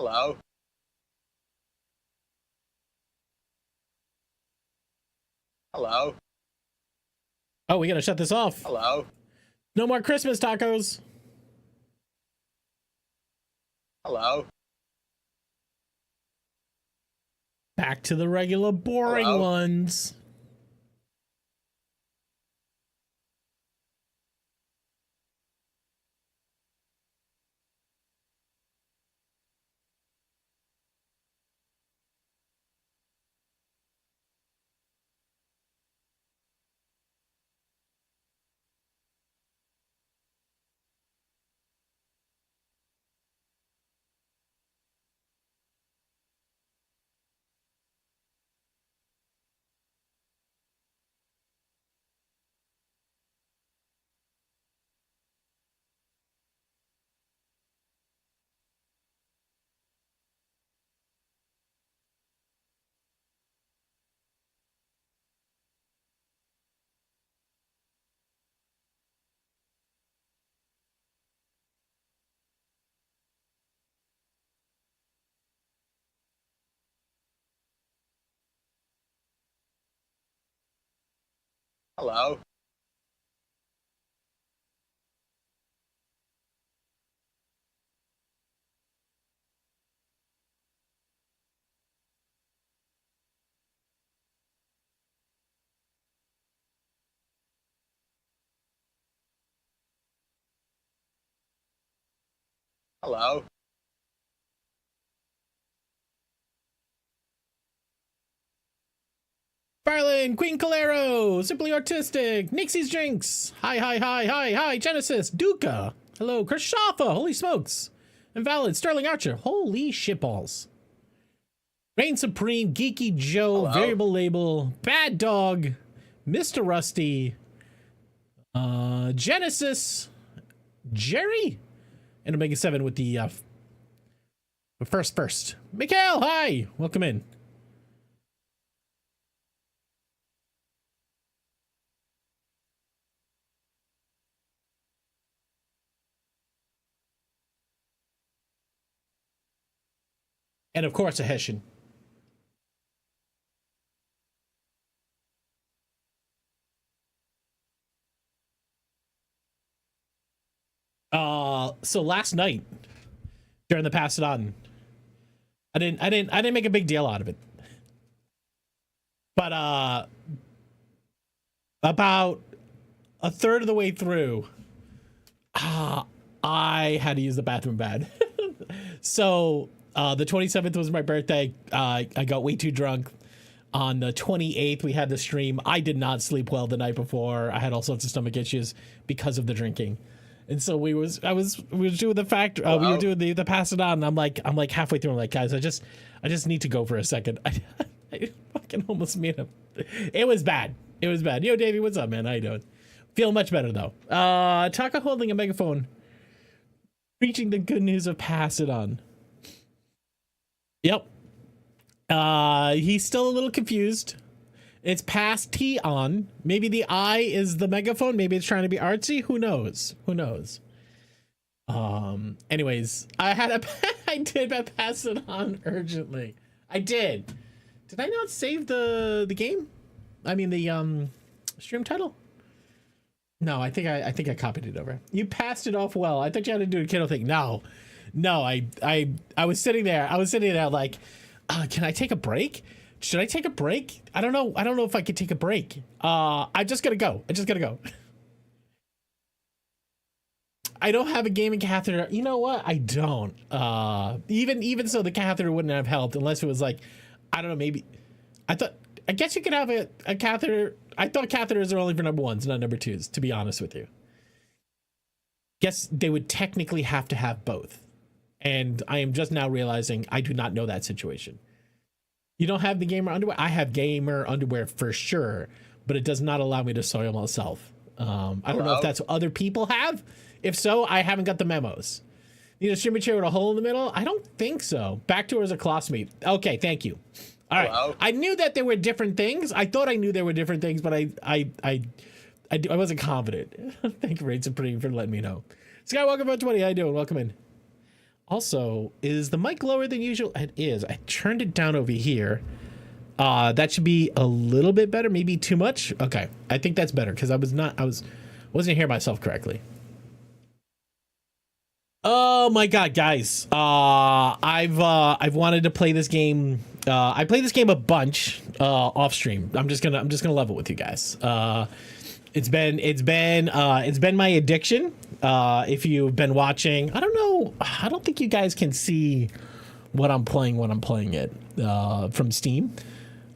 Hello. Hello. Oh, we gotta shut this off. Hello. No more Christmas tacos. Hello. Back to the regular boring Hello? ones. Hello. Hello. Farland, Queen Calero, Simply Artistic, Nixie's Jinx, hi, Genesis, Duca, hello, Krishafa, holy smokes, Invalid, Sterling Archer, holy shitballs, Reign Supreme, Geeky Joe, Hello? Variable Label, Bad Dog, Mr. Rusty, Genesis, Jerry, and Omega 7 with the first. Mikhail, hi, welcome in. And of course, a Hessian. So last night during the Pass It On, I didn't make a big deal out of it. But about a third of the way through, I had to use the bathroom bad. So the 27th was my birthday. I got way too drunk. On the 28th, we had the stream. I did not sleep well the night before. I had all sorts of stomach issues because of the drinking. And so we were doing the fact we were doing the Pass It On. And I'm like halfway through. I'm like, guys, I just need to go for a second. I fucking almost made him. It was bad. Yo, Davey, what's up, man? How you doing? Feel much better though. Taka holding a megaphone, preaching the good news of Pass It On. Yep. He's still a little confused. It's past T on. Maybe the I is the megaphone. Maybe it's trying to be artsy. Who knows? Anyways, I did pass it on urgently. I did. Did I not save the game? I mean the stream title? No, I think I copied it over. You passed it off well. I thought you had to do a kiddo thing. No, I was sitting there like, can I take a break? Should I take a break? I don't know if I could take a break. I just gotta go. I don't have a gaming catheter. You know what? I don't. Even so, the catheter wouldn't have helped unless it was like, I don't know, maybe. I guess you could have a catheter. I thought catheters are only for number ones, not number twos, to be honest with you. Guess they would technically have to have both. And I am just now realizing I do not know that situation. You don't have the gamer underwear? I have gamer underwear for sure, but it does not allow me to soil myself. I don't know if that's what other people have. If so, I haven't got the memos. Need a streamer chair with a hole in the middle? I don't think so. Back to her as a classmate. Okay, thank you. All right. Hello? I knew that there were different things. I thought I knew there were different things, but I wasn't confident. Thank you, Raid Supreme, for letting me know. Sky, welcome to 20. How you doing? Welcome in. Also, is the mic lower than usual? It is. I turned it down over here. That should be a little bit better, maybe too much. Okay, I think that's better because wasn't hearing myself correctly. Oh my god, guys! I've wanted to play this game. I played this game a bunch off stream. I'm just gonna level with you guys. It's been my addiction. If you've been watching, I don't know. I don't think you guys can see what I'm playing when I'm playing it from Steam.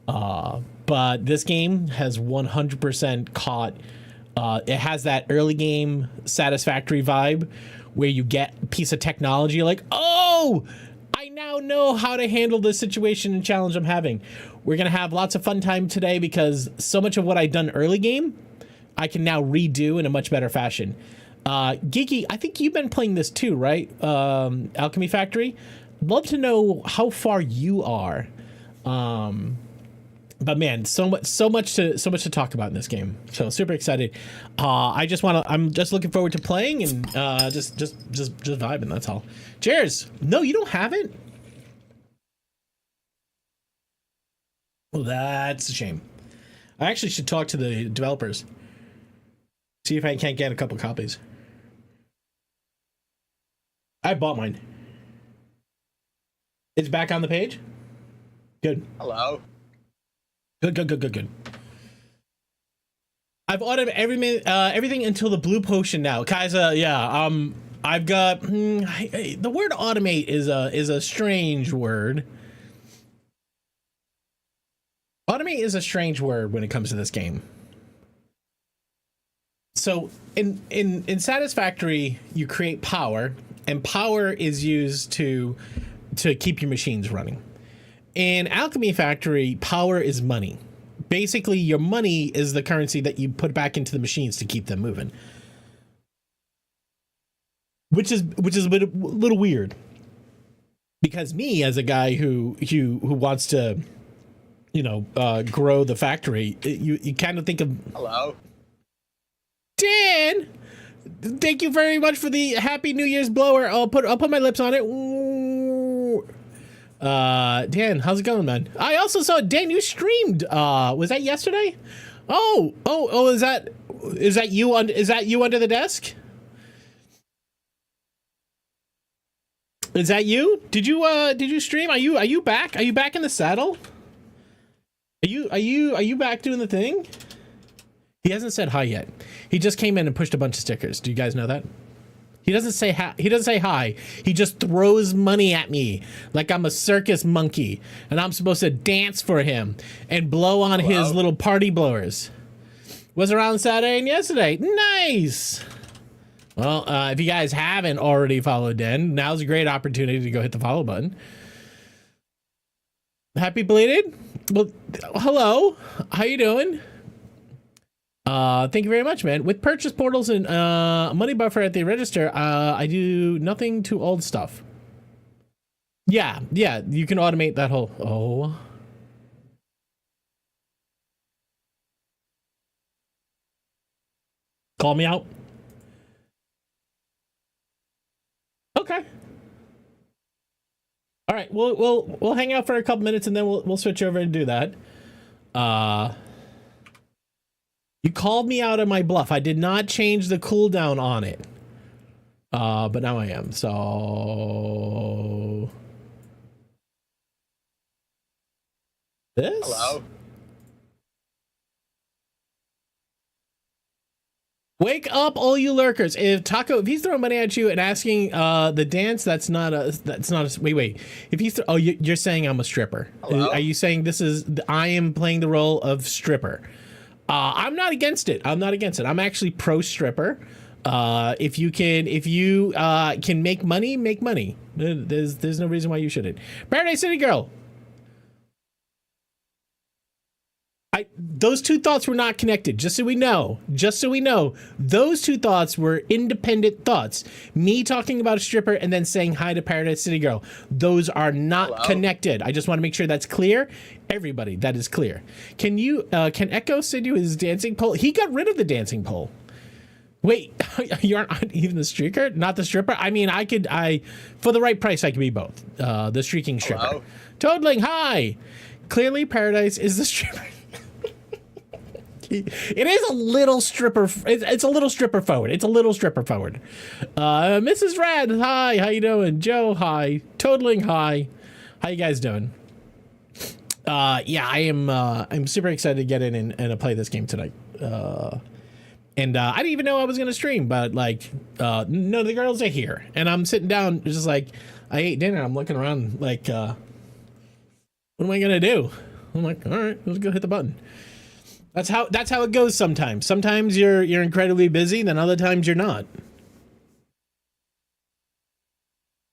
But this game has 100% caught. It has that early game satisfactory vibe where you get a piece of technology, you're like, oh, I now know how to handle this situation and challenge I'm having. We're gonna have lots of fun time today because so much of what I've done early game, I can now redo in a much better fashion. Geeky, I think you've been playing this too, right? Alchemy Factory. Love to know how far you are. But man, so much to talk about in this game. So super excited. I'm just looking forward to playing and just vibing. That's all. Cheers. No, you don't have it. Well, that's a shame. I actually should talk to the developers. See if I can't get a couple copies. I bought mine. It's back on the page. Good. Hello. Good. I've ordered everything until the blue potion now. Kaiser, yeah. I've got the word automate is a strange word. Automate is a strange word when it comes to this game. So in Satisfactory, you create power, and power is used to keep your machines running. In Alchemy Factory, power is money. Basically, your money is the currency that you put back into the machines to keep them moving. Which is a little weird. Because me, as a guy who wants to, grow the factory, you kind of think of... Hello. Dan! Thank you very much for the Happy New Year's blower. I'll put my lips on it. Ooh. Dan, how's it going, man? I also saw Dan, you streamed. Was that yesterday? Oh, is that you under the desk? Is that you? Did you stream? Are you back? Are you back in the saddle? Are you back doing the thing? He hasn't said hi yet. He just came in and pushed a bunch of stickers. Do you guys know that? He doesn't say hi. He just throws money at me like I'm a circus monkey and I'm supposed to dance for him and blow on his little party blowers. Was around Saturday and yesterday. Nice. Well, if you guys haven't already followed Dan, now's a great opportunity to go hit the follow button. Happy belated. Well, hello. How you doing? Thank you very much, man. With purchase portals and money buffer at the register, I do nothing to old stuff. Yeah, you can automate that whole... Oh. Call me out. Okay. All right, we'll hang out for a couple minutes and then we'll switch over and do that. You called me out of my bluff. I did not change the cooldown on it. But now I am. So this? Hello. Wake up, all you lurkers! If he's throwing money at you and asking the dance, that's not a. Wait. If he's you're saying I'm a stripper. Hello? Are you saying I am playing the role of stripper? I'm not against it. I'm I'm actually pro stripper. If you can make money, make money. There's no reason why you shouldn't. Paradise City Girl. Those two thoughts were not connected. Just so we know, those two thoughts were independent thoughts. Me talking about a stripper and then saying hi to Paradise City Girl. Those are not connected. I just want to make sure that's clear. Everybody, that is clear. Can Echo send you his dancing pole? He got rid of the dancing pole. Wait, you aren't even the streaker, not the stripper? I mean, for the right price, I could be both. The streaking stripper. Hello? Toadling, hi. Clearly, Paradise is the stripper. It is a little stripper. It's a little stripper forward. It's a little stripper forward. Mrs. Rad, hi. How you doing? Joe, hi. Toadling, hi. How you guys doing? Yeah, I am. I'm super excited to get in and play this game tonight. And I didn't even know I was gonna stream, but like, no, the girls are here, and I'm sitting down, just like, I ate dinner. I'm looking around, like, what am I gonna do? I'm like, all right, let's go hit the button. That's how it goes sometimes. Sometimes you're incredibly busy, then other times you're not.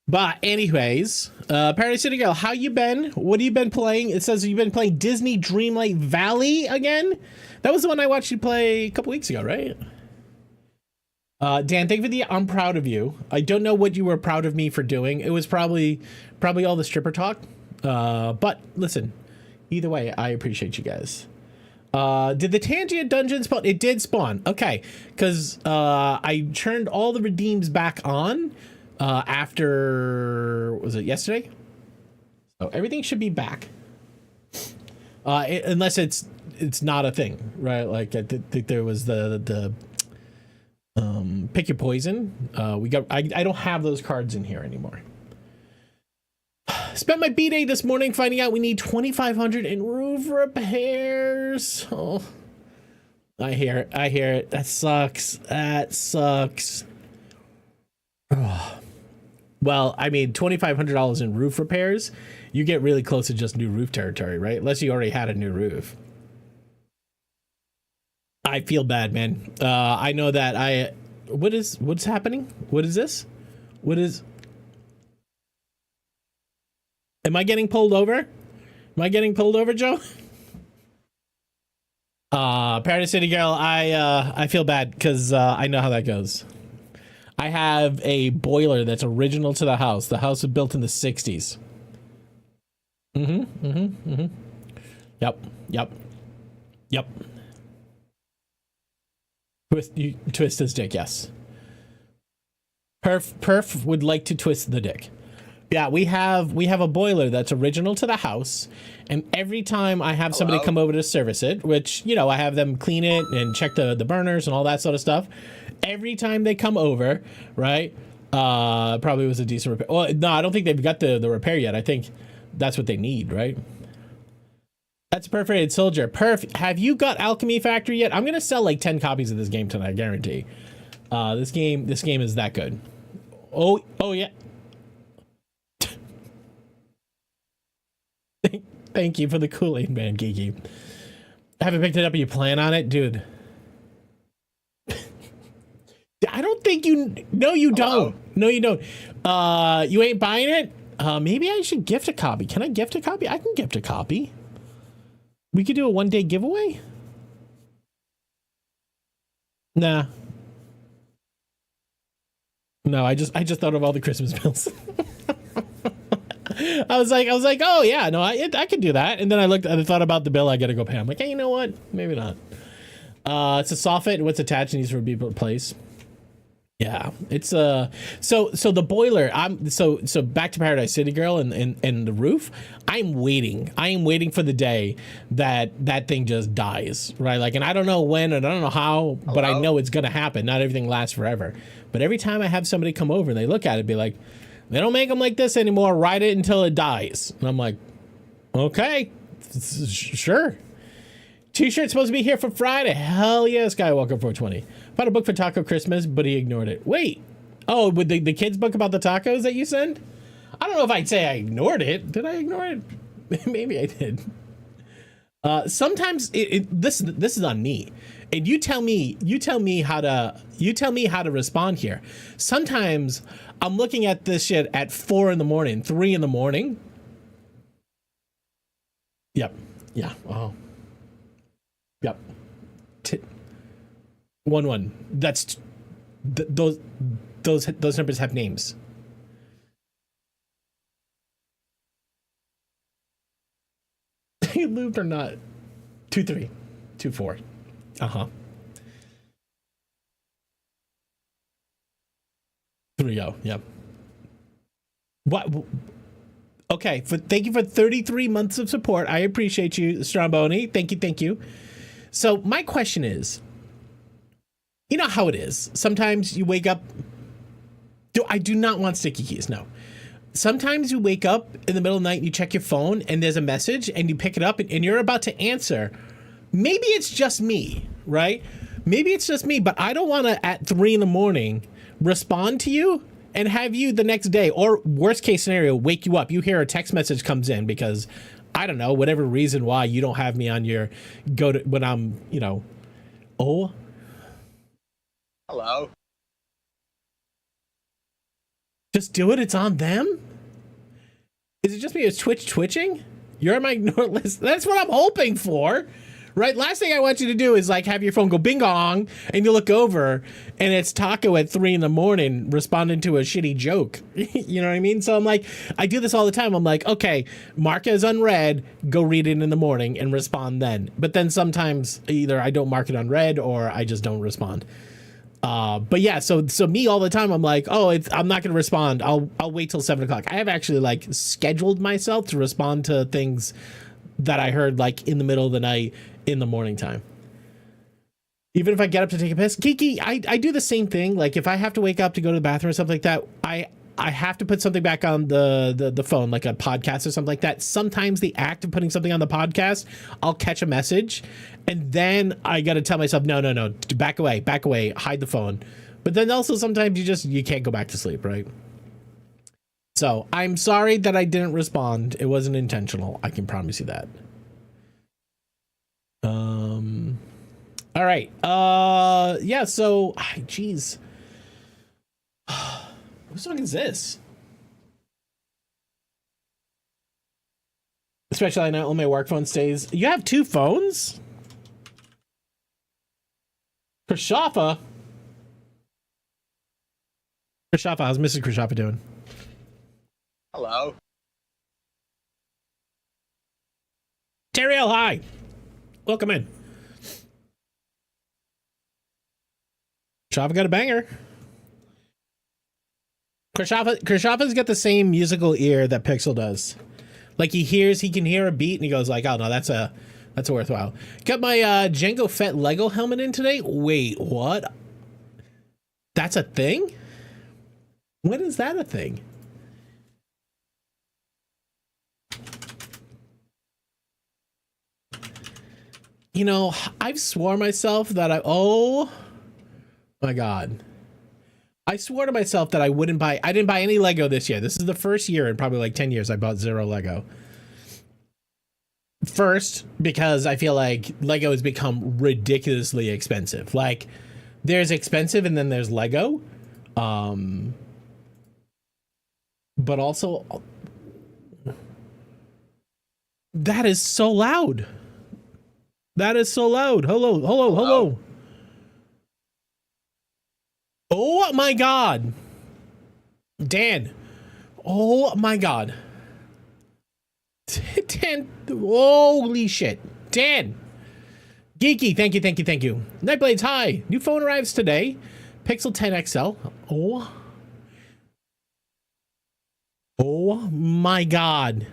But anyways, Paradise City Girl, how you been? What have you been playing? It says you've been playing Disney Dreamlight Valley again. That was the one I watched you play a couple weeks ago, right? Dan, thank you for the I'm proud of you. I don't know what you were proud of me for doing. It was probably all the stripper talk. But listen, either way, I appreciate you guys. Did the Tangia dungeon spawn? It did spawn. Okay, because I turned all the redeems back on after, was it yesterday? So everything should be back. Unless it's not a thing, right? Like I think there was the pick your poison. I don't have those cards in here anymore. Spent my B-day this morning finding out we need 2,500 in roof repairs. Oh, I hear it. That sucks. Oh. Well, I mean, $2,500 in roof repairs, you get really close to just new roof territory, right? Unless you already had a new roof. I feel bad, man. I know that what's happening? What is this? Am I getting pulled over? Joe? Paradise City Girl, I feel bad because I know how that goes. I have a boiler that's original to the house. The house was built in the 60s. Yep. Twist his dick, yes. Perf would like to twist the dick. Yeah, we have a boiler that's original to the house, and every time I have somebody come over to service it, which, you know, I have them clean it and check the burners and all that sort of stuff. Every time they come over, right? Probably was a decent repair. Well, no, I don't think they've got the repair yet. I think that's what they need, right? That's a perforated soldier. Perf, have you got Alchemy Factory yet? I'm gonna sell like 10 copies of this game tonight, I guarantee. This game is that good. Oh yeah. Thank you for the Kool-Aid man, Geeky. I haven't picked it up. You plan on it, dude? I don't think you. No, you don't. No, you don't. You ain't buying it. Maybe I should gift a copy. Can I gift a copy? I can gift a copy. We could do a one-day giveaway. Nah. No, I just thought of all the Christmas bills. I was like, oh yeah, no, I could do that. And then I thought about the bill I gotta go pay. I'm like, hey, you know what? Maybe not. It's a soffit. What's attached needs to be replaced. Yeah, it's so the boiler. So back to Paradise City Girl and the roof. I am waiting for the day that thing just dies, right? Like, and I don't know when and I don't know how, but I know it's gonna happen. Not everything lasts forever. But every time I have somebody come over and they look at it, be like, they don't make them like this anymore. Ride it until it dies. And I'm like, okay, sure. T-shirt's supposed to be here for Friday. Hell yeah, Skywalker 420. Found a book for Taco Christmas, but he ignored it. Wait. Oh, with the kids' book about the tacos that you sent? I don't know if I'd say I ignored it. Did I ignore it? Maybe I did. Sometimes this is on me. And you tell me how to respond here. Sometimes I'm looking at this shit at 4 in the morning, 3 in the morning. Yep. Yeah. Oh. Yep. 1-1. That's those numbers have names. You looped or not? 2-3. 2-4. Uh-huh. Here we go. Yep. What? Okay. Thank you for 33 months of support. I appreciate you, Stromboni. Thank you. Thank you. So my question is, you know how it is. Sometimes you wake up. I do not want sticky keys. No. Sometimes you wake up in the middle of the night and you check your phone and there's a message and you pick it up and you're about to answer. Maybe it's just me, right? Maybe it's just me, but I don't want to at 3 a.m. respond to you and have you the next day, or worst case scenario, wake you up. You hear a text message comes in because I don't know, whatever reason why you don't have me on your when I'm, oh. Hello. Just do it. It's on them. Is it just me? Is Twitch twitching? You're on my ignore list. That's what I'm hoping for. Right? Last thing I want you to do is like have your phone go bing gong and you look over and it's Taco at 3 a.m. responding to a shitty joke. You know what I mean? So I'm like, I do this all the time. I'm like, okay, mark as unread, go read it in the morning and respond then. But then sometimes either I don't mark it unread or I just don't respond. But yeah, so me all the time, I'm like, oh, I'm not going to respond. I'll wait till 7 o'clock. I have actually like scheduled myself to respond to things that I heard like in the middle of the night, in the morning time. Even if I get up to take a piss, Kiki, I do the same thing. Like if I have to wake up to go to the bathroom or something like that, I have to put something back on the phone, like a podcast or something like that. Sometimes the act of putting something on the podcast, I'll catch a message and then I got to tell myself, no, back away, hide the phone. But then also sometimes you can't go back to sleep, right? So I'm sorry that I didn't respond. It wasn't intentional. I can promise you that. All right. Yeah. So, geez. What song is this? Especially now, all my work phone stays. You have 2 phones? Krishafa. How's Mrs. Krishafa doing? Hello. Terry L, hi. Welcome in. Krishafa got a banger. Krishafa's got the same musical ear that Pixel does. Like he can hear a beat and he goes like, oh no, that's worthwhile. Got my Jango Fett Lego helmet in today. Wait, what? That's a thing? When is that a thing? I've swore myself that oh my God. I swore to myself that I didn't buy any Lego this year. This is the first year in probably like 10 years I bought 0 Lego. First, because I feel like Lego has become ridiculously expensive. Like there's expensive and then there's Lego. But also that is so loud. Hello. Oh my God. Dan. Oh my God. Dan. Holy shit. Dan. Geeky. Thank you. Nightblades, hi. New phone arrives today. Pixel 10 XL. Oh my God.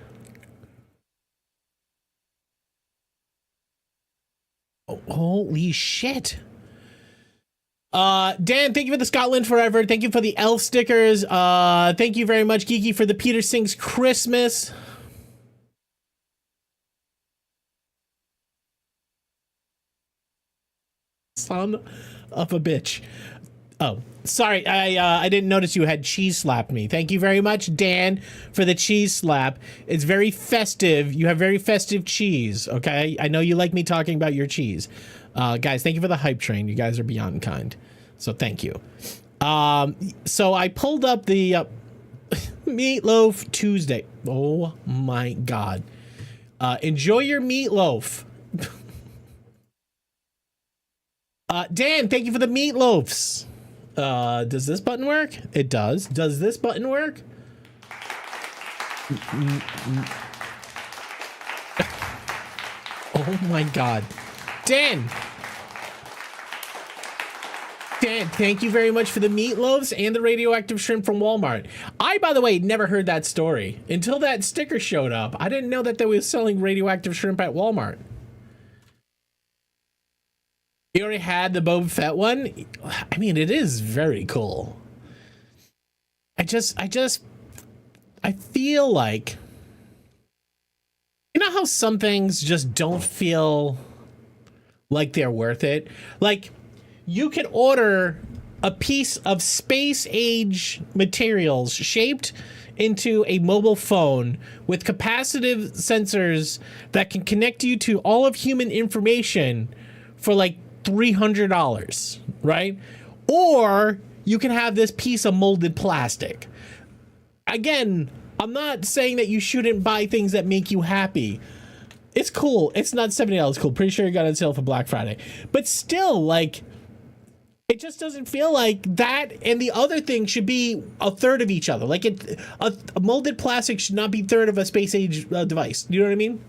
Holy shit. Dan, thank you for the Scotland Forever. Thank you for the elf stickers. Thank you very much, Geeky, for the Peter Sings Christmas. Son of a bitch. Oh, sorry. I didn't notice you had cheese slapped me. Thank you very much, Dan, for the cheese slap. It's very festive. You have very festive cheese. Okay. I know you like me talking about your cheese. Guys, thank you for the hype train. You guys are beyond kind. So thank you. So I pulled up the Meatloaf Tuesday. Oh my God. Enjoy your meatloaf. Dan, thank you for the meatloafs. Does this button work? It does. Does this button work? Oh my God. Dan. Dan, thank you very much for the meatloaves and the radioactive shrimp from Walmart. I, by the way, never heard that story until that sticker showed up. I didn't know that they were selling radioactive shrimp at Walmart. You already had the Boba Fett one? I mean, it is very cool. I feel like, you know how some things just don't feel like they're worth it? Like, you can order a piece of space age materials shaped into a mobile phone with capacitive sensors that can connect you to all of human information for like $300, right? Or you can have this piece of molded plastic. Again, I'm not saying that you shouldn't buy things that make you happy. It's cool. It's not $70 cool. Pretty sure you got it on sale for Black Friday. But still, like, it just doesn't feel like that and the other thing should be a third of each other. Like, a molded plastic should not be third of a space age device. You know what I mean?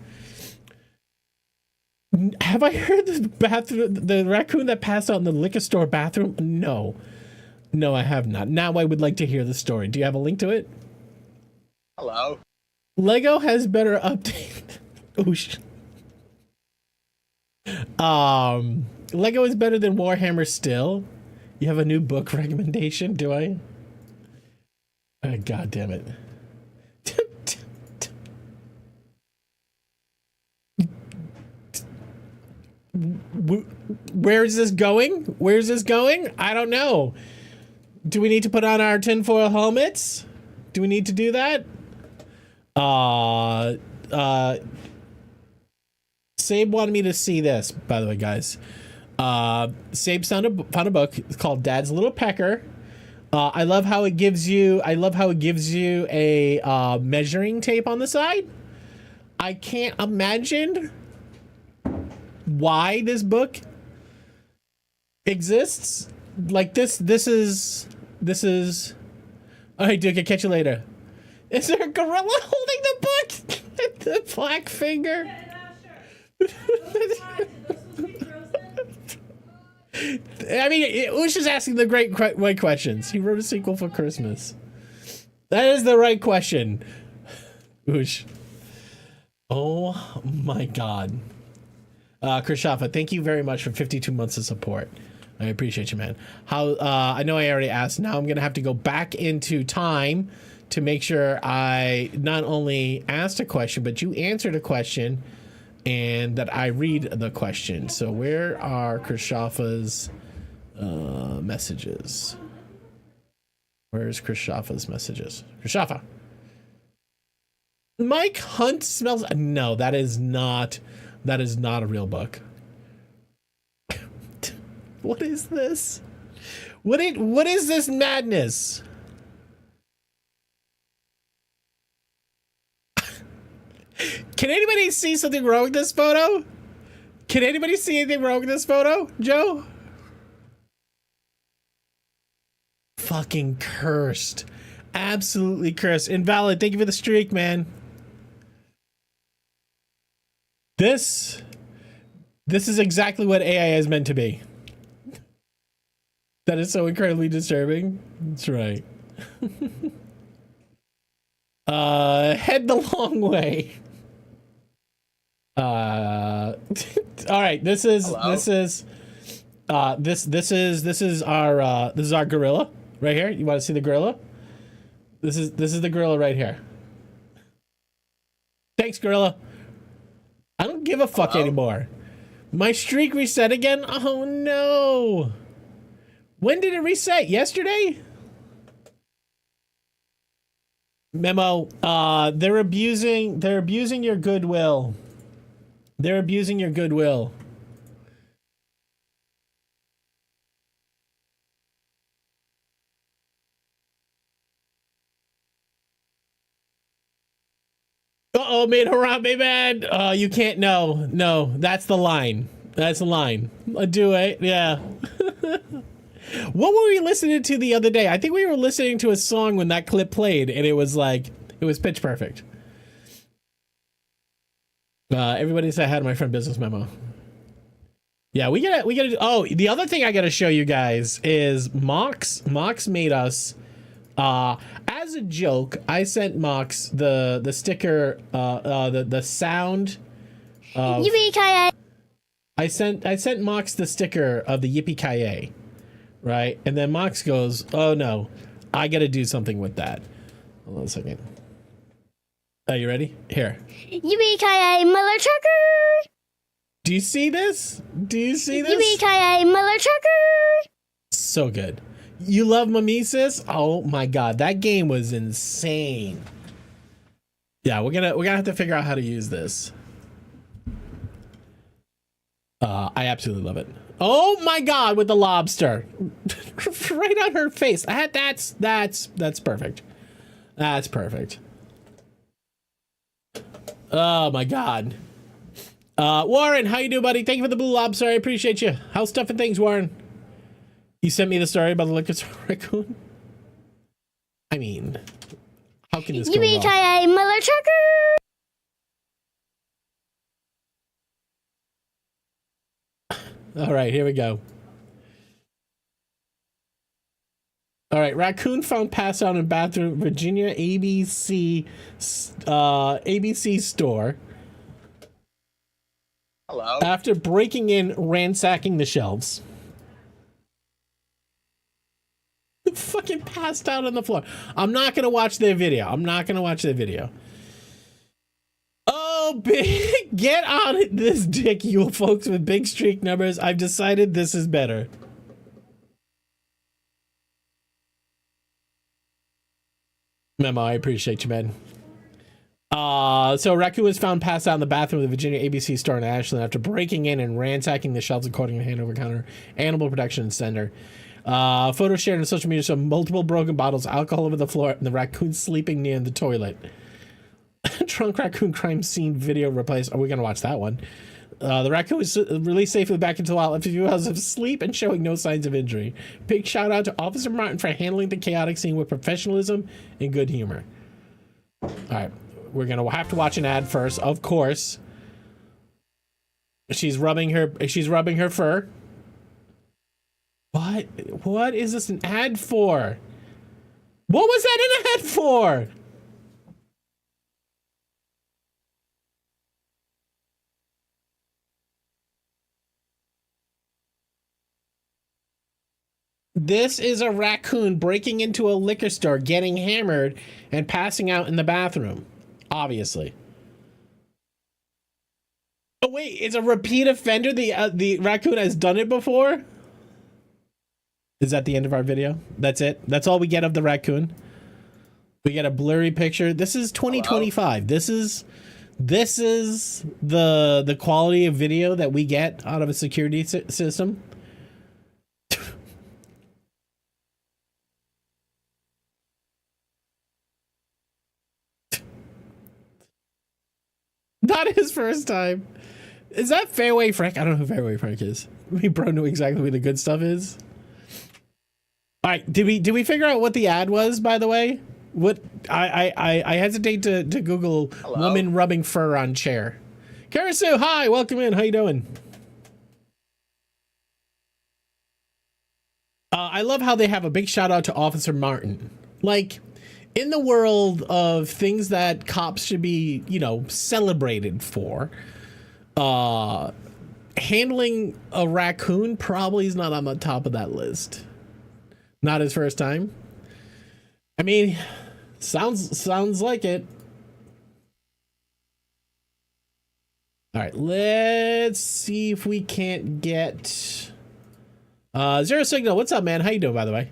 Have I heard the raccoon that passed out in the liquor store bathroom? No, I have not. Now I would like to hear the story. Do you have a link to it? Hello. Lego has better update. Oosh. Lego is better than Warhammer still. You have a new book recommendation, do I? God damn it. Where is this going? Where's this going? I don't know. Do we need to put on our tinfoil helmets? Do we need to do that? Sabe wanted me to see this, by the way, guys. Sabe found a book. It's called Dad's Little Pecker. I love how it gives you a measuring tape on the side. I can't imagine why this book exists. Like this is all right, Duke, I'll catch you later. Is there a gorilla holding the book? The black finger. I mean, Ush is asking the right questions. He wrote a sequel for Christmas. That is the right question. Ush. Oh my God. Krishafa, thank you very much for 52 months of support. I appreciate you, man. I know I already asked. Now I'm going to have to go back into time to make sure I not only asked a question, but you answered a question and that I read the question. So where are Krishafa's messages? Where's Krishafa's messages? Krishafa. Mike Hunt smells. No, that is not a real book. What is this? What is this madness? Can anybody see something wrong with this photo? Can anybody see anything wrong with this photo, Joe? Fucking cursed. Absolutely cursed. Invalid, thank you for the streak, man. This is exactly what AI is meant to be. That is so incredibly disturbing. That's right. Head the long way. All right, this is our gorilla right here. You want to see the gorilla? This is the gorilla right here. Thanks, gorilla. I don't give a fuck anymore. My streak reset again? Oh no. When did it reset? Yesterday? Memo, they're abusing your goodwill. They're abusing your goodwill. Uh-oh, made Harambe mad. You can't, no, that's the line. That's the line. Do it, yeah. What were we listening to the other day? I think we were listening to a song when that clip played, and it was pitch perfect. Everybody say hi to my friend Business Memo. Yeah, we gotta. Oh, the other thing I gotta show you guys is Mox. Mox made us. As a joke, I sent Mox the sticker. The sound. Yippee-ki-yay. I sent Mox the sticker of the Yippee-ki-yay, right? And then Mox goes, "Oh no, I gotta do something with that." Hold on a second. Are you ready? Here. Yippee-ki-yay, mother trucker! Do you see this? Do you see this? Yippee-ki-yay, mother trucker! So good. You love Mimesis? Oh my god, that game was insane. Yeah, we're gonna have to figure out how to use this. I absolutely love it. Oh my god, with the lobster. Right on her face. That's perfect. That's perfect. Oh my god. Warren, how you doing, buddy? Thank you for the blue lobster. I appreciate you. How's stuff and things, Warren? You sent me the story about the liquor store raccoon. I mean, how can this go wrong? Yippee-ki-yay, mother trucker! All right, here we go. All right, raccoon found passed out in bathroom, Virginia ABC store. Hello. After breaking in, ransacking the shelves. Fucking passed out on the floor. I'm not gonna watch their video. I'm not gonna watch their video. Oh, big, get on this dick, you folks with big streak numbers. I've decided this is better. Memo, I appreciate you, man. So raccoon was found passed out in the bathroom of the Virginia ABC store in Ashland after breaking in and ransacking the shelves according to Hanover County Animal Protection Center. Photos shared on social media show multiple broken bottles, alcohol over the floor, and the raccoon sleeping near the toilet. Drunk raccoon crime scene video replaced. Are we gonna watch that one? The raccoon was released safely back into the wild after a few hours of sleep and showing no signs of injury. Big shout out to Officer Martin for handling the chaotic scene with professionalism and good humor. All right, we're gonna have to watch an ad first, of course. She's rubbing her fur. What is this an ad for? What was that an ad for? This is a raccoon breaking into a liquor store, getting hammered, and passing out in the bathroom. Obviously. Oh wait, it's a repeat offender? The raccoon has done it before? Is that the end of our video? That's it? That's all we get of the raccoon? We get a blurry picture. This is 2025. Hello? This is the quality of video that we get out of a security system. Not his first time. Is that Fairway Frank? I don't know who Fairway Frank is. We bro know exactly who the good stuff is. All right, did we figure out what the ad was, by the way? What I hesitate to Google Hello? Woman rubbing fur on chair. Karasu, hi, welcome in. How you doing? I love how they have a big shout out to Officer Martin. Like, in the world of things that cops should be, you know, celebrated for, handling a raccoon probably is not on the top of that list. Not his first time. I mean, sounds like it. All right, let's see if we can't get Zero Signal. What's up, man? How you doing, by the way?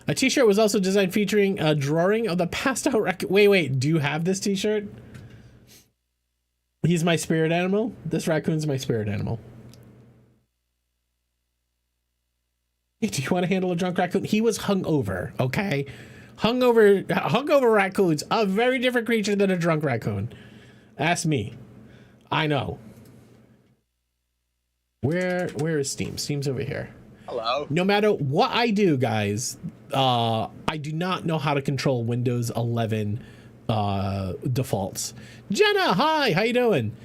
A t-shirt was also designed featuring a drawing of the passed out raccoon. Wait, do you have this t-shirt? He's my spirit animal. This raccoon's my spirit animal. Hey, do you want to handle a drunk raccoon? He was hungover, okay? Hungover raccoons, a very different creature than a drunk raccoon. Ask me. I know. Where is Steam? Steam's over here. Hello. No matter what I do, guys, I do not know how to control Windows 11 defaults. Jenna, hi, how you doing?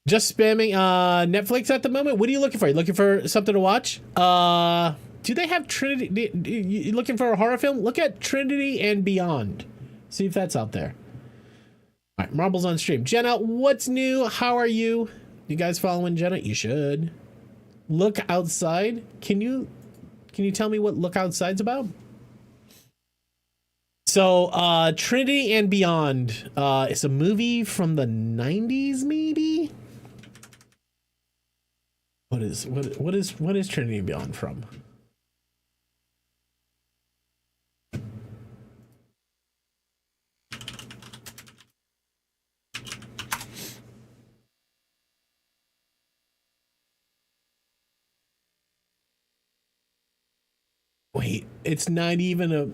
Just spamming Netflix at the moment. What are you looking for? You looking for something to watch? Do they have Trinity? You looking for a horror film? Look at Trinity and Beyond. See if that's out there. All right, Marbles on stream. Jenna, what's new? How are you? You guys following Jenna? You should. Look Outside. Can you tell me what Look Outside's about? So, Trinity and Beyond is a movie from the 90s, maybe? What is Trinity and Beyond from? Wait, it's not even a...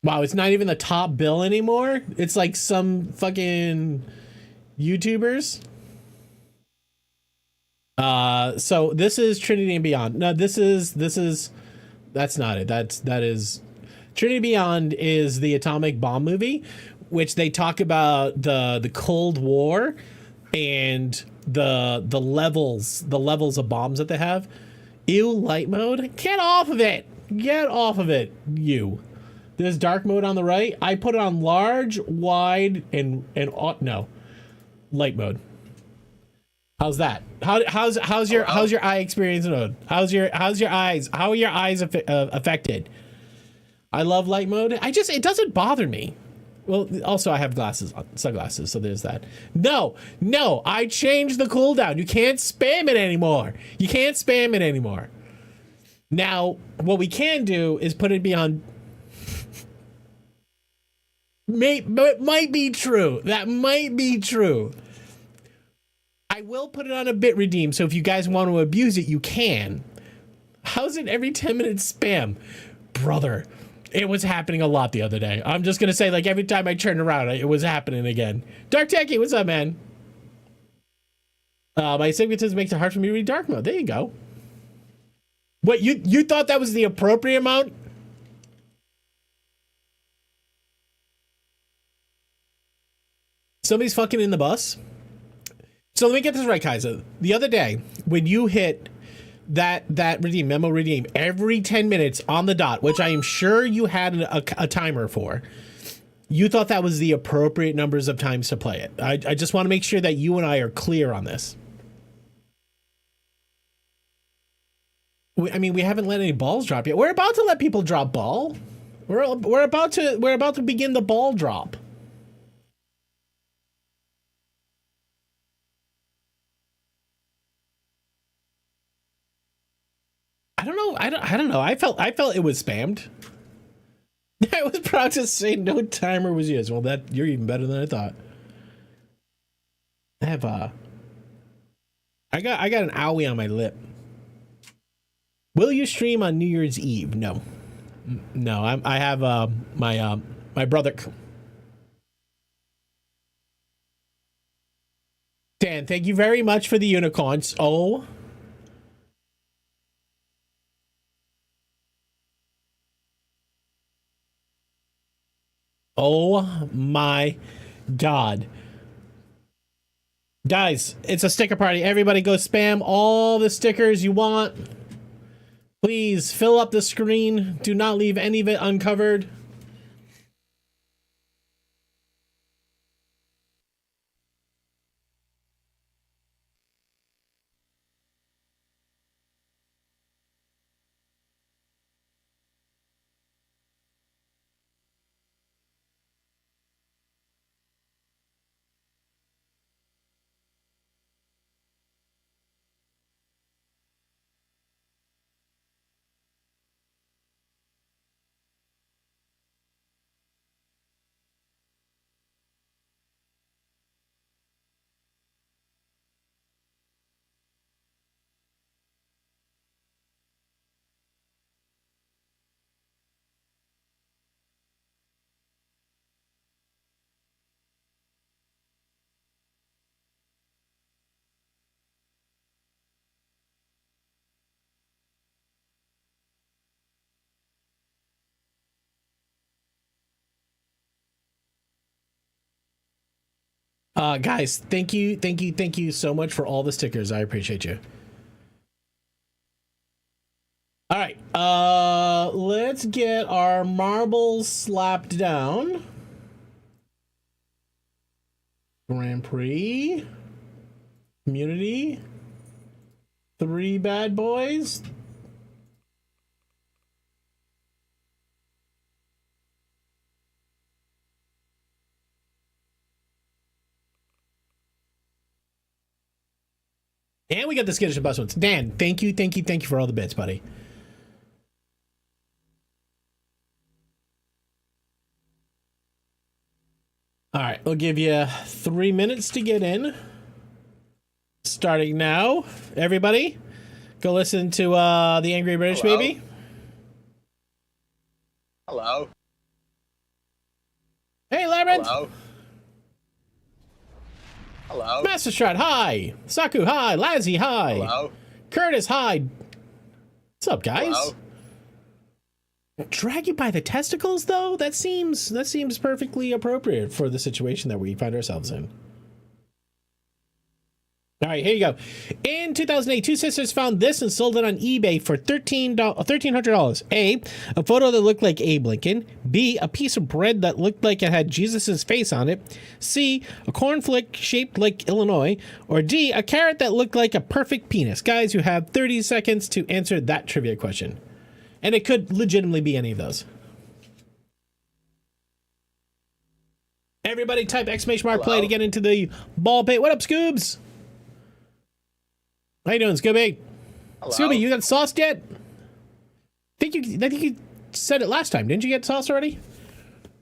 Wow, it's not even the top bill anymore? It's like some fucking YouTubers? So this is Trinity and Beyond. No, that's not it. That is Trinity Beyond is the atomic bomb movie, which they talk about the Cold War and the levels of bombs that they have. Ew, light mode. Get off of it. Get off of it. You. There's dark mode on the right. I put it on large, wide, and no, light mode. How's that? How's your eye experience mode? How's your eyes? How are your eyes affected? I love light mode. It doesn't bother me. Well, also I have sunglasses, so there's that. No, I changed the cooldown. You can't spam it anymore. Now, what we can do is put it beyond. It might be true. That might be true. I will put it on a bit redeem, so if you guys want to abuse it, you can. How's it every 10 minutes spam? Brother, it was happening a lot the other day. I'm just going to say, like, every time I turned around, it was happening again. Dark Techie, what's up, man? My astigmatism makes it hard for me to read dark mode. There you go. What, you thought that was the appropriate amount? Somebody's fucking in the bus? So let me get this right, Kaiser. The other day, when you hit that memo redeem every 10 minutes on the dot, which I am sure you had a timer for, you thought that was the appropriate numbers of times to play it. I just want to make sure that you and I are clear on this. I mean, we haven't let any balls drop yet. We're about to let people drop ball. We're about to begin the ball drop. I don't know. I felt it was spammed. I was proud to say no timer was used. Well, you're even better than I thought. I have I got an owie on my lip. Will you stream on New Year's Eve? No. I have my brother. Dan, thank you very much for the unicorns. Oh my God. Guys, it's a sticker party. Everybody go spam all the stickers you want. Please fill up the screen. Do not leave any of it uncovered. Guys, thank you so much for all the stickers. I appreciate you. All right, let's get our marbles slapped down. Grand Prix, community, 3 bad boys. And we got the skittish and bus ones. Dan, thank you for all the bits, buddy. All right, we'll give you 3 minutes to get in. Starting now. Everybody, go listen to the Angry British Hello. Baby. Hello. Hey, Labyrinth. Hello. Hello. Master Strat, hi. Saku, hi. Lazzy, hi. Hello. Curtis, hi. What's up, guys? Hello. Drag you by the testicles, though? That seems perfectly appropriate for the situation that we find ourselves in. All right, here you go. In 2008, 2 sisters found this and sold it on eBay for $1,300. A photo that looked like Abe Lincoln. B, a piece of bread that looked like it had Jesus's face on it. C, a cornflake shaped like Illinois. Or D, a carrot that looked like a perfect penis. Guys, you have 30 seconds to answer that trivia question. And it could legitimately be any of those. Everybody type exclamation mark play to get into the ball pit. What up, Scoobs? How you doing, Scooby? Hello. Scooby, you got sauced yet? I think you said it last time. Didn't you get sauce already?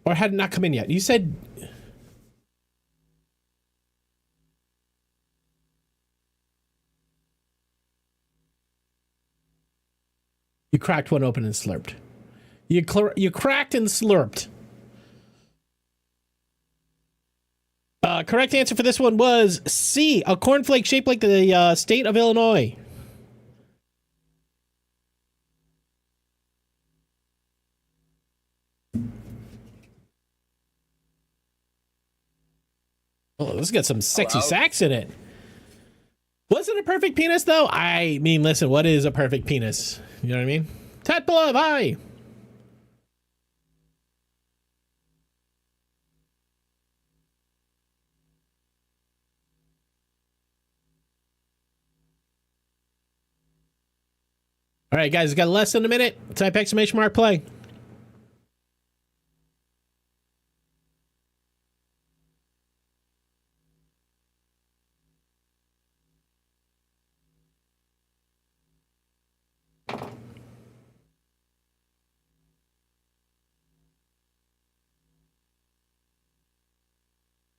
Or had it not come in yet? You said... You cracked one open and slurped. You cracked and slurped. Correct answer for this one was C, a cornflake shaped like the state of Illinois. Oh, this has got some sexy sax in it. Was it a perfect penis, though? I mean, listen, what is a perfect penis? You know what I mean? Tat Below, hi! All right, guys, got less than a minute. Type exclamation mark play.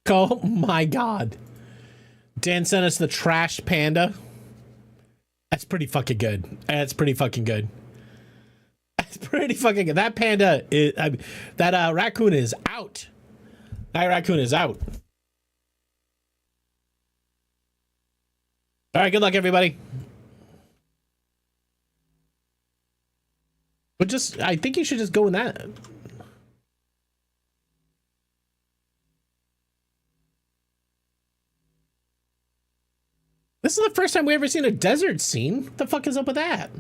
Oh my God. Dan sent us the trashed panda. That's pretty fucking good. That's pretty fucking good. That's pretty fucking good. That panda is, that raccoon is out. That raccoon is out. All right, good luck, everybody. But I think you should just go in that. This is the first time we ever seen a desert scene. What the fuck is up with that?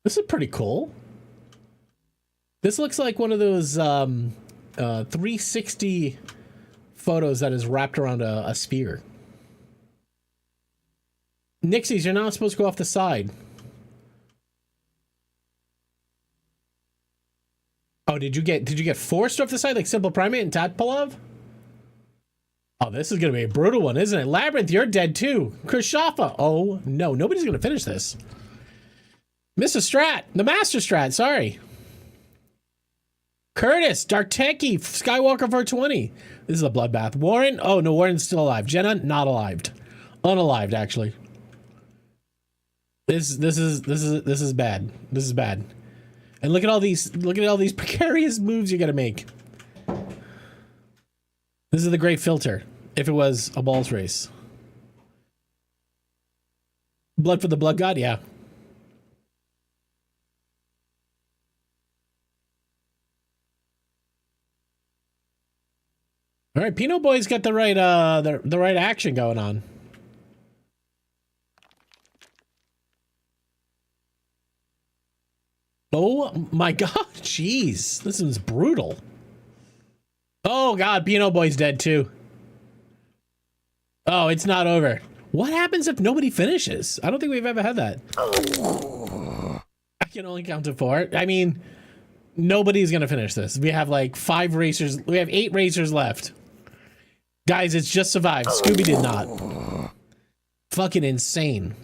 This is pretty cool. This looks like one of those 360 photos that is wrapped around a sphere. Nixies, you're not supposed to go off the side. Oh, did you get forced off the side like Simple Primate and Tatpalov? Oh, this is going to be a brutal one, isn't it? Labyrinth, you're dead too. Krishafa. Oh, no. Nobody's going to finish this. Mr. Strat. The Master Strat. Sorry. Curtis. Dark Techie. Skywalker 420. This is a bloodbath. Warren. Oh, no. Warren's still alive. Jenna, not alive. Unalived, actually. This is bad. This is bad. And look at all these precarious moves you got to make. This is the great filter. If it was a balls race. Blood for the blood god? Yeah. All right, Pinot Boy's got the right action going on. Oh my god, jeez. This is brutal. Oh god, Pinot Boy's dead too. Oh, it's not over. What happens if nobody finishes? I don't think we've ever had that. I can only count to 4. I mean, nobody's gonna finish this. We have like 5 racers. We have 8 racers left. Guys, it's just survived. Scooby did not. Fucking insane.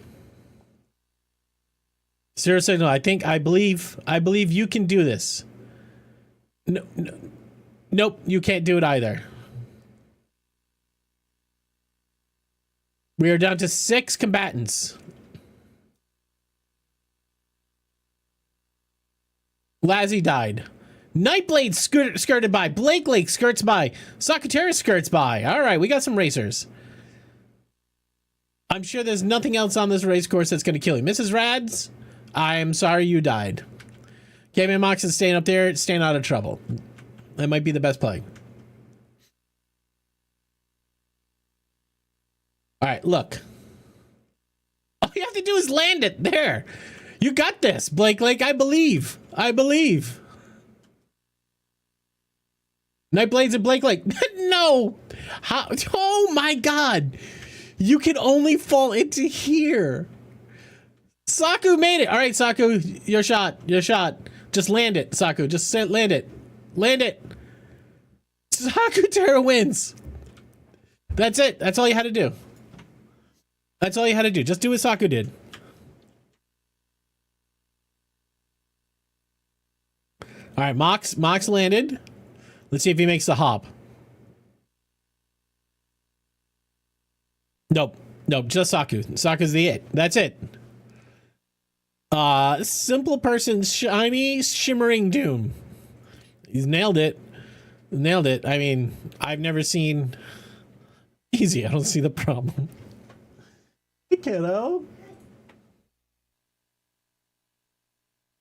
Zero Signal, I believe you can do this. No, nope, you can't do it either. We are down to 6 combatants. Lazzy died. Nightblade skirted by. Blake Lake skirts by. Sakatera skirts by. All right, we got some racers. I'm sure there's nothing else on this race course that's going to kill you. Mrs. Rads, I'm sorry you died. Game Mox is staying up there, staying out of trouble. That might be the best play. All right, look. All you have to do is land it. There. You got this, Blake Lake. I believe. I believe. Nightblades and Blake Lake. No. How? Oh my god. You can only fall into here. Saku made it. All right, Saku, your shot. Your shot. Just land it, Saku. Just land it. Land it. Sakutera wins. That's it. That's all you had to do. That's all you had to do. Just do what Saku did. All right, Mox landed. Let's see if he makes the hop. Nope. Nope, just Saku. Saku's the it. That's it. Simple person's shiny, shimmering doom. He's nailed it. Nailed it. I mean, I've never seen... Easy, I don't see the problem. Kiddo.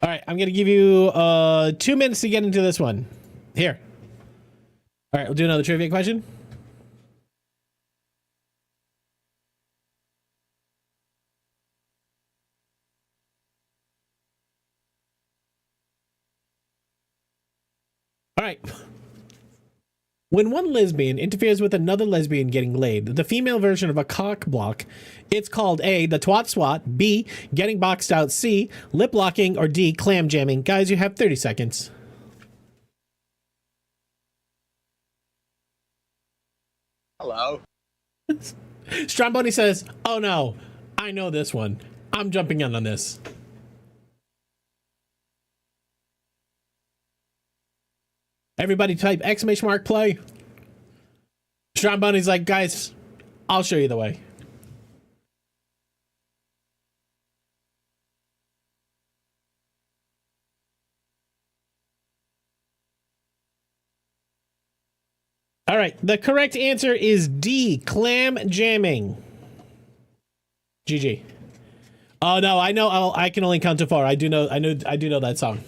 All right, I'm gonna give you 2 minutes to get into this one. Here. All right, we'll do another trivia question. All right. When one lesbian interferes with another lesbian getting laid, the female version of a cock block, it's called A, the twat swat, B, getting boxed out, C, lip locking, or D, clam jamming. Guys, you have 30 seconds. Hello. Stromboni says, oh no, I know this one. I'm jumping in on this. Everybody type exclamation mark play. Stromboni's like, guys, I'll show you the way. All right, the correct answer is D, clam jamming. GG. Oh no, I know. I can only count to 4. I do know that song.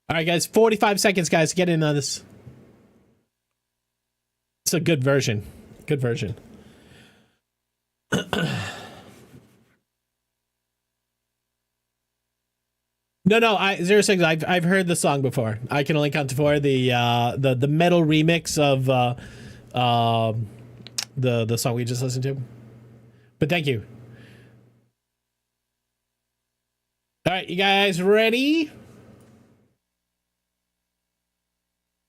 All right, guys, 45 seconds, guys, to get in on this. It's a good version. Good version. No, 06. I've heard the song before. I can only count to 4. The metal remix of the song we just listened to. But thank you. All right, you guys ready?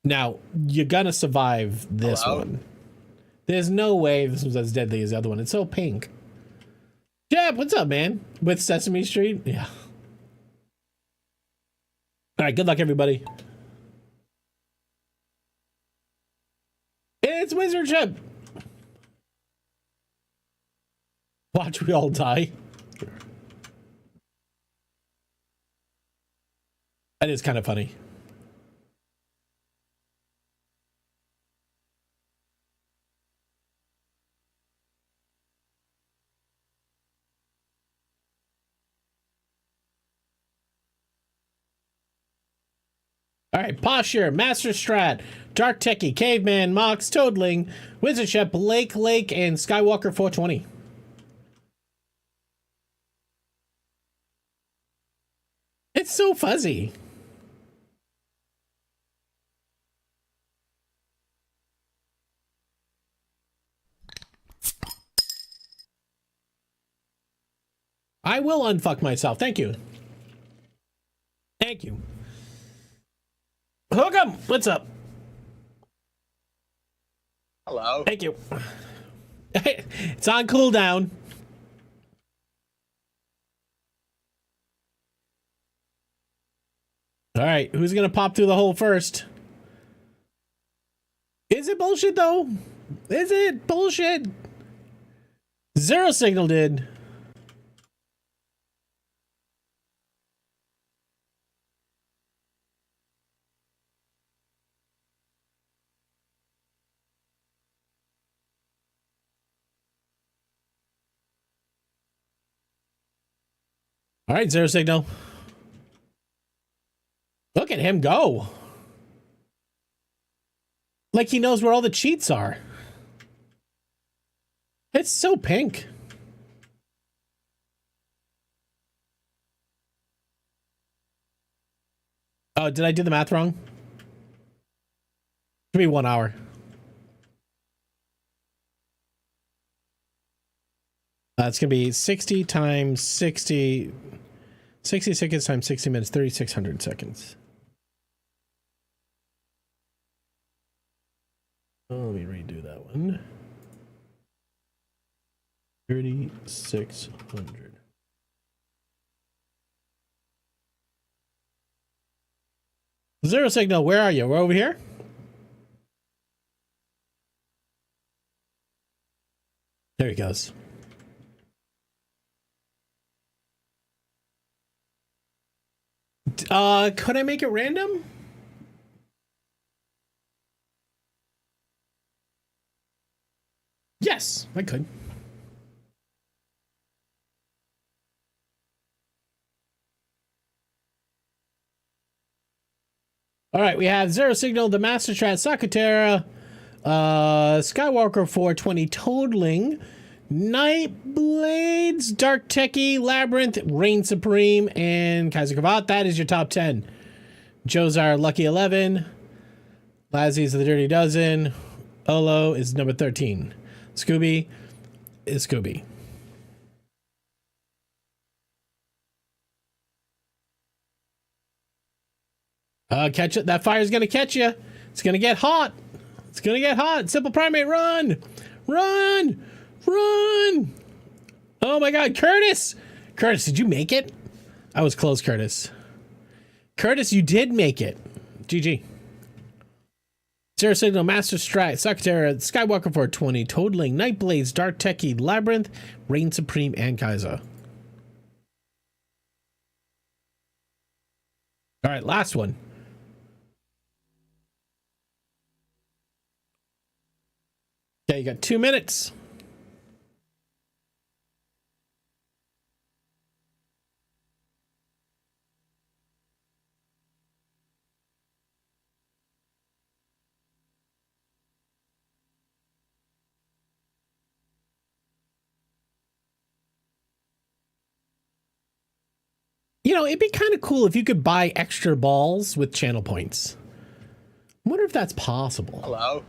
Now, you're gonna survive this one. There's no way this was as deadly as the other one. It's so pink. Jeb, what's up, man? With Sesame Street? Yeah. All right, good luck, everybody. It's Wizard Jeb. Watch we all die. That is kind of funny. All right, posture, master strat, Dark Techie, Caveman, Mox, Toadling, Wizard Shep, Lake, and Skywalker 420. It's so fuzzy. I will unfuck myself. Thank you. Thank you. Hook 'em. What's up? Hello. Thank you. It's on cooldown. All right, who's gonna pop through the hole first? Is it bullshit though? Is it bullshit? Zero Signal did. All right, Zero Signal. Look at him go. Like he knows where all the cheats are. It's so pink. Oh, did I do the math wrong? Should be 1 hour. It's going to be 60 times 60 seconds times 60 minutes, 3,600 seconds. Oh, let me redo that one. 3,600. Zero Signal, where are you? We're over here? There he goes. Could I make it random? Yes, I could. All right, we have Zero Signal, the Master Strat, Sakatera, Skywalker 420, Toadling, Night Blades, Dark Techie, Labyrinth, Reign Supreme, and Kaiser Kavat. That is your top 10. Jozar, Lucky 11. Lazzy's the Dirty Dozen. Olo is number 13. Scooby is Scooby. Catch it. That fire's gonna catch you. It's gonna get hot. It's gonna get hot. Simple Primate, run! Run! Run! Oh my god, Curtis! Curtis, did you make it? I was close, Curtis. Curtis, you did make it. GG. Zero Signal, Master Strat, Sakatera, Skywalker 420, Toadling, Nightblades, Dark Techie, Labyrinth, Reign Supreme, and Kaiser. All right, last one. Okay, you got 2 minutes. You know, it'd be kind of cool if you could buy extra balls with channel points. I wonder if that's possible. Hello.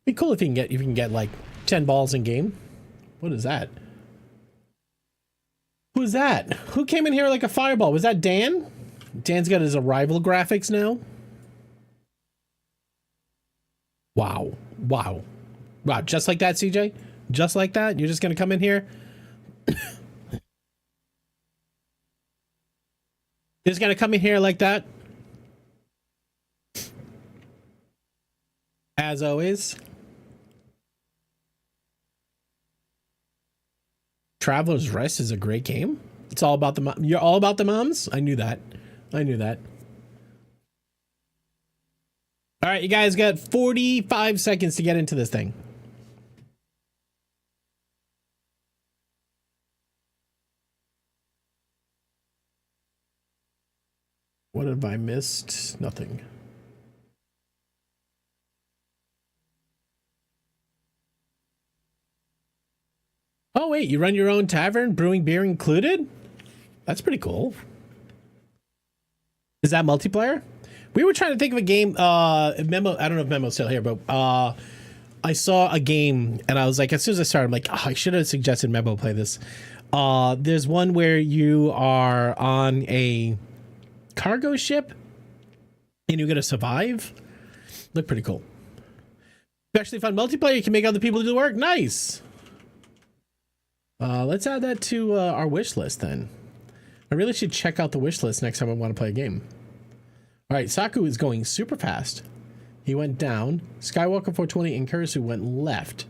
Be cool if you can get like 10 balls in game. What is that? Who's that? Who came in here like a fireball? Was that Dan? Dan's got his arrival graphics now. Wow. Wow. Wow. Just like that, CJ? Just like that? You're just going to come in here? Just going to come in here like that? As always. Traveler's Rest is a great game. It's all about the you're all about the moms. I knew that. I knew that. All right, you guys got 45 seconds to get into this thing. What have I missed? Nothing. Oh wait, you run your own tavern, brewing beer included? That's pretty cool. Is that multiplayer? We were trying to think of a game. Memo. I don't know if Memo's still here, but I saw a game and I was like, as soon as I started, I'm like, oh, I should have suggested Memo play this. There's one where you are on a cargo ship and you're gonna survive. Look pretty cool. Especially fun multiplayer. You can make other people do the work. Nice. Let's add that to our wish list then. I really should check out the wish list next time I want to play a game. All right, Saku is going super fast. He went down. Skywalker 420 and Kurisu went left.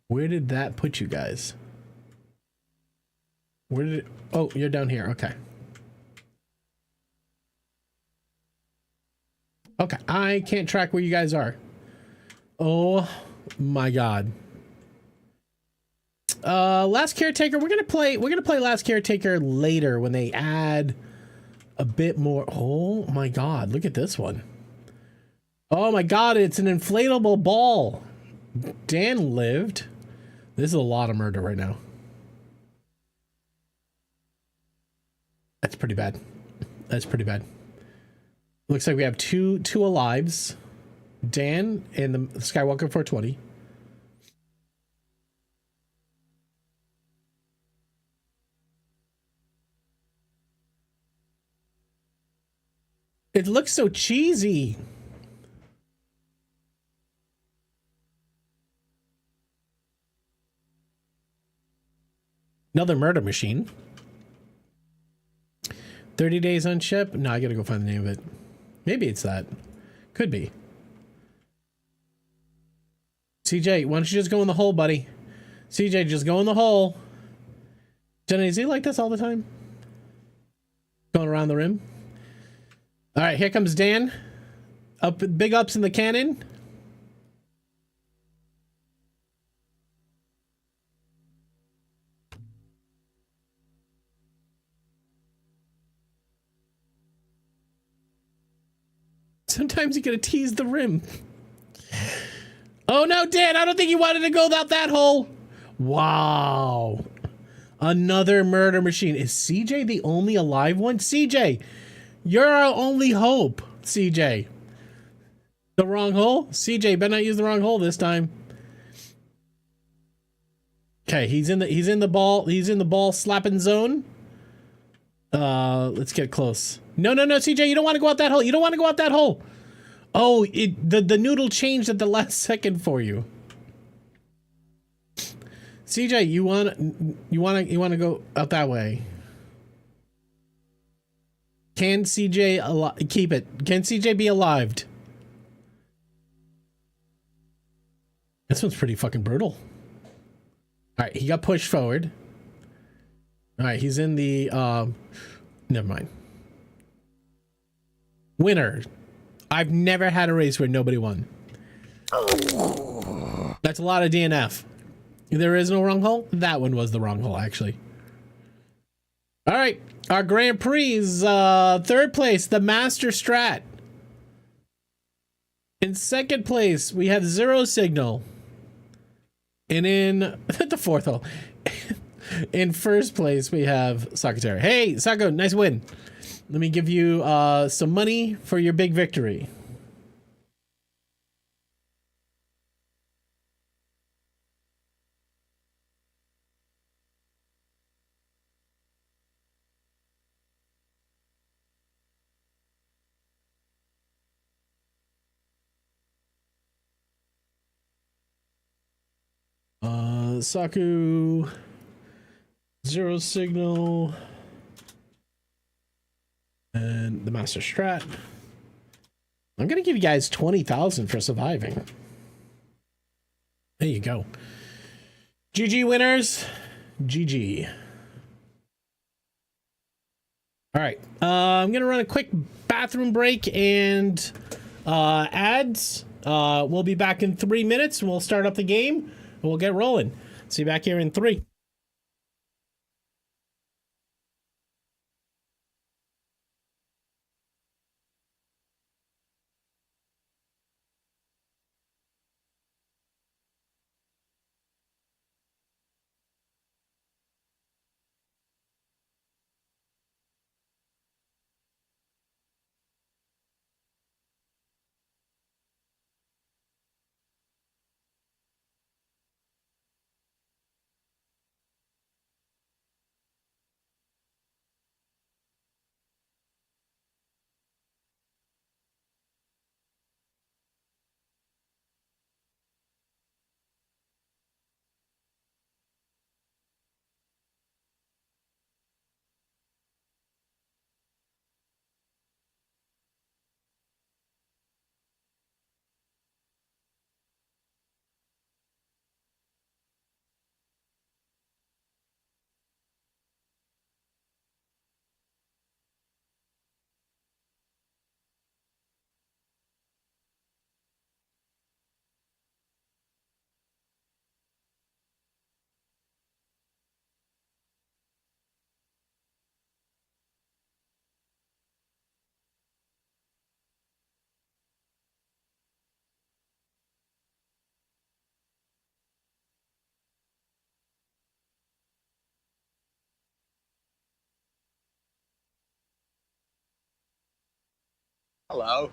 Where did that put you guys? Where did it? Oh, you're down here. Okay. Okay, I can't track where you guys are. Oh my God. Last Caretaker. We're gonna play Last Caretaker later when they add a bit more. Oh my God, look at this one. Oh my God, it's an inflatable ball. Dan lived. This is a lot of murder right now. That's pretty bad. That's pretty bad. Looks like we have two alives. Dan and the Skywalker 420. It looks so cheesy. Another murder machine. 30 days on ship. No, I gotta go find the name of it. Maybe it's that. Could be. CJ, why don't you just go in the hole, buddy? CJ, just go in the hole. Jenny, is he like this all the time? Going around the rim? All right, here comes Dan. Up, big ups in the cannon. Sometimes you gotta tease the rim. Oh no, Dan, I don't think you wanted to go out that hole. Wow. Another murder machine. Is CJ the only alive one? CJ, you're our only hope, CJ. The wrong hole? CJ, better not use the wrong hole this time. Okay, he's in the ball slapping zone. Let's get close. No, CJ, you don't want to go out that hole. You don't want to go out that hole. Oh, the noodle changed at the last second for you. CJ, you want to go out that way. Can CJ keep it? Can CJ be alive? This one's pretty fucking brutal. All right, he got pushed forward. All right, he's in the never mind. Winner. I've never had a race where nobody won. That's a lot of DNF. There is no wrong hole. That one was the wrong hole, actually. All right, our Grand Prix is third place, the Master Strat. In second place, we have Zero Signal. And in the fourth hole, in first place, we have Sakatera. Hey, Sako, nice win. Let me give you some money for your big victory. Saku, Zero Signal, and the Master Strat. I'm gonna give you guys 20,000 for surviving. There you go. GG winners. GG. All right. I'm gonna run a quick bathroom break and ads. We'll be back in 3 minutes and we'll start up the game and we'll get rolling. See you back here in 3. Hello.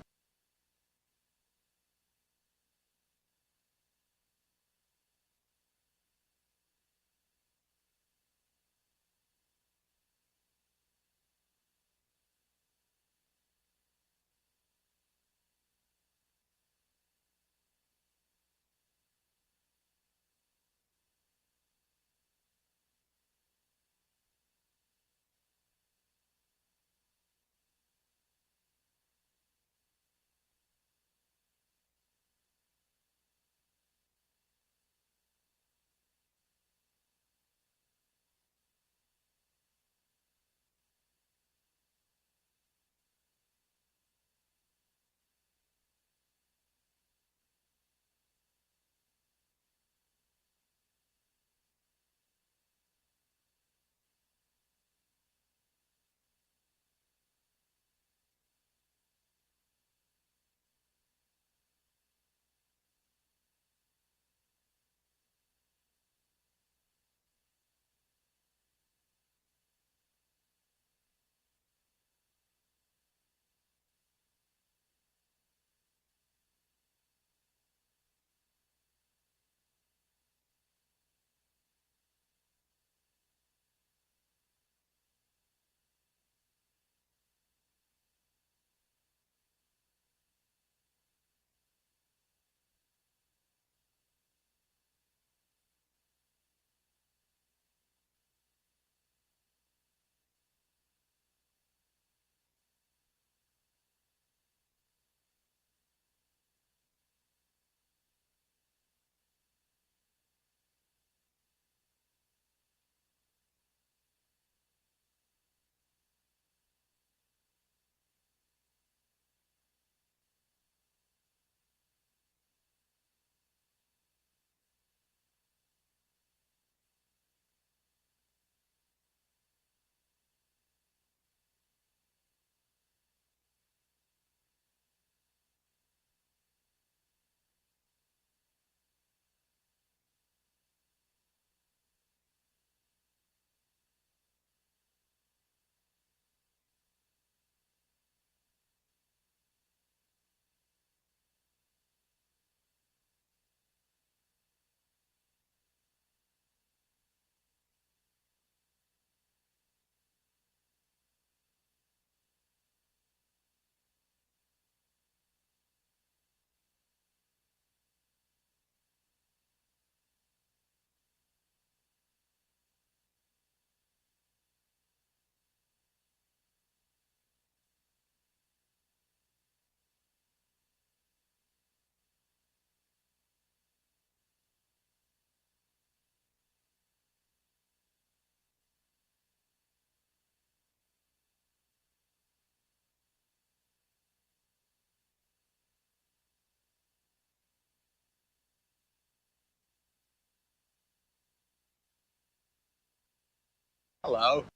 Hello.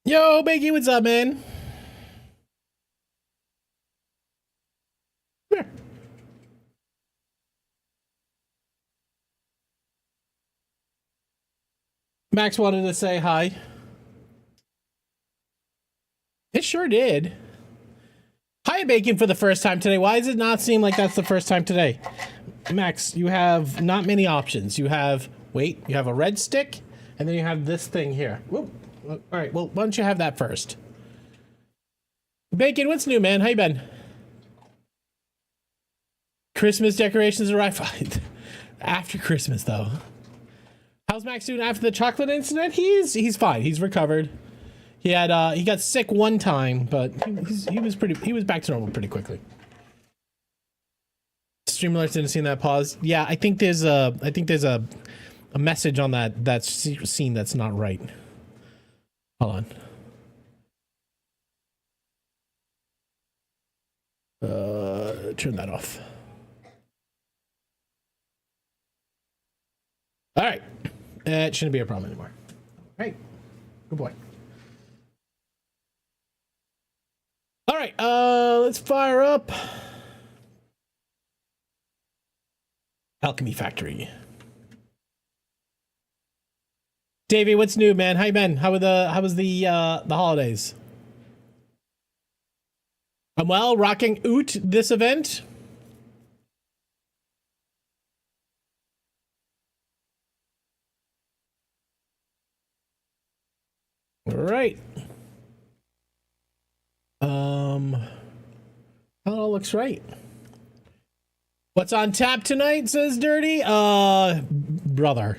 Yo, Biggie, what's up, man? Come here. Max wanted to say hi. It sure did. Hi, Bacon, for the first time today. Why does it not seem like that's the first time today? Max, you have not many options. You have, wait, you have a red stick, and then you have this thing here. Whoop. All right, well, why don't you have that first? Bacon, what's new, man? How you been? Christmas decorations arrived after Christmas, though. How's Max doing after the chocolate incident? He's fine. He's recovered. He had he got sick one time, but he was back to normal pretty quickly. Stream alerts didn't see that pause. Yeah, I think there's a message on that scene that's not right. Hold on. Turn that off. All right. It shouldn't be a problem anymore. All right. Good boy. right, let's fire up Alchemy Factory. Davey, what's new, man? How you been? How was the holidays? I'm well, rocking Oot this event. All right. That all looks right. What's on tap tonight, says Dirty? Brother.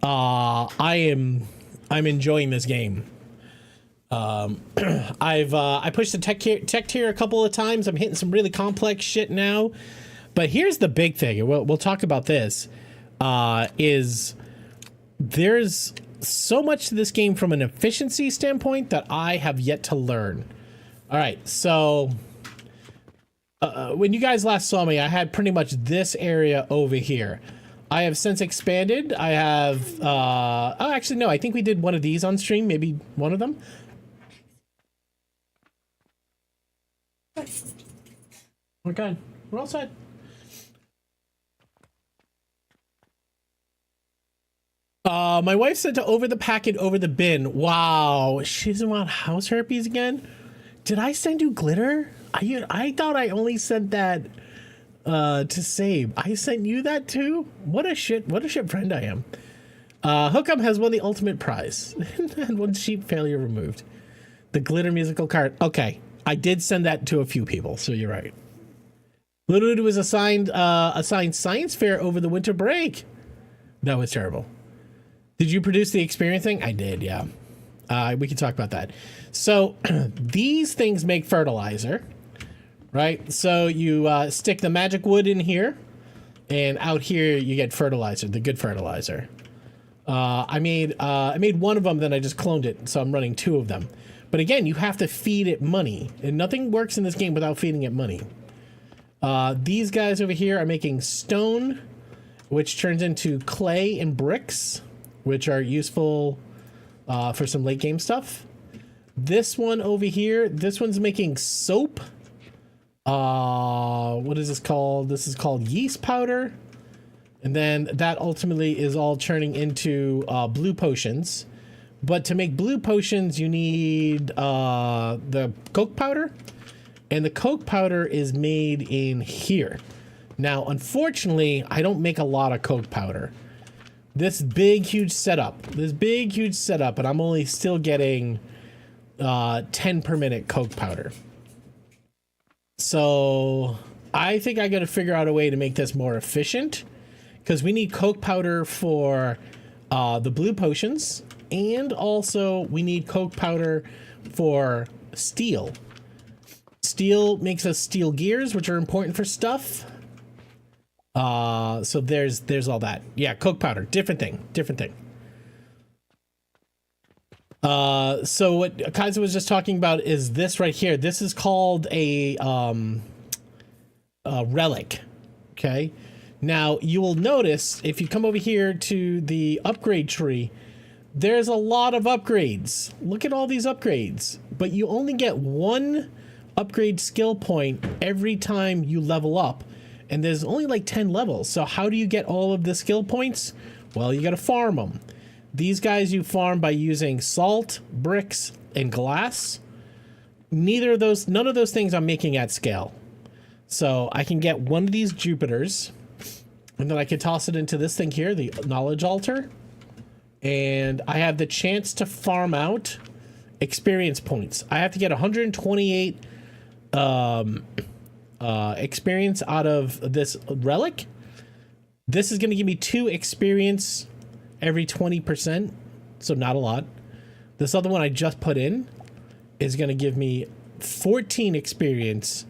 I'm enjoying this game. I pushed the tech tier a couple of times. I'm hitting some really complex shit now. But here's the big thing, and we'll talk about this, is there's so much to this game from an efficiency standpoint that I have yet to learn. All right, so when you guys last saw me, I had pretty much this area over here. I have since expanded. I have, oh, actually, no, I think we did one of these on stream, maybe one of them. Okay, we're all set. My wife said to over the packet, over the bin. Wow, she doesn't want house herpes again. Did I send you glitter? I thought I only sent that to save. I sent you that too? What a shit friend I am. Hookup has won the ultimate prize and one sheep failure removed. The glitter musical card. Okay, I did send that to a few people, so you're right. Lulu was assigned science fair over the winter break. That was terrible. Did you produce the experience thing? I did, yeah. We can talk about that. So these things make fertilizer, right? So you stick the magic wood in here, and out here you get fertilizer, the good fertilizer. I made one of them, then I just cloned it, so I'm running two of them. But again, you have to feed it money, and nothing works in this game without feeding it money. These guys over here are making stone, which turns into clay and bricks, which are useful for some late game stuff. This one over here, this one's making soap. What is this called? This is called yeast powder. And then that ultimately is all turning into blue potions. But to make blue potions, you need the coke powder. And the coke powder is made in here. Now, unfortunately, I don't make a lot of coke powder. This big, huge setup, and I'm only still getting 10 per minute coke powder. So I think I got to figure out a way to make this more efficient, because we need coke powder for the blue potions, and also we need coke powder for steel. Steel makes us steel gears, which are important for stuff. So there's all that. Yeah, coke powder, different thing. So what Kaiser was just talking about is this right here. This is called a relic. Okay. Now you will notice if you come over here to the upgrade tree, there's a lot of upgrades. Look at all these upgrades, but you only get one upgrade skill point every time you level up. And there's only like 10 levels. So how do you get all of the skill points? Well, you got to farm them. These guys you farm by using salt, bricks, and glass. None of those things I'm making at scale. So I can get one of these Jupiters, and then I can toss it into this thing here, the knowledge altar. And I have the chance to farm out experience points. I have to get 128 experience out of this relic. This is going to give me 2 experience every 20%, so not a lot. This other one I just put in is going to give me 14 experience.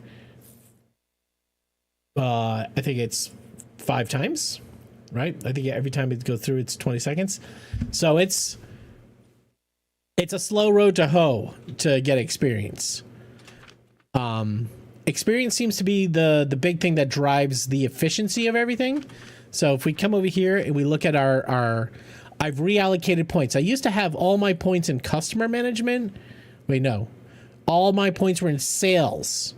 I think it's 5 times, right? I think every time it goes through, it's 20 seconds. So it's a slow road to hoe to get experience. Experience seems to be the big thing that drives the efficiency of everything. So if we come over here and we look at our I've reallocated points. I used to have all my points in customer management. Wait, no. all my points were in sales.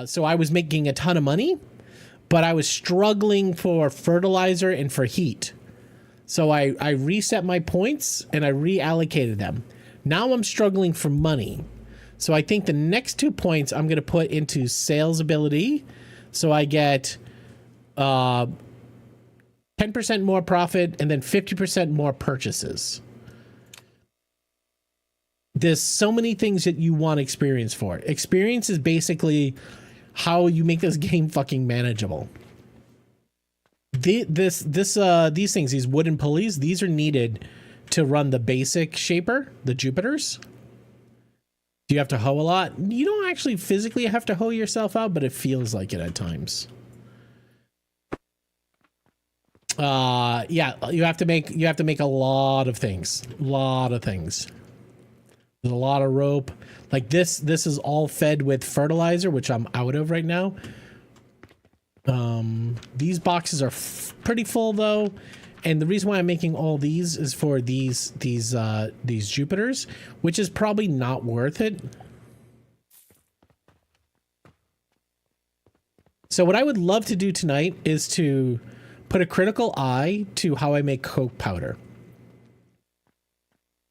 So I was making a ton of money, but I was struggling for fertilizer and for heat. So I reset my points and I reallocated them. Now I'm struggling for money. So I think the next 2 points I'm going to put into sales ability. So I get 10% more profit and then 50% more purchases. There's so many things that you want experience for. Experience is basically how you make this game fucking manageable. These things, these wooden pulleys, these are needed to run the basic shaper, the Jupiters. Do you have to hoe a lot? You don't actually physically have to hoe yourself out, but it feels like it at times. Yeah, you have to make a lot of things. There's a lot of rope. Like this is all fed with fertilizer, which I'm out of right now. These boxes are pretty full though, and the reason why I'm making all these is for these Jupiters, which is probably not worth it. So what I would love to do tonight is to put a critical eye to how I make coke powder.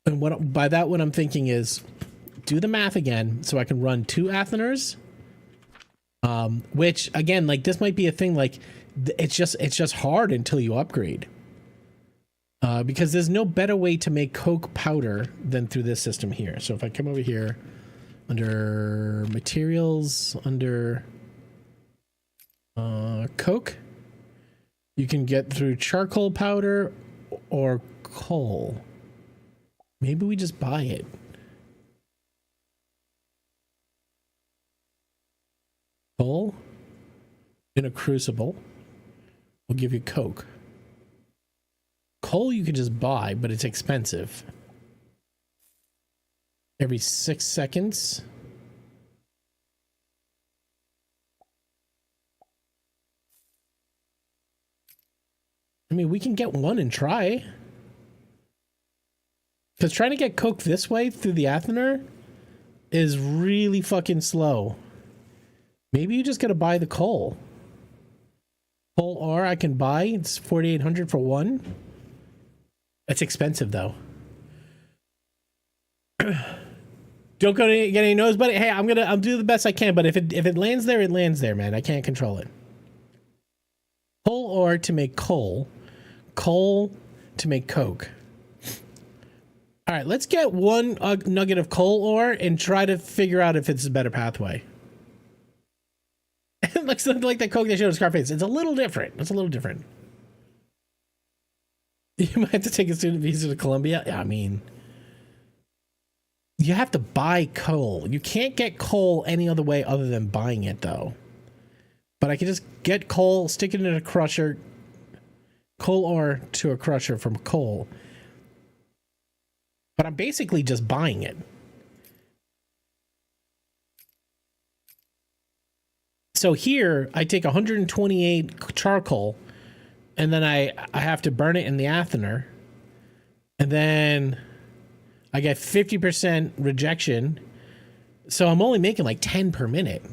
And by that what I'm thinking is do the math again so I can run 2 Atheners. Which again, like this might be a thing, like it's just hard until you upgrade. Because there's no better way to make coke powder than through this system here. So if I come over here under materials, under coke, you can get through charcoal powder or coal. Maybe we just buy it. Coal in a crucible will give you coke. Coal you can just buy, but it's expensive. Every 6 seconds. I mean, we can get one and try. Because trying to get coke this way through the Athener is really fucking slow. Maybe you just gotta buy the coal. Coal ore I can buy. It's 4,800 for one. That's expensive though. Don't go to get any nose, buddy. Hey, I'll do the best I can, but if it lands there, it lands there, man. I can't control it. Coal ore to make coal. Coal to make coke. All right, let's get one nugget of coal ore and try to figure out if it's a better pathway. It looks like that coke they showed in Scarface. It's a little different. You might have to take a student visa to Colombia. Yeah, I mean, you have to buy coal. You can't get coal any other way other than buying it, though. But I can just get coal, stick it in a crusher, coal ore to a crusher from coal. But I'm basically just buying it. So here, I take 128 charcoal, and then I have to burn it in the Athener. And then I get 50% rejection. So I'm only making like 10 per minute.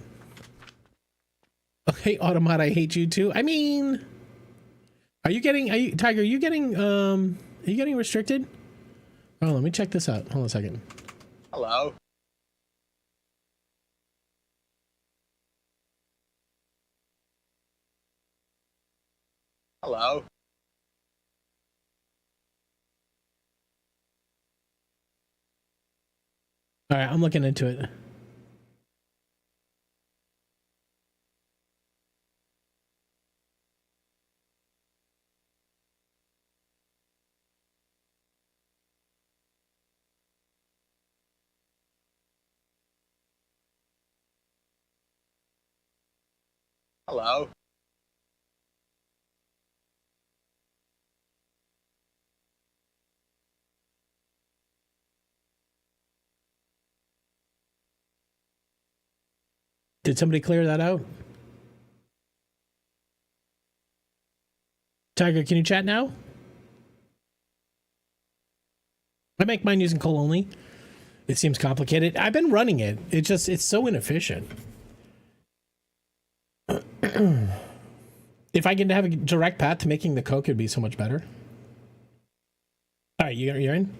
Okay, Automata, I hate you too. I mean, Tiger, are you getting restricted? Oh, let me check this out. Hold on a second. Hello. Hello. All right, I'm looking into it. Hello. Did somebody clear that out? Tiger, can you chat now? I make mine using coal only. It seems complicated. I've been running it. It's so inefficient. If I can have a direct path to making the Coke, it'd be so much better. All right, you're in?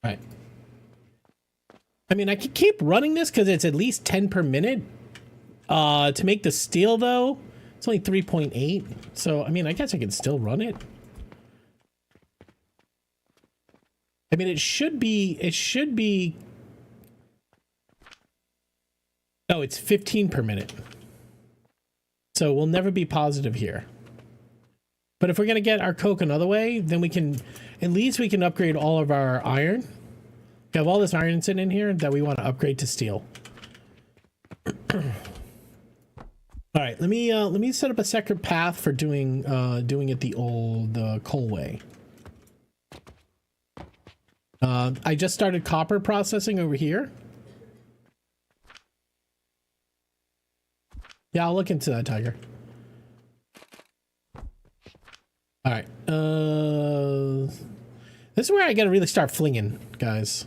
All right. I mean, I could keep running this because it's at least 10 per minute. To make the steel, though, it's only 3.8. So, I mean, I guess I can still run it. I mean, it should be. Oh, it's 15 per minute. So we'll never be positive here. But if we're going to get our Coke another way, then at least we can upgrade all of our iron. We have all this iron sitting in here that we want to upgrade to steel. All right, let me set up a separate path for doing it the old coal way. I just started copper processing over here. Yeah, I'll look into that, Tiger. All right. This is where I got to really start flinging, guys.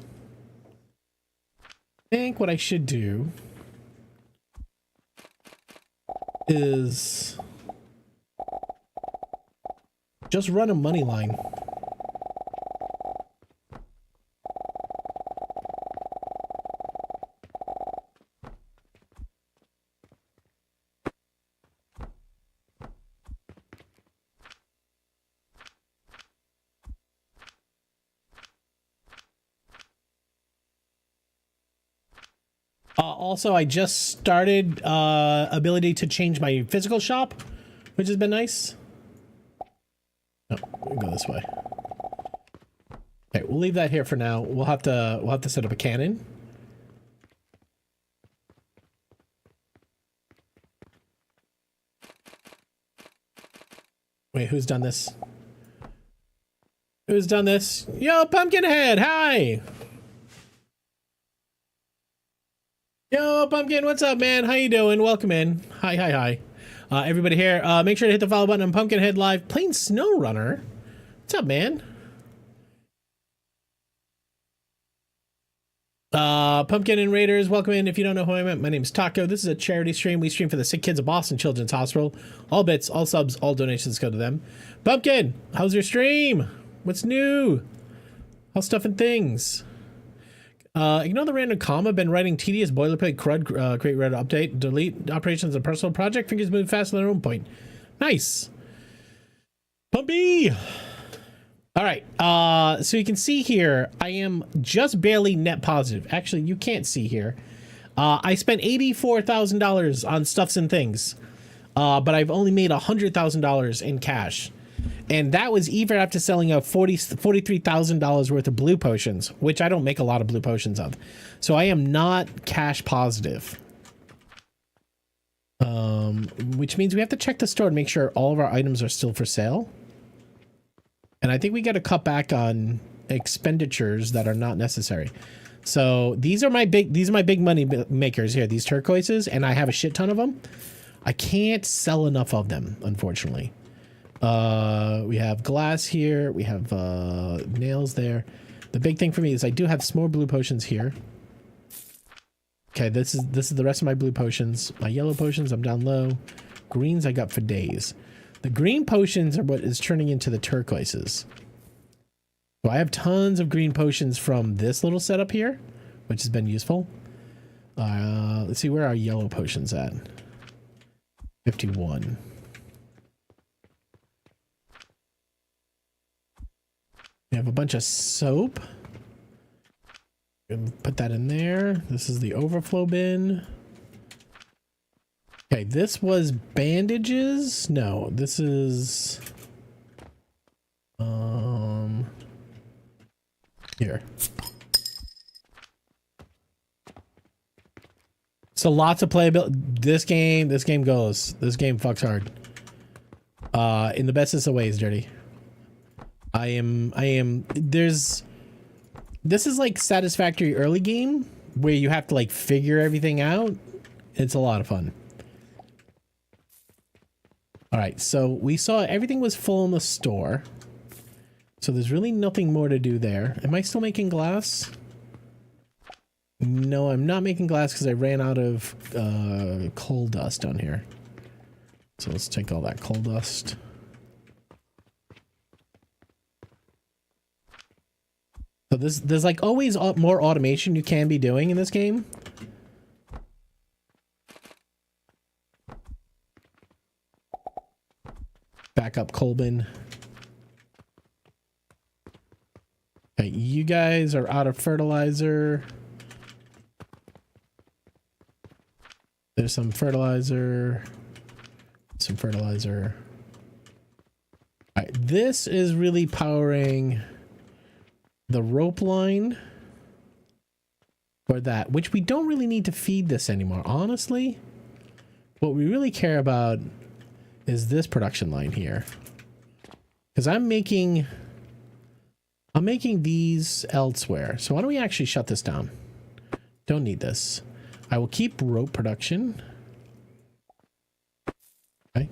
I think what I should do is just run a money line. Also, I just started ability to change my physical shop, which has been nice. Oh, we'll go this way. Okay, we'll leave that here for now. We'll have to set up a cannon. Wait, who's done this? Who's done this? Yo, Pumpkinhead, hi! Yo, Pumpkin, what's up, man? How you doing? Welcome in. Hi. Everybody here, make sure to hit the follow button on Pumpkinhead Live. Playing SnowRunner. What's up, man? Pumpkin and Raiders, welcome in. If you don't know who I am, my name is Taco. This is a charity stream. We stream for the sick kids of Boston Children's Hospital. All bits, all subs, all donations go to them. Pumpkin, how's your stream? What's new? How's stuff and things? Ignore the random comma. Been writing tedious boilerplate crud. Create red update. Delete operations and personal project. Fingers move faster than their own point. Nice. Pumpy. All right. So you can see here, I am just barely net positive. Actually, you can't see here. I spent $84,000 on stuffs and things, but I've only made $100,000 in cash. And that was even after selling out $43,000 worth of blue potions, which I don't make a lot of blue potions of. So I am not cash positive. Which means we have to check the store and make sure all of our items are still for sale. And I think we got to cut back on expenditures that are not necessary. So these are my big money makers here, these turquoises, and I have a shit ton of them. I can't sell enough of them, unfortunately. We have glass here. We have nails there. The big thing for me is I do have some more blue potions here. Okay, this is the rest of my blue potions. My yellow potions, I'm down low. Greens I got for days. The green potions are what is turning into the turquoises. So I have tons of green potions from this little setup here, which has been useful. Let's see, where are yellow potions at? 51. We have a bunch of soap. Put that in there. This is the overflow bin. Okay, this was bandages. No, this is here. So lots of playability. This game goes. This game fucks hard. In the bestest of ways, Dirty. This is like satisfactory early game where you have to like figure everything out. It's a lot of fun. All right, so we saw everything was full in the store. So there's really nothing more to do there. Am I still making glass? No, I'm not making glass because I ran out of coal dust down here. So let's take all that coal dust. So there's like always more automation you can be doing in this game. Back up Colbin. Okay, you guys are out of fertilizer. There's some fertilizer. Some fertilizer. All right, this is really powering the rope line for that, which we don't really need to feed this anymore. Honestly, what we really care about is this production line here, because I'm making these elsewhere. So why don't we actually shut this down? Don't need this. I will keep rope production. Okay.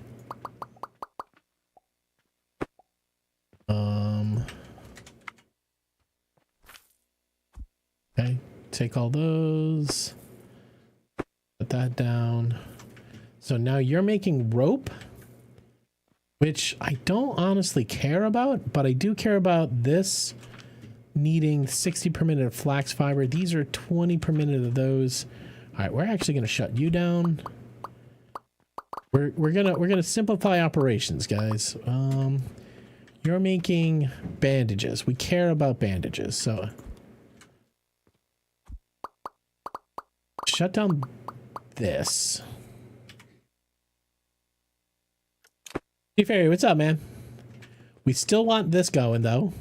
Okay, take all those. Put that down. So now you're making rope, which I don't honestly care about, but I do care about this needing 60 per minute of flax fiber. These are 20 per minute of those. All right, we're actually going to shut you down. We're gonna simplify operations, guys. You're making bandages. We care about bandages, so shut down this. Hey Fairy, what's up, man? We still want this going though.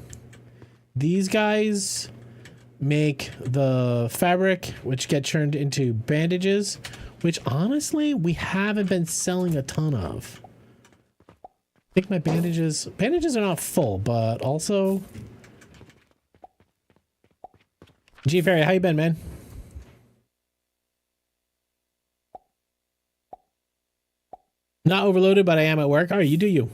These guys make the fabric, which get turned into bandages, which honestly we haven't been selling a ton of. I think my bandages are not full, but also G Fairy, how you been, man? Not overloaded, but I am at work. All right, you do you.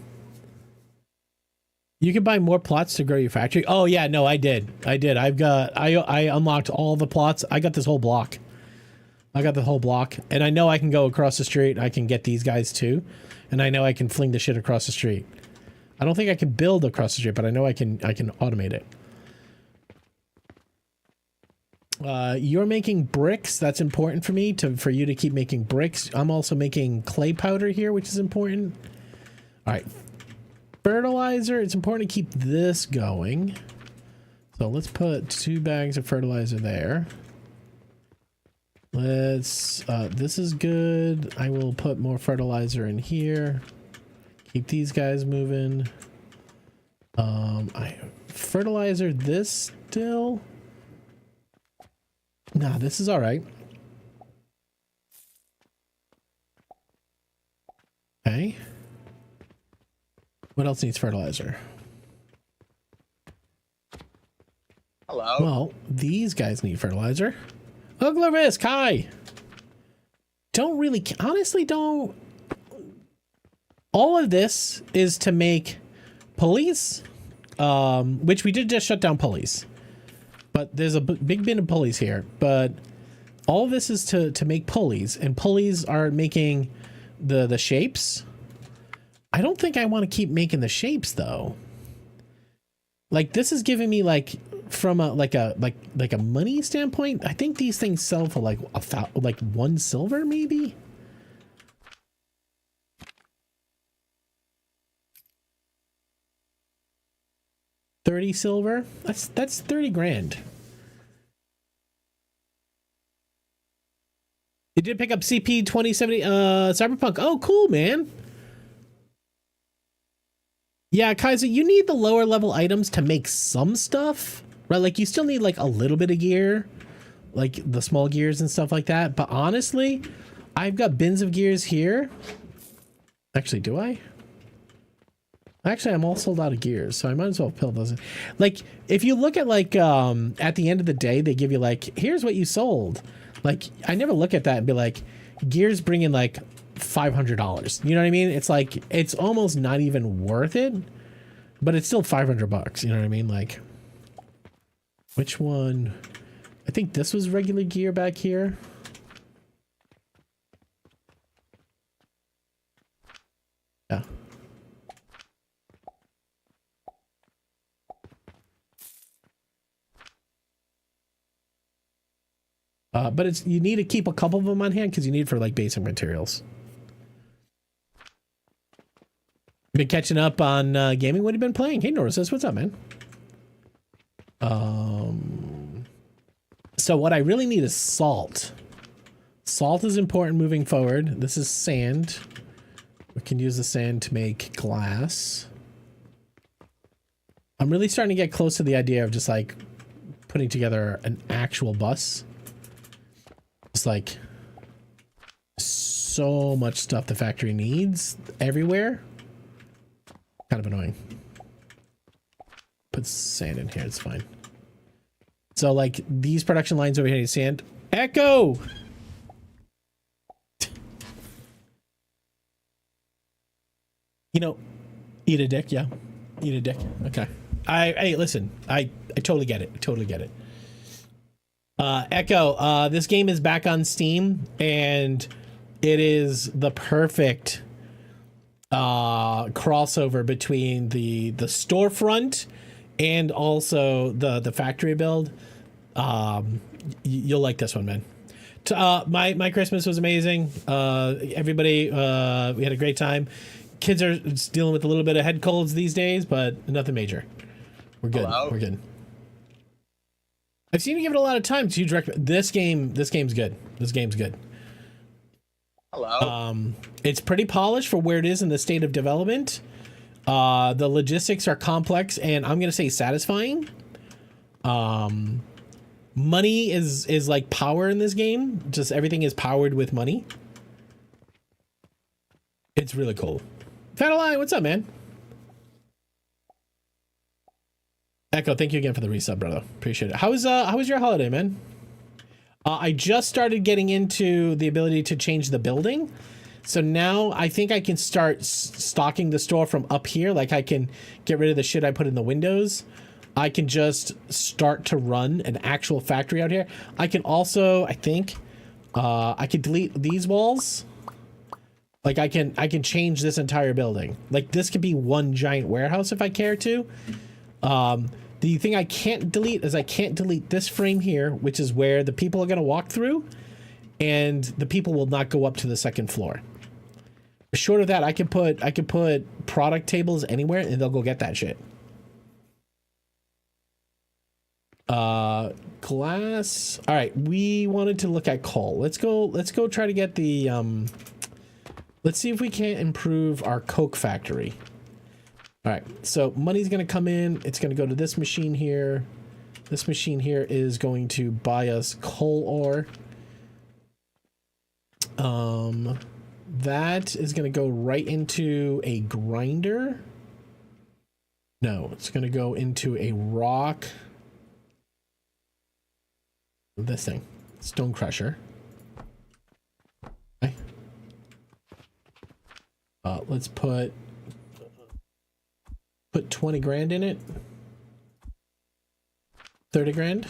You can buy more plots to grow your factory. Oh yeah, no, I did. I unlocked all the plots. I got this whole block. I got the whole block, and I know I can go across the street. I can get these guys too, and I know I can fling the shit across the street. I don't think I can build across the street, but I know I can automate it. You're making bricks. That's important for me for you to keep making bricks. I'm also making clay powder here, which is important. All right. Fertilizer, it's important to keep this going. So let's put 2 bags of fertilizer there. Let's, this is good. I will put more fertilizer in here. Keep these guys moving. I fertilizer this still. Nah, this is all right. Okay. What else needs fertilizer? Hello. Well, these guys need fertilizer. Uglervisk, hi. Don't really, honestly don't. All of this is to make pulleys, which we did just shut down pulleys. But there's a big bin of pulleys here. But all of this is to make pulleys, and pulleys are making the shapes. I don't think I want to keep making the shapes though. Like this is giving me like from a like a money standpoint. I think these things sell for like like 1 silver maybe. $30 silver. That's 30 grand. You did pick up CP 2070 Cyberpunk. Oh, cool, man. Yeah, Kaiser, you need the lower level items to make some stuff, right? Like you still need like a little bit of gear, like the small gears and stuff like that. But honestly, I've got bins of gears here. Actually, do I? Actually, I'm all sold out of gears, so I might as well pill those in. Like, if you look at like at the end of the day, they give you like, here's what you sold. Like, I never look at that and be like, gears bring in like $500. You know what I mean? It's like, it's almost not even worth it, but it's still $500. You know what I mean? Like, which one? I think this was regular gear back here. Yeah. But you need to keep a couple of them on hand because you need for like basic materials. Been catching up on gaming. What have you been playing? Hey, Norris, what's up, man? So what I really need is salt. Salt is important moving forward. This is sand. We can use the sand to make glass. I'm really starting to get close to the idea of just like putting together an actual bus. It's like so much stuff the factory needs everywhere. Kind of annoying. Put sand in here, it's fine. So like these production lines over here need sand. Echo! You know, eat a dick, yeah. Eat a dick. Okay. Hey, listen, I totally get it. I totally get it. Echo, this game is back on Steam and it is the perfect crossover between the storefront and also the factory build. You'll like this one, man. My Christmas was amazing. Everybody, we had a great time. Kids are dealing with a little bit of head colds these days, but nothing major. We're good. Hello? We're good. I've seen you give it a lot of time. So you direct this game's good. This game's good. Hello. It's pretty polished for where it is in the state of development. The logistics are complex and I'm gonna say satisfying. Money is like power in this game. Just everything is powered with money. It's really cool. Fataline, what's up, man? Echo, thank you again for the resub, brother. Appreciate it. How was your holiday, man? I just started getting into the ability to change the building. So now I think I can start stocking the store from up here. Like I can get rid of the shit I put in the windows. I can just start to run an actual factory out here. I can also, I think, I can delete these walls. Like I can change this entire building. Like this could be one giant warehouse if I care to. The thing I can't delete is I can't delete this frame here, which is where the people are going to walk through, and the people will not go up to the second floor. Short of that, I could put product tables anywhere, and they'll go get that shit. Glass. All right, we wanted to look at coal. Let's go try to get the let's see if we can't improve our coke factory. All right, so money's going to come in. It's going to go to this machine here. This machine here is going to buy us coal ore. That is going to go right into a grinder. No, it's going to go into a rock. This thing, stone crusher. Okay. Let's put 20 grand in it. 30 grand.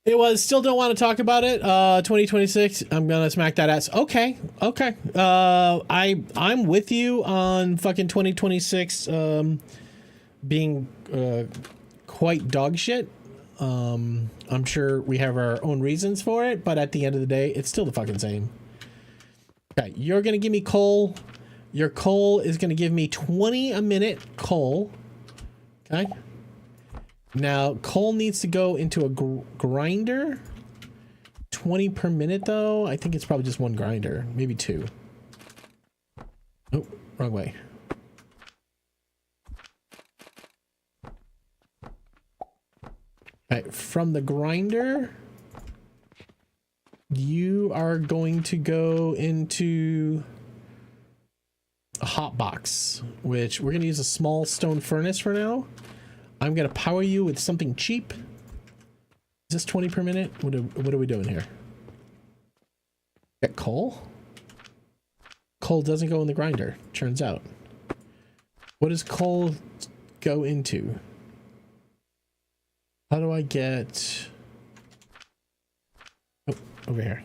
It was still don't want to talk about it. 2026. I'm gonna smack that ass. Okay. I'm with you on fucking 2026 being quite dog shit. I'm sure we have our own reasons for it, but at the end of the day, it's still the fucking same. Okay, you're gonna give me coal. Your coal is gonna give me 20 a minute coal. Okay. Now, coal needs to go into a grinder. 20 per minute, though. I think it's probably just one grinder, maybe two. Oh, wrong way. All right, from the grinder, you are going to go into a hot box, which we're going to use a small stone furnace for now. I'm going to power you with something cheap. Is this 20 per minute? What are we doing here? Get coal? Coal doesn't go in the grinder, turns out. What does coal go into? How do I get... Oh, over here.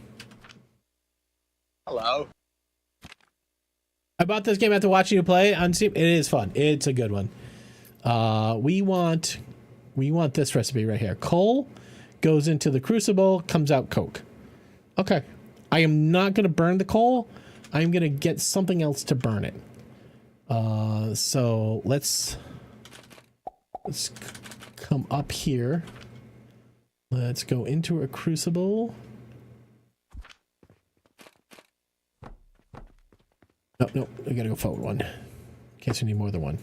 Hello. I bought this game after watching you play on Steam. It is fun. It's a good one. We want this recipe right here. Coal goes into the crucible, comes out coke. Okay. I am not going to burn the coal. I'm going to get something else to burn it. So let's come up here. Let's go into a crucible. Oh, no, we gotta go forward one. In case we need more than one.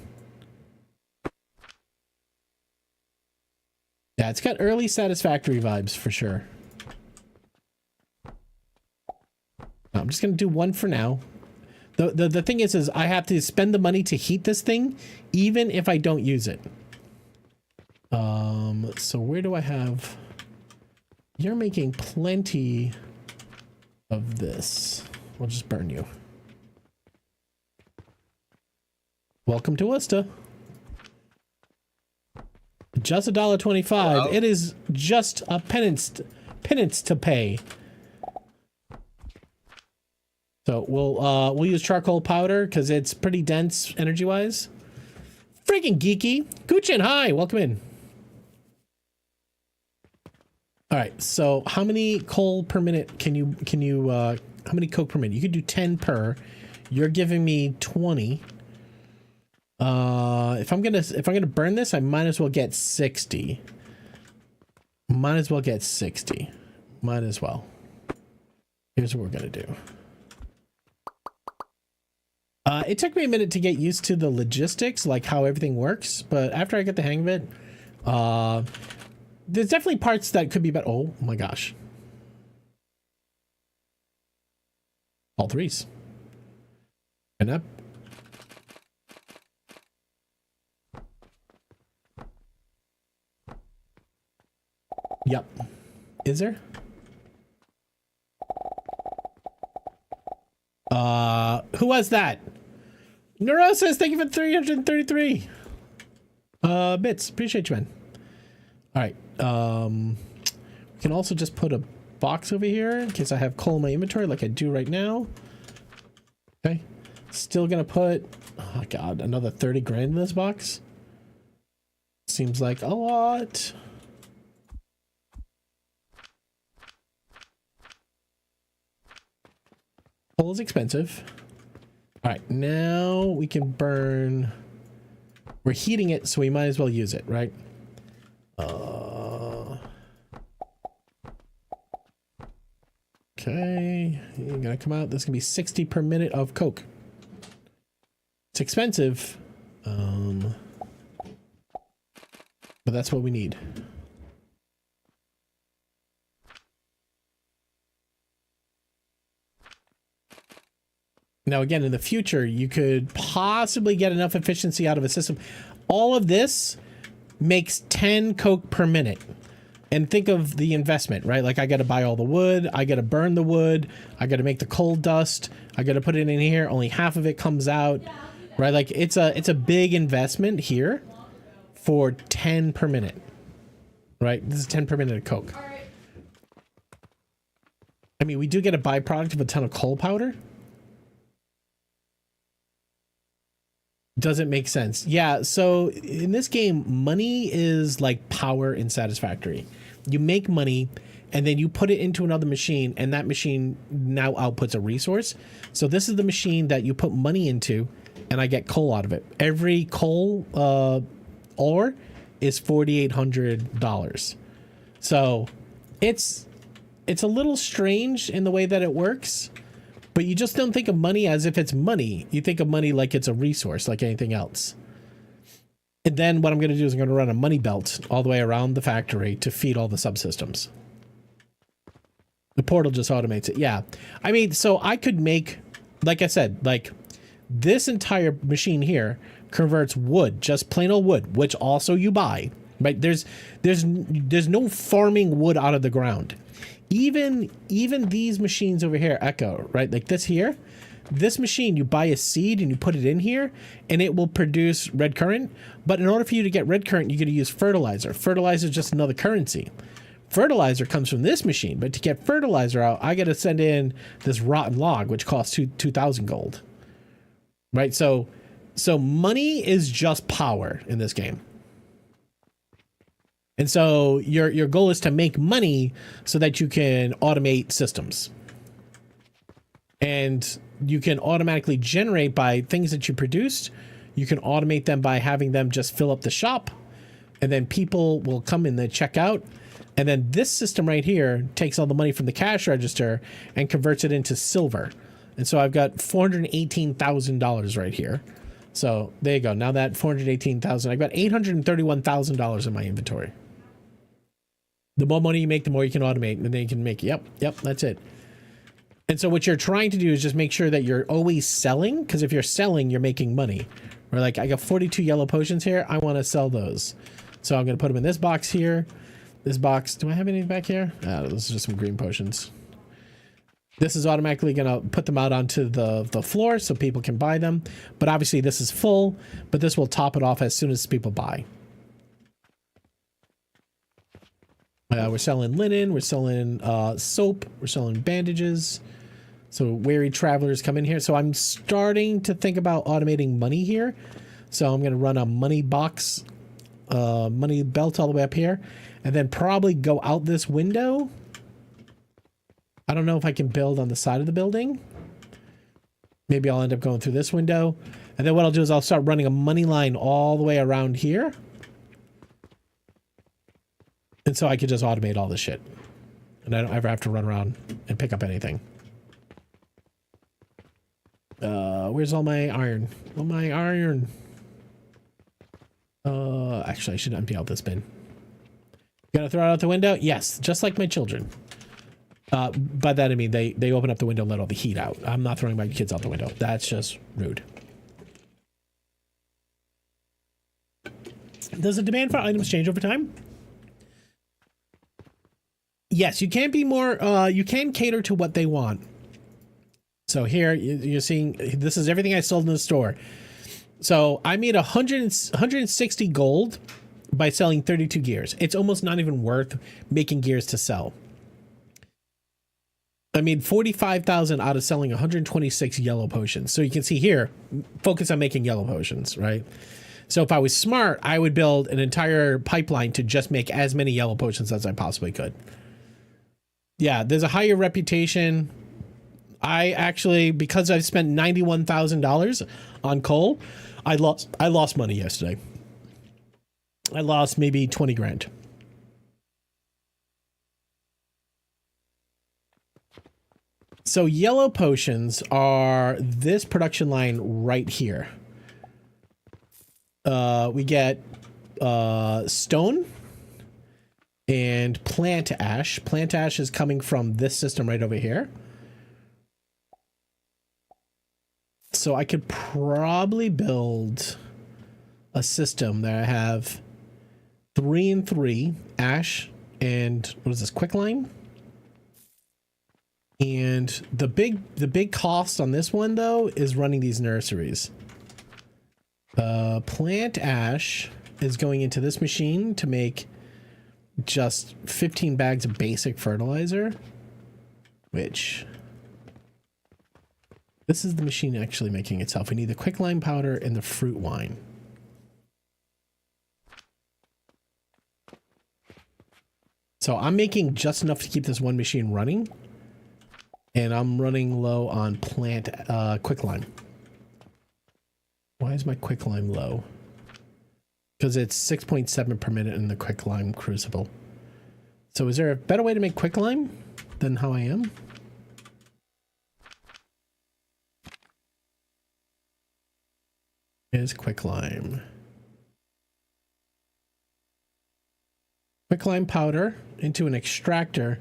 Yeah, it's got early Satisfactory vibes for sure. I'm just gonna do one for now. The thing is I have to spend the money to heat this thing, even if I don't use it. So where do I have... You're making plenty of this. We'll just burn you. Welcome to Worcester. Just $1.25. Hello? It is just a penance to pay. So we'll use charcoal powder because it's pretty dense energy wise. Freaking geeky. Guchin, hi, welcome in. All right, so how many coal per minute can you how many coke per minute? You could do 10 per. You're giving me 20. If I'm gonna burn this, I might as well get 60. Might as well get 60. Might as well. Here's what we're gonna do. It took me a minute to get used to the logistics, like how everything works, but after I get the hang of it, there's definitely parts that could be better. Oh my gosh. All threes. And up. Yep. Is there? Who was that? Neurosis, thank you for 333 bits. Appreciate you, man. All right. We can also just put a box over here in case I have coal in my inventory like I do right now. Okay. Still gonna put, oh god, another 30 grand in this box. Seems like a lot. Coal is expensive. All right, now we can burn. We're heating it, so we might as well use it, right? Okay, you're gonna come out. This is gonna be 60 per minute of coke. It's expensive, but that's what we need. Now, again, in the future, you could possibly get enough efficiency out of a system. All of this makes 10 coke per minute. And think of the investment, right? Like I got to buy all the wood. I got to burn the wood. I got to make the coal dust. I got to put it in here. Only half of it comes out, right? Like it's a big investment here for 10 per minute, right? This is 10 per minute of coke. I mean, we do get a byproduct of a ton of coal powder. Doesn't make sense. Yeah, so in this game, money is like power in Satisfactory. You make money and then you put it into another machine and that machine now outputs a resource. So this is the machine that you put money into and I get coal out of it. Every coal ore is $4,800. So it's a little strange in the way that it works. But you just don't think of money as if it's money. You think of money like it's a resource, like anything else. And then what I'm going to do is I'm going to run a money belt all the way around the factory to feed all the subsystems. The portal just automates it. Yeah. I mean, so I could make, like I said, like this entire machine here converts wood, just plain old wood, which also you buy, right? There's no farming wood out of the ground. Even these machines over here, Echo, right? Like this here, this machine, you buy a seed and you put it in here and it will produce red current. But in order for you to get red current, you're going to use fertilizer. Fertilizer is just another currency. Fertilizer comes from this machine, but to get fertilizer out, I got to send in this rotten log, which costs 2,000 gold. Right? So money is just power in this game. And so your goal is to make money so that you can automate systems. And you can automatically generate by things that you produced. You can automate them by having them just fill up the shop. And then people will come in, they check out. And then this system right here takes all the money from the cash register and converts it into silver. And so I've got $418,000 right here. So there you go. Now that 418,000, I've got $831,000 in my inventory. The more money you make, the more you can automate, and then you can make, yep, that's it. And so what you're trying to do is just make sure that you're always selling, because if you're selling, you're making money. Or like, I got 42 yellow potions here. I want to sell those. So I'm going to put them in this box here. This box, do I have anything back here? Those are just some green potions. This is automatically going to put them out onto the floor so people can buy them. But obviously this is full, but this will top it off as soon as people buy. We're selling linen, we're selling soap, we're selling bandages. So weary travelers come in here. So I'm starting to think about automating money here. So I'm going to run a money box, money belt all the way up here, and then probably go out this window. I don't know if I can build on the side of the building. Maybe I'll end up going through this window. And then what I'll do is I'll start running a money line all the way around here. And so I could just automate all this shit. And I don't ever have to run around and pick up anything. Where's all my iron? All my iron. Actually, I should empty out this bin. Gonna throw it out the window? Yes, just like my children. By that I mean they open up the window and let all the heat out. I'm not throwing my kids out the window. That's just rude. Does the demand for items change over time? Yes, you can be more, you can cater to what they want. So here you're seeing, this is everything I sold in the store. So I made 160 gold by selling 32 gears. It's almost not even worth making gears to sell. I made 45,000 out of selling 126 yellow potions. So you can see here, focus on making yellow potions, right? So if I was smart, I would build an entire pipeline to just make as many yellow potions as I possibly could. Yeah, there's a higher reputation. I actually, because I spent $91,000 on coal, I lost money yesterday. I lost maybe 20 grand. So yellow potions are this production line right here. We get stone and plant ash. Plant ash is coming from this system right over here. So I could probably build a system that I have 3 and 3 ash and what is this, quicklime? And the big cost on this one though is running these nurseries. Plant ash is going into this machine to make just 15 bags of basic fertilizer, which this is the machine actually making itself. We need the quicklime powder and the fruit wine. So I'm making just enough to keep this one machine running, and I'm running low on plant quicklime. Why is my quicklime low? Because it's 6.7 per minute in the quicklime crucible. So is there a better way to make quicklime than how I am? Is quicklime. Quicklime powder into an extractor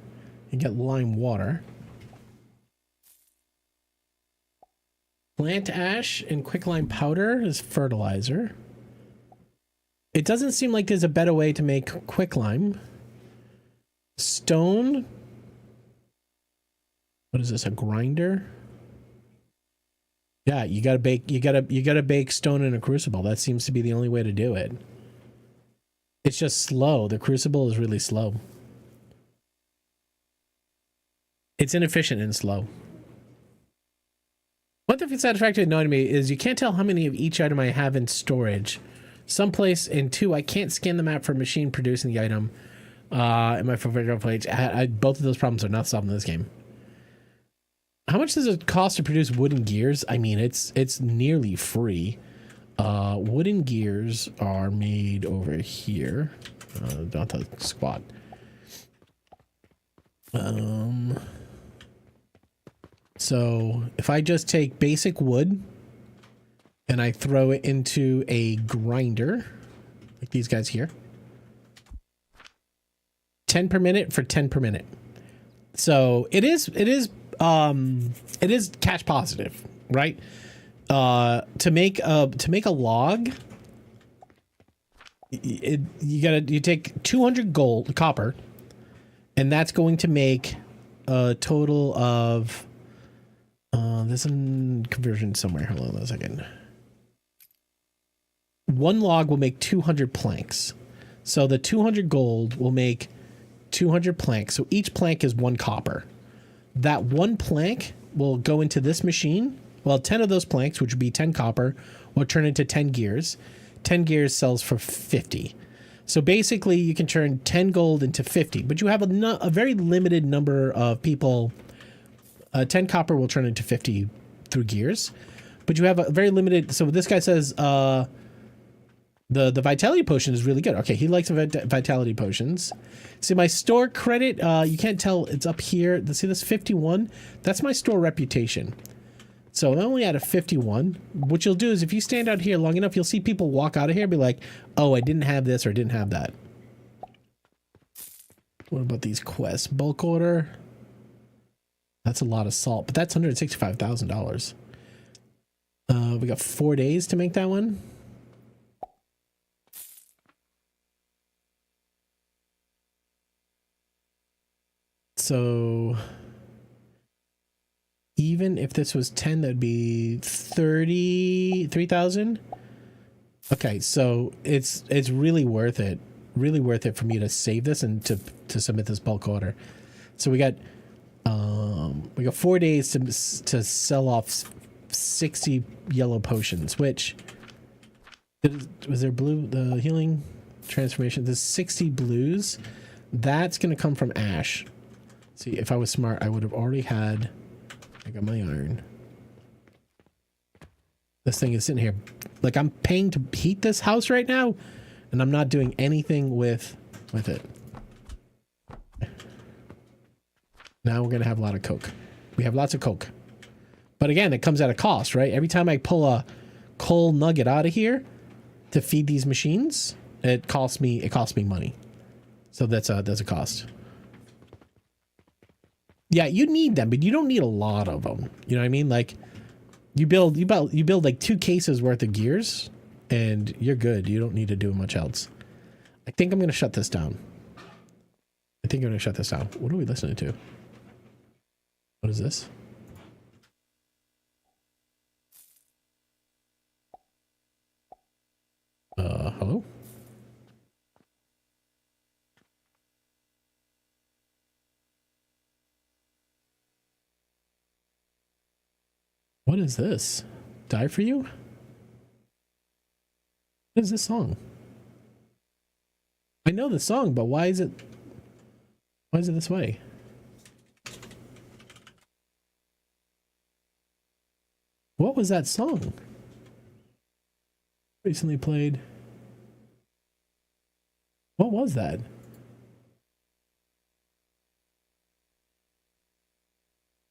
and get lime water. Plant ash and quicklime powder is fertilizer. It doesn't seem like there's a better way to make quicklime. Stone. What is this, a grinder? Yeah, you gotta bake stone in a crucible. That seems to be the only way to do it. It's just slow. The crucible is really slow. It's inefficient and slow. One thing that's satisfactory to know to me is you can't tell how many of each item I have in storage. Someplace, and two, I can't scan the map for a machine producing the item. In my favorite page, both of those problems are not solved in this game. How much does it cost to produce wooden gears? I mean, it's nearly free. Wooden gears are made over here. Not the squat. So if I just take basic wood and I throw it into a grinder, like these guys here, 10 per minute for 10 per minute. So it is cash positive, right? To make a log, you take 200 gold copper, and that's going to make a total of there's some conversion somewhere. Hold on a second. One log will make 200 planks. So the 200 gold will make 200 planks. So each plank is 1 copper. That 1 plank will go into this machine. Well, 10 of those planks, which would be 10 copper, will turn into 10 gears. 10 gears sells for 50. So basically, you can turn 10 gold into 50, but you have a very limited number of people. 10 copper will turn into 50 through gears, but you have a very limited. So this guy says the vitality potion is really good. Okay, he likes vitality potions. See my store credit. You can't tell, it's up here. See this 51? That's my store reputation. So I'm only at a 51. What you'll do is if you stand out here long enough, you'll see people walk out of here and be like, oh, I didn't have this or I didn't have that. What about these quests? Bulk order. That's a lot of salt, but that's $165,000. We got 4 days to make that one. So even if this was 10, that'd be 33,000. Okay, so it's really worth it. Really worth it for me to save this and to submit this bulk order. So we got 4 days to sell off 60 yellow potions, which was there blue, the healing transformation, there's 60 blues. That's going to come from ash. See, if I was smart, I would have already had, I got my iron. This thing is sitting here. Like, I'm paying to heat this house right now, and I'm not doing anything with it. Now we're going to have a lot of coke. We have lots of coke. But again, it comes at a cost, right? Every time I pull a coal nugget out of here to feed these machines, it costs me money. So that's a cost. Yeah, you need them, but you don't need a lot of them. You know what I mean? Like, you build like 2 cases worth of gears, and you're good. You don't need to do much else. I think I'm going to shut this down. What are we listening to? What is this? Hello? What is this? Die for you? What is this song? I know the song, but why is it this way? What was that song? Recently played. What was that?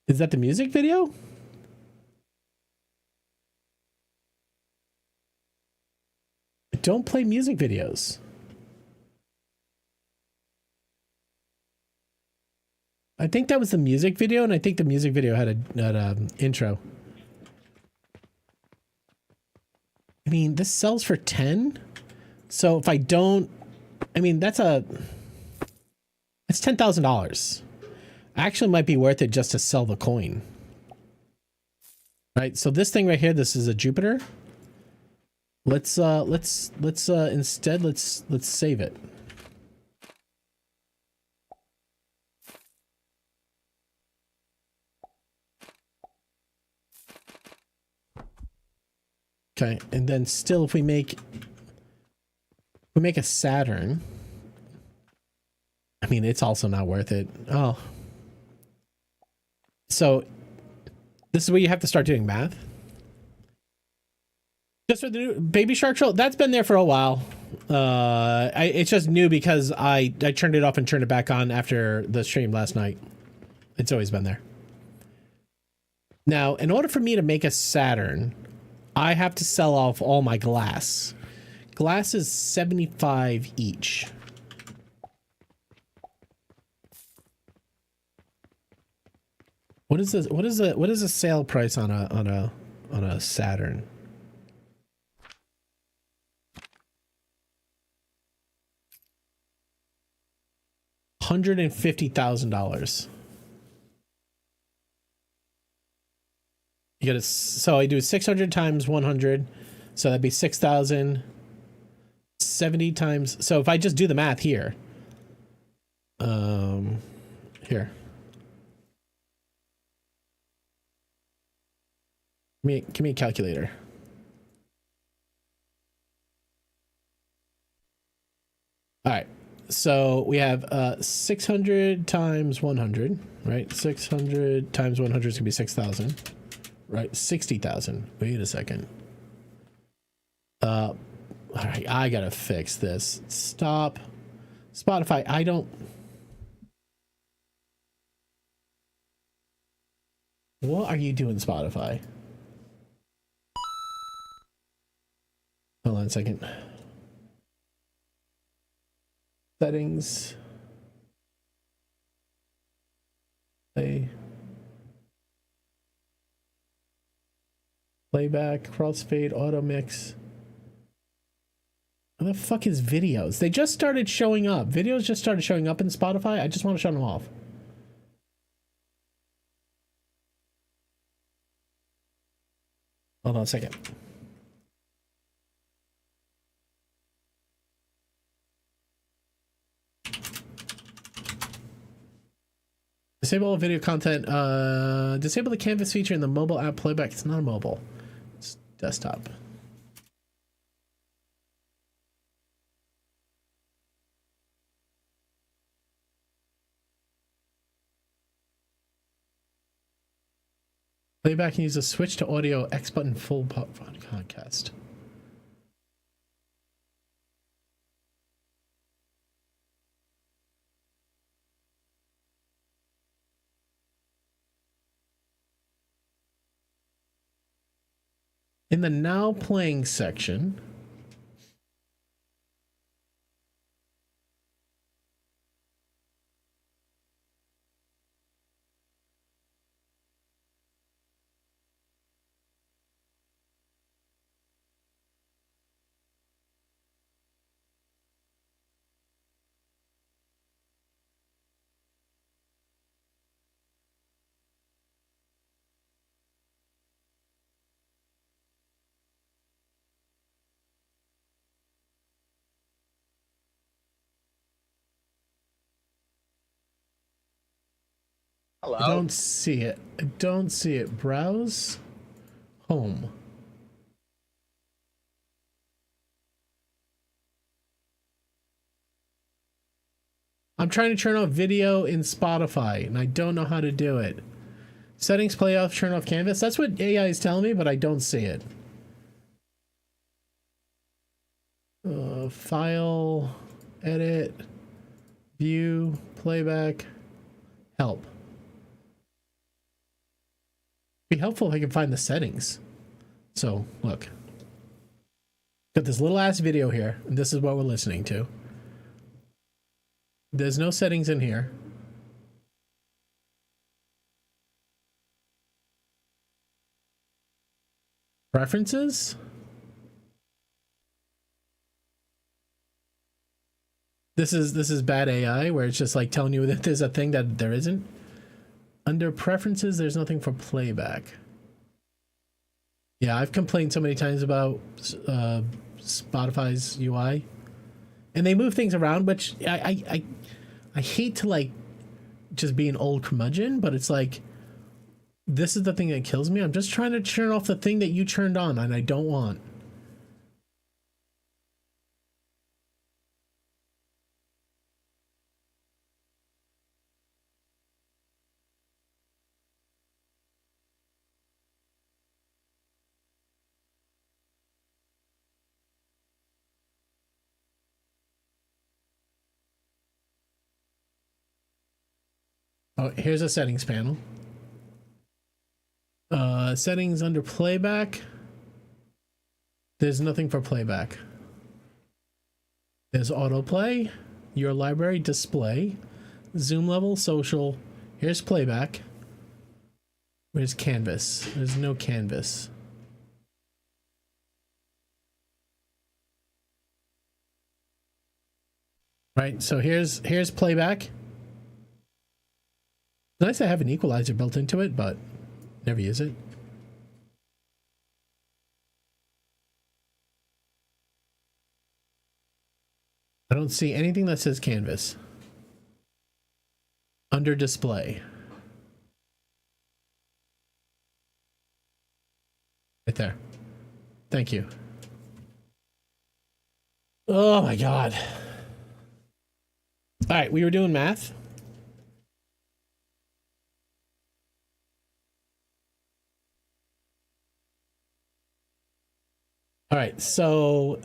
Is that the music video? Don't play music videos. I think that was the music video, and I think the music video had a intro. I mean, this sells for 10. So if I don't, I mean, that's $10,000. Actually might be worth it just to sell the coin. Right, so this thing right here, this is a Jupiter. Let's instead let's save it. Okay, and then still if we make a Saturn, I mean it's also not worth it. Oh. So this is where you have to start doing math. Just for the new Baby Shark Troll, that's been there for a while. It's just new because I turned it off and turned it back on after the stream last night. It's always been there. Now, in order for me to make a Saturn, I have to sell off all my glass. Glass is 75 each. What is this? What is the sale price on a Saturn? $150,000. You gotta, so I do 600 times 100, so that'd be 6,000. 70 times, so if I just do the math here, here, give me a calculator. All right, so we have 600 times 100, right? 600 times 100 is gonna be 6,000, right? 60,000. Wait a second. All right, I gotta fix this. Stop. Spotify, I don't. What are you doing, Spotify? Hold on a second. Settings. Play. Playback, crossfade, auto mix. What the fuck is videos? They just started showing up. Videos just started showing up in Spotify. I just want to shut them off. Hold on a second. Disable all video content. Disable the canvas feature in the mobile app playback. It's not mobile. It's desktop. Playback can use a switch to audio X button full podcast. In the now playing section, Hello. I don't see it. I don't see it. Browse home. I'm trying to turn off video in Spotify and I don't know how to do it. Settings, play off, turn off canvas. That's what AI is telling me, but I don't see it. File, edit, view, playback, help. Be helpful if I can find the settings. So look, got this little ass video here, and this is what we're listening to. There's no settings in here. Preferences. This is bad AI where it's just like telling you that there's a thing that there isn't. Under preferences, there's nothing for playback. Yeah, I've complained so many times about Spotify's UI, and they move things around, which I hate to like just be an old curmudgeon, but it's like this is the thing that kills me. I'm just trying to turn off the thing that you turned on, and I don't want. Oh, here's a settings panel. Settings under playback. There's nothing for playback. There's autoplay, your library, display, zoom level, social. Here's playback. Where's canvas? There's no canvas. Right, so here's playback. Nice to have an equalizer built into it, but never use it. I don't see anything that says canvas. Under display. Right there. Thank you. Oh my God. All right, we were doing math. All right, so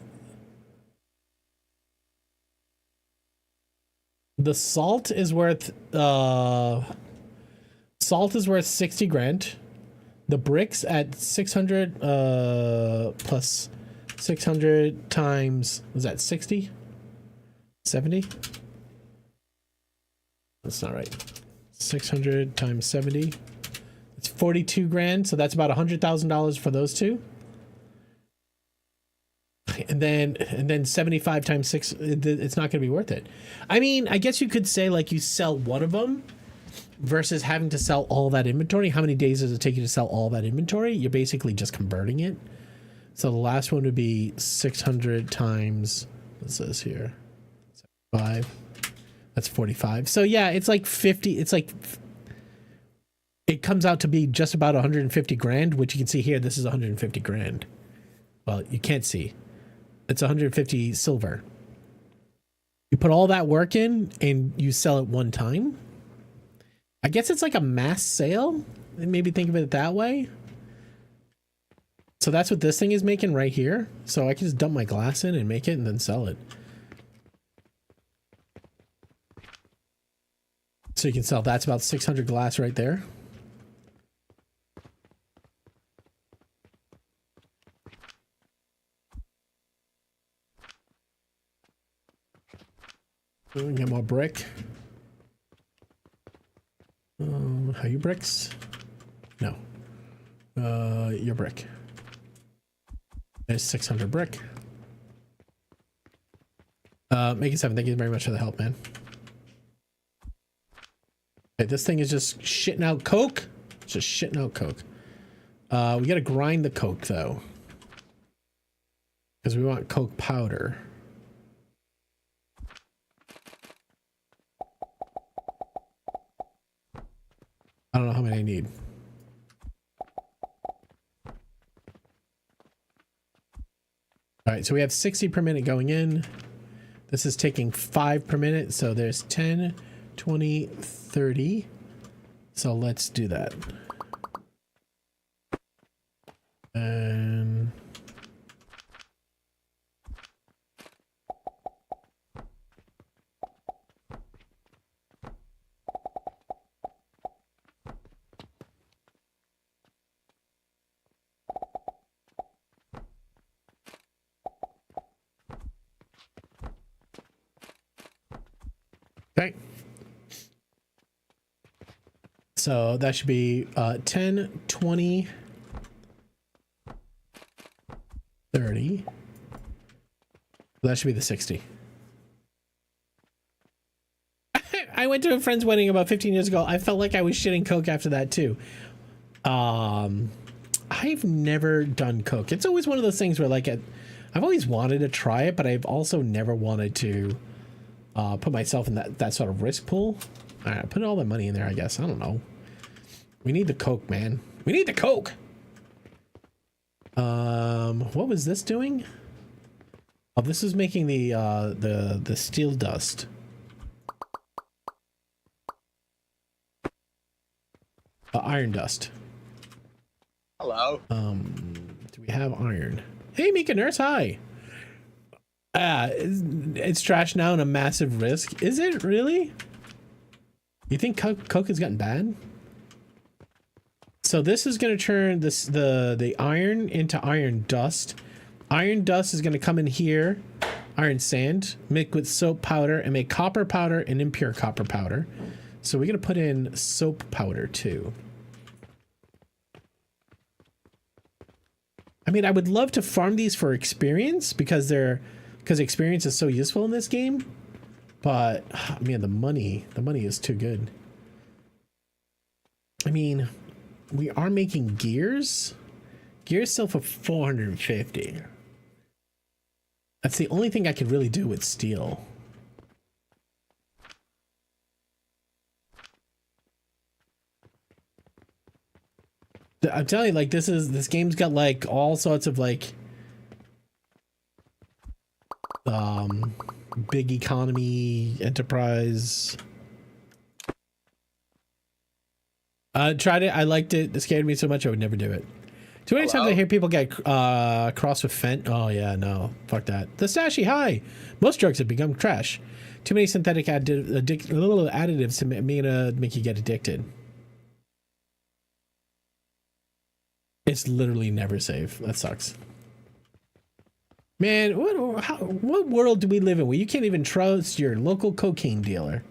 the salt is worth 60 grand. The bricks at 600 plus 600 times, was that 60? 70? That's not right. 600 times 70. It's 42 grand, so that's about $100,000 for those two. And then 75 times 6, it's not going to be worth it. I mean, I guess you could say like you sell one of them versus having to sell all that inventory. How many days does it take you to sell all that inventory? You're basically just converting it. So the last one would be 600 times, what's this here? 5. That's 45. So yeah, it's like 50. It's like, it comes out to be just about 150 grand, which you can see here. This is 150 grand. Well, you can't see. It's 150 silver. You put all that work in and you sell it one time. I guess it's like a mass sale. Maybe think of it that way. So that's what this thing is making right here. So I can just dump my glass in and make it and then sell it. So you can sell, that's about 600 glass right there. Get more brick. How you bricks? No. Your brick. There's 600 brick. Make it 7. Thank you very much for the help, man. Okay, this thing is just shitting out coke. It's just shitting out coke. We gotta grind the coke though, because we want coke powder. I don't know how many I need. All right, so we have 60 per minute going in. This is taking 5 per minute, so there's 10, 20, 30. So let's do that. And okay. So that should be 10, 20, 30. That should be the 60. I went to a friend's wedding about 15 years ago. I felt like I was shitting coke after that too. I I've never done coke. It's always one of those things where like I've always wanted to try it, but I've also never wanted to put myself in that sort of risk pool. All right, put all the money in there, I guess. I don't know. We need the coke, man. We need the coke. What was this doing? Oh, this is making the steel dust. Iron dust. Hello. Do we have iron? Hey, Mika Nurse, hi. It's trash now and a massive risk. Is it really? You think coke has gotten bad? So this is going to turn the iron into iron dust. Iron dust is going to come in here. Iron sand, mixed with soap powder, and make copper powder and impure copper powder. So we're going to put in soap powder too. I mean, I would love to farm these for experience because experience is so useful in this game. But man, the money is too good. I mean, we are making gears. Gears sell for 450. That's the only thing I could really do with steel. I'm telling you, like, this game's got like all sorts of like big economy enterprise. Tried it, I liked it. It scared me so much I would never do it. Too many times I hear people get cross with Fent. Oh yeah, no, fuck that. The Stashy, hi. Most drugs have become trash. Too many synthetic additives to make you get addicted. It's literally never safe. That sucks. Man, what world do we live in where you can't even trust your local cocaine dealer?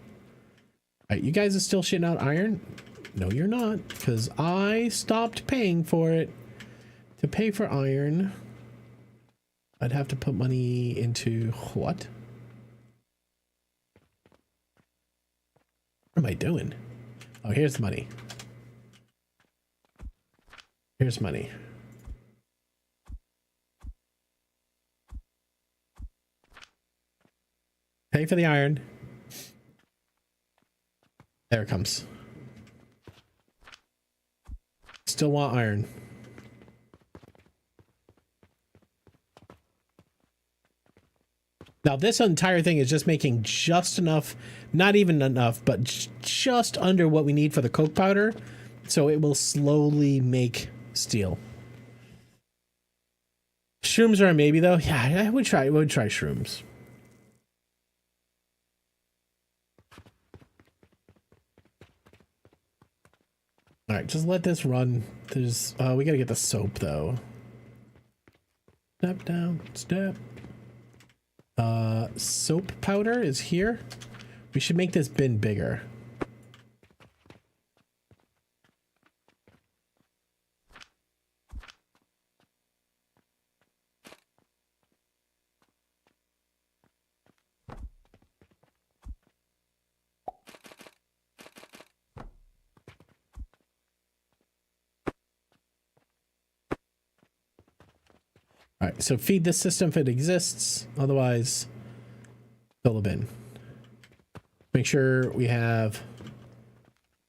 All right, you guys are still shitting out iron? No, you're not, because I stopped paying for it. To pay for iron, I'd have to put money into what? What am I doing? Oh, here's the money. Here's money. Pay for the iron. There it comes. Still want iron. Now this entire thing is just making just enough, not even enough, but just under what we need for the coke powder. So it will slowly make steel. Shrooms are a maybe though. Yeah, I would try shrooms. All right, just let this run. There's we gotta get the soap though. Step down, step. Soap powder is here. We should make this bin bigger. All right, so feed this system if it exists. Otherwise, fill the bin. Make sure we have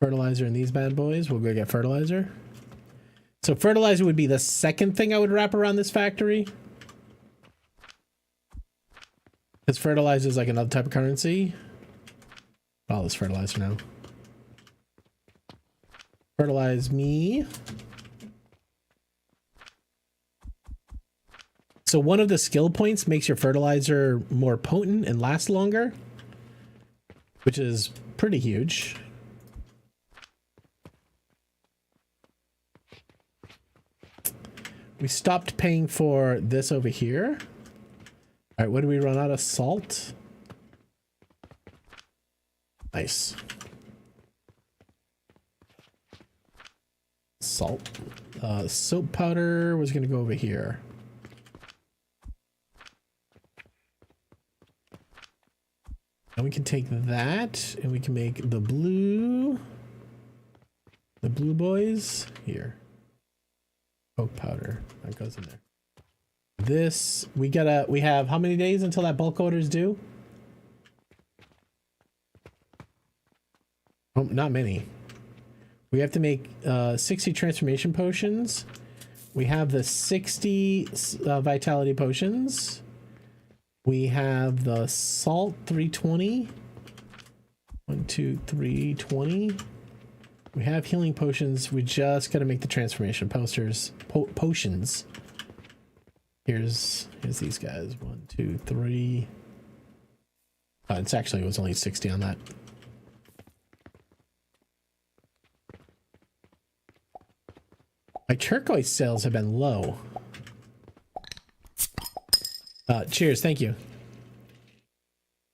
fertilizer in these bad boys. We'll go get fertilizer. So fertilizer would be the second thing I would wrap around this factory. Because fertilizer is like another type of currency. All this fertilizer now. Fertilize me. So one of the skill points makes your fertilizer more potent and last longer, which is pretty huge. We stopped paying for this over here. All right, what do we run out of? Salt. Nice. Salt. Soap powder was going to go over here. And we can take that and we can make the blue boys here. Oak powder. That goes in there. This, we have how many days until that bulk order is due? Oh, not many. We have to make 60 transformation potions. We have the 60 vitality potions. We have the salt 320. 1, 2, 3, 20. We have healing potions. We just got to make the transformation potions. Here's these guys. 1, 2, 3. It was only 60 on that. My turquoise sales have been low. Cheers, thank you.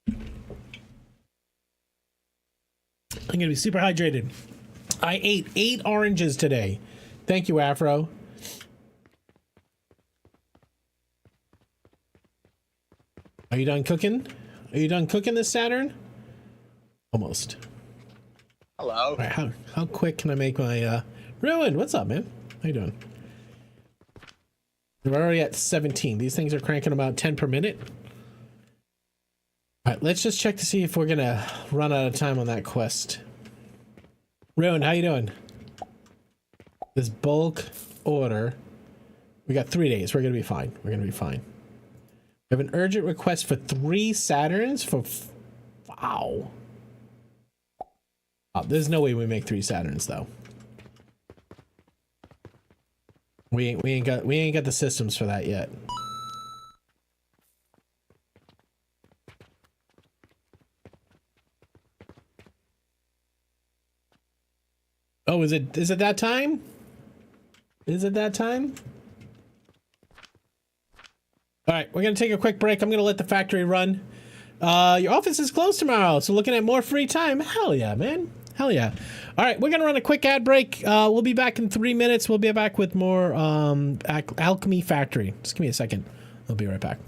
I'm gonna be super hydrated. I ate 8 oranges today. Thank you, Afro. Are you done cooking? Are you done cooking this Saturn? Almost. Hello. All right, how quick can I make my Ruin? What's up, man? How you doing? We're already at 17. These things are cranking about 10 per minute. All right, let's just check to see if we're gonna run out of time on that quest. Ruin, how you doing? This bulk order. We got 3 days. We're gonna be fine. We're gonna be fine. We have an urgent request for 3 Saturns for... Wow. Oh, there's no way we make 3 Saturns though. We ain't got the systems for that yet. Oh, is it that time? Is it that time? All right, we're gonna take a quick break. I'm gonna let the factory run. Your office is closed tomorrow, so looking at more free time. Hell yeah, man. Hell yeah. All right, we're gonna run a quick ad break. We'll be back in 3 minutes. We'll be back with more Alchemy Factory. Just give me a second. I'll be right back.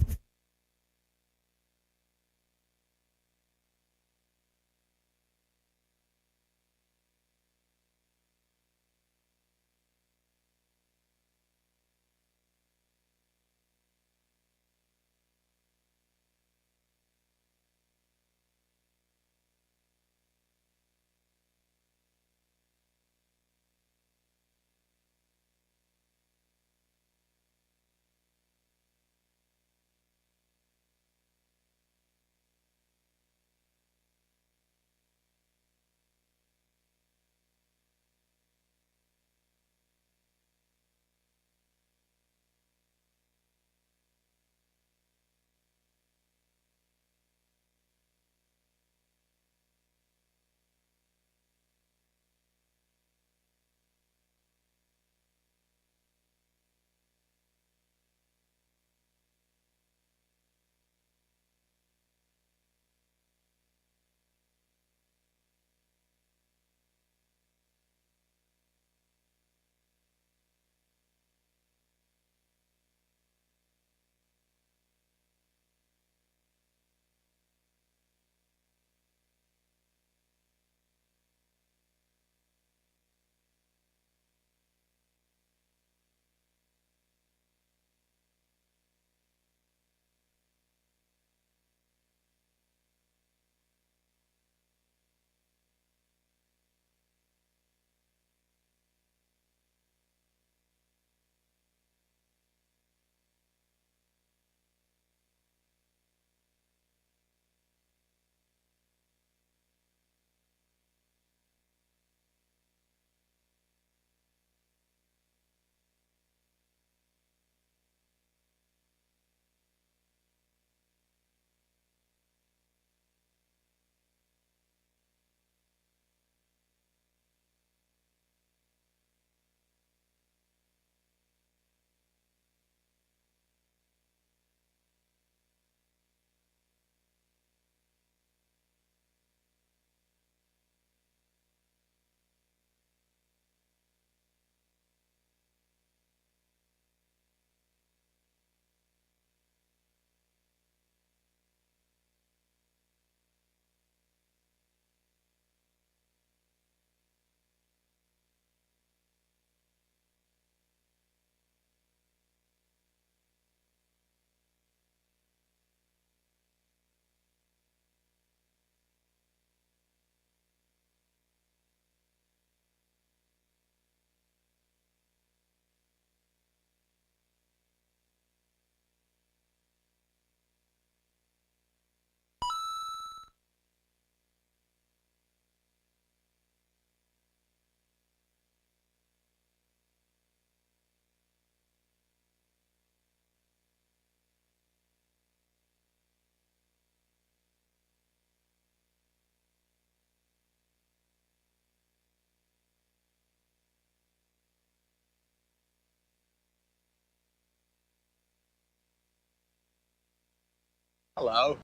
Hello.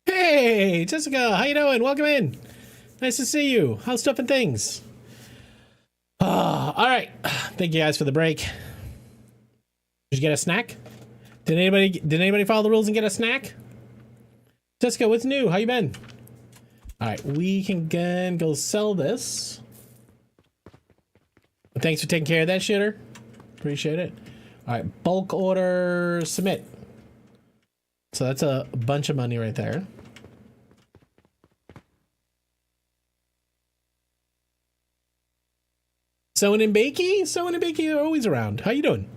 Hey, Jessica, how you doing? Welcome in. Nice to see you. How's stuff and things? All right. Thank you guys for the break. Did you get a snack? Did anybody follow the rules and get a snack? Jessica, what's new? How you been? All right, we can go sell this. Thanks for taking care of that, shitter. Appreciate it. All right, bulk order, submit. So that's a bunch of money right there. Someone and Bakey are always around. How you doing?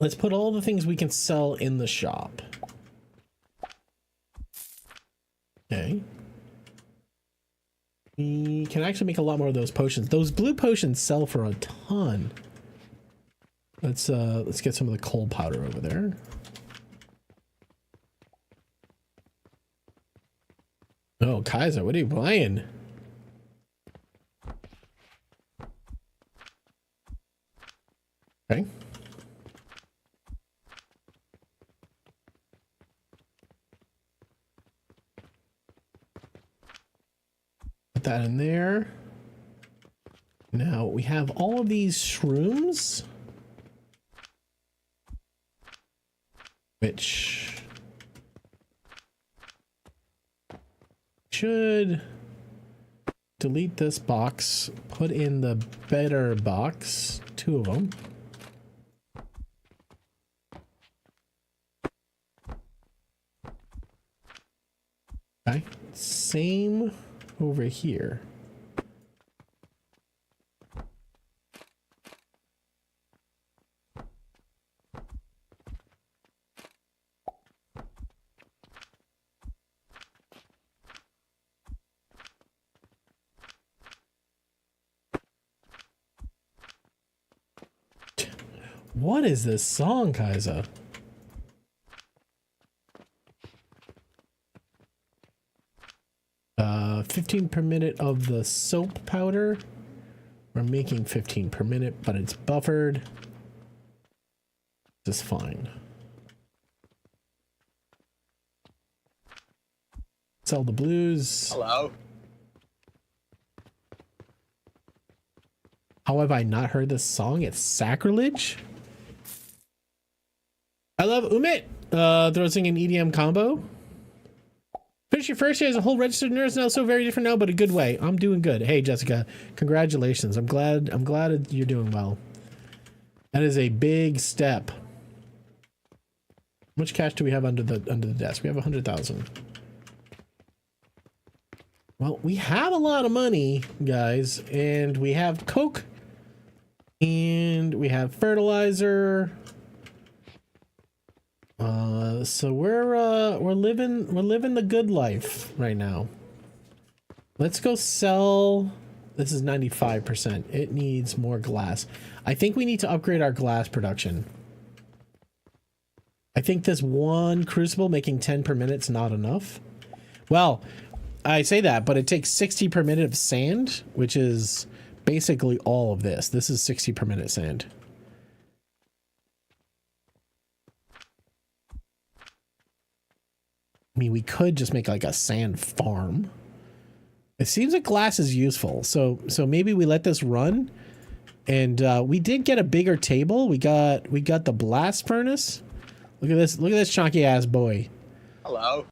Let's put all the things we can sell in the shop. Okay. We can actually make a lot more of those potions. Those blue potions sell for a ton. Let's get some of the coal powder over there. Oh, Kaiser, what are you playing? Okay. Put that in there. Now we have all of these shrooms, which should delete this box, put in the better box, 2 of them. Okay, same over here. What is this song, Kaiser? Uh, 15 per minute of the soap powder. We're making 15 per minute, but it's buffered. This is fine. Sell the blues. Hello. How have I not heard this song? It's sacrilege. I love Umit. Throwing an EDM combo. Finish your first year as a whole registered nurse, now so very different now, but a good way. I'm doing good. Hey, Jessica, congratulations. I'm glad you're doing well. That is a big step. How much cash do we have under the desk? We have 100,000. Well, we have a lot of money, guys, and we have coke, and we have fertilizer. So we're living the good life right now. Let's go sell. This is 95%. It needs more glass. I think we need to upgrade our glass production. I think this one crucible making 10 per minute is not enough. Well, I say that, but it takes 60 per minute of sand, which is basically all of this. This is 60 per minute sand. I mean, we could just make like a sand farm. It seems like glass is useful. So maybe we let this run. And we did get a bigger table. We got the blast furnace. Look at this chunky ass boy. Hello.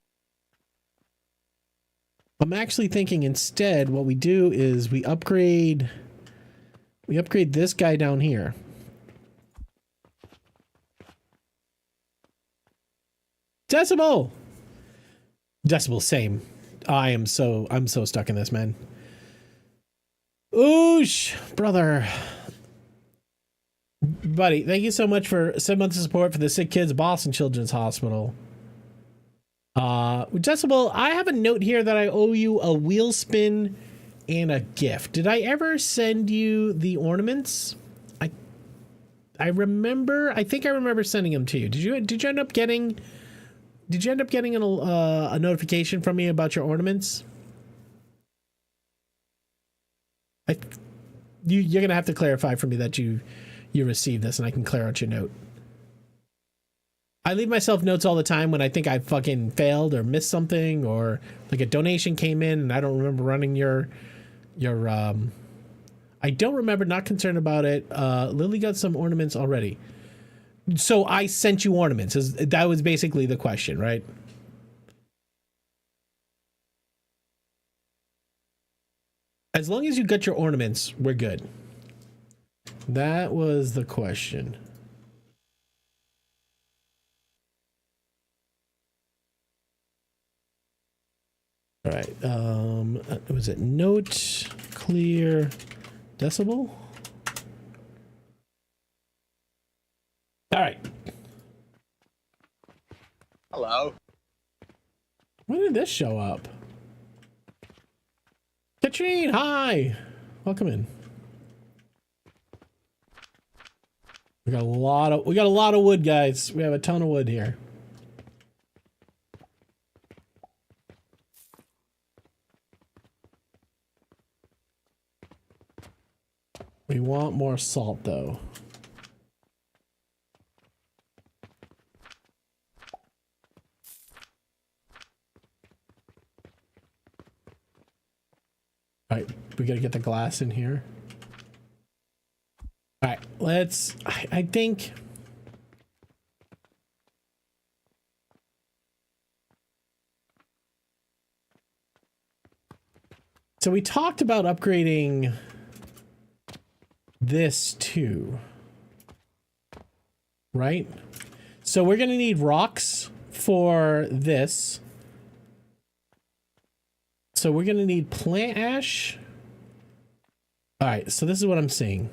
I'm actually thinking instead what we do is we upgrade this guy down here. Decibel, same. I'm so stuck in this, man. Oosh, brother. Buddy, thank you so much for 7 months of support for the sick kids, Boston Children's Hospital. Decibel, I have a note here that I owe you a wheel spin and a gift. Did I ever send you the ornaments? I think I remember sending them to you. Did you end up getting a notification from me about your ornaments? You're gonna have to clarify for me that you received this, and I can clear out your note. I leave myself notes all the time when I think I fucking failed or missed something, or like a donation came in and I don't remember running your I don't remember, not concerned about it. Lily got some ornaments already. So I sent you ornaments. That was basically the question, right? As long as you got your ornaments, we're good. That was the question. All right. Was it note clear decibel? All right. Hello. When did this show up? Katrine, hi. Welcome in. We got a lot of wood, guys. We have a ton of wood here. We want more salt, though. All right, we gotta get the glass in here. All right, let's, I think. So we talked about upgrading this too, right? So we're gonna need rocks for this. So we're gonna need plant ash. All right, so this is what I'm seeing.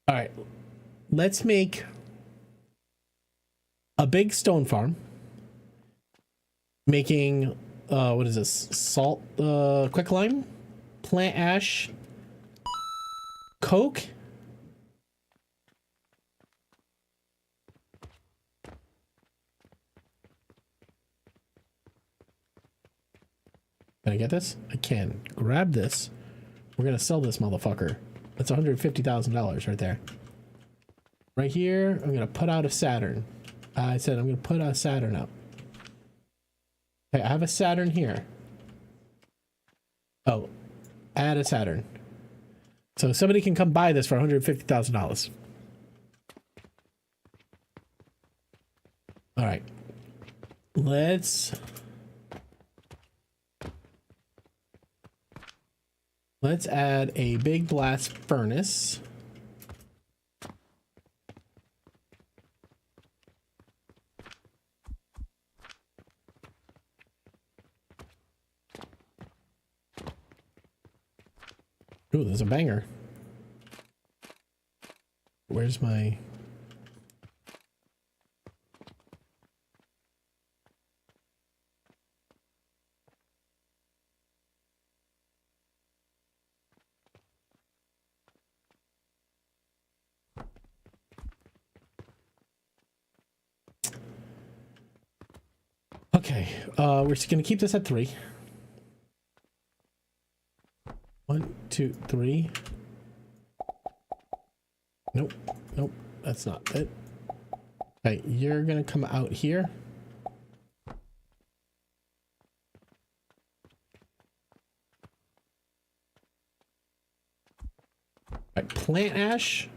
All right, let's make a big stone farm. Making, what is this? Salt, quicklime, plant ash, coke. Can I get this? I can. Grab this. We're gonna sell this motherfucker. That's $150,000 right there. Right here, I'm gonna put out a Saturn. I said I'm gonna put a Saturn up. Okay, I have a Saturn here. Oh, add a Saturn. So somebody can come buy this for $150,000. All right. Let's add a big blast furnace. Ooh, there's a banger. Where's my... Okay, we're just gonna keep this at 3. 1, 2, 3. Nope, nope, that's not it. Okay, you're gonna come out here. Right, plant ash.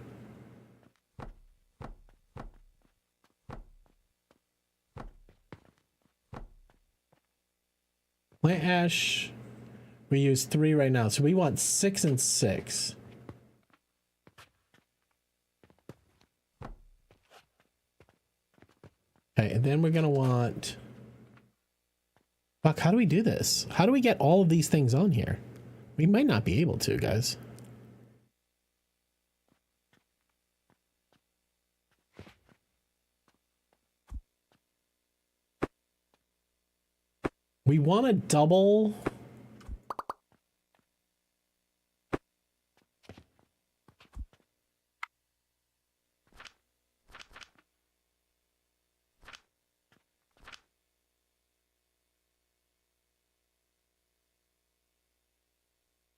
Plant ash. We use 3 right now, so we want 6 and 6. Okay, and then we're gonna want... Fuck, how do we do this? How do we get all of these things on here? We might not be able to, guys. We want to double...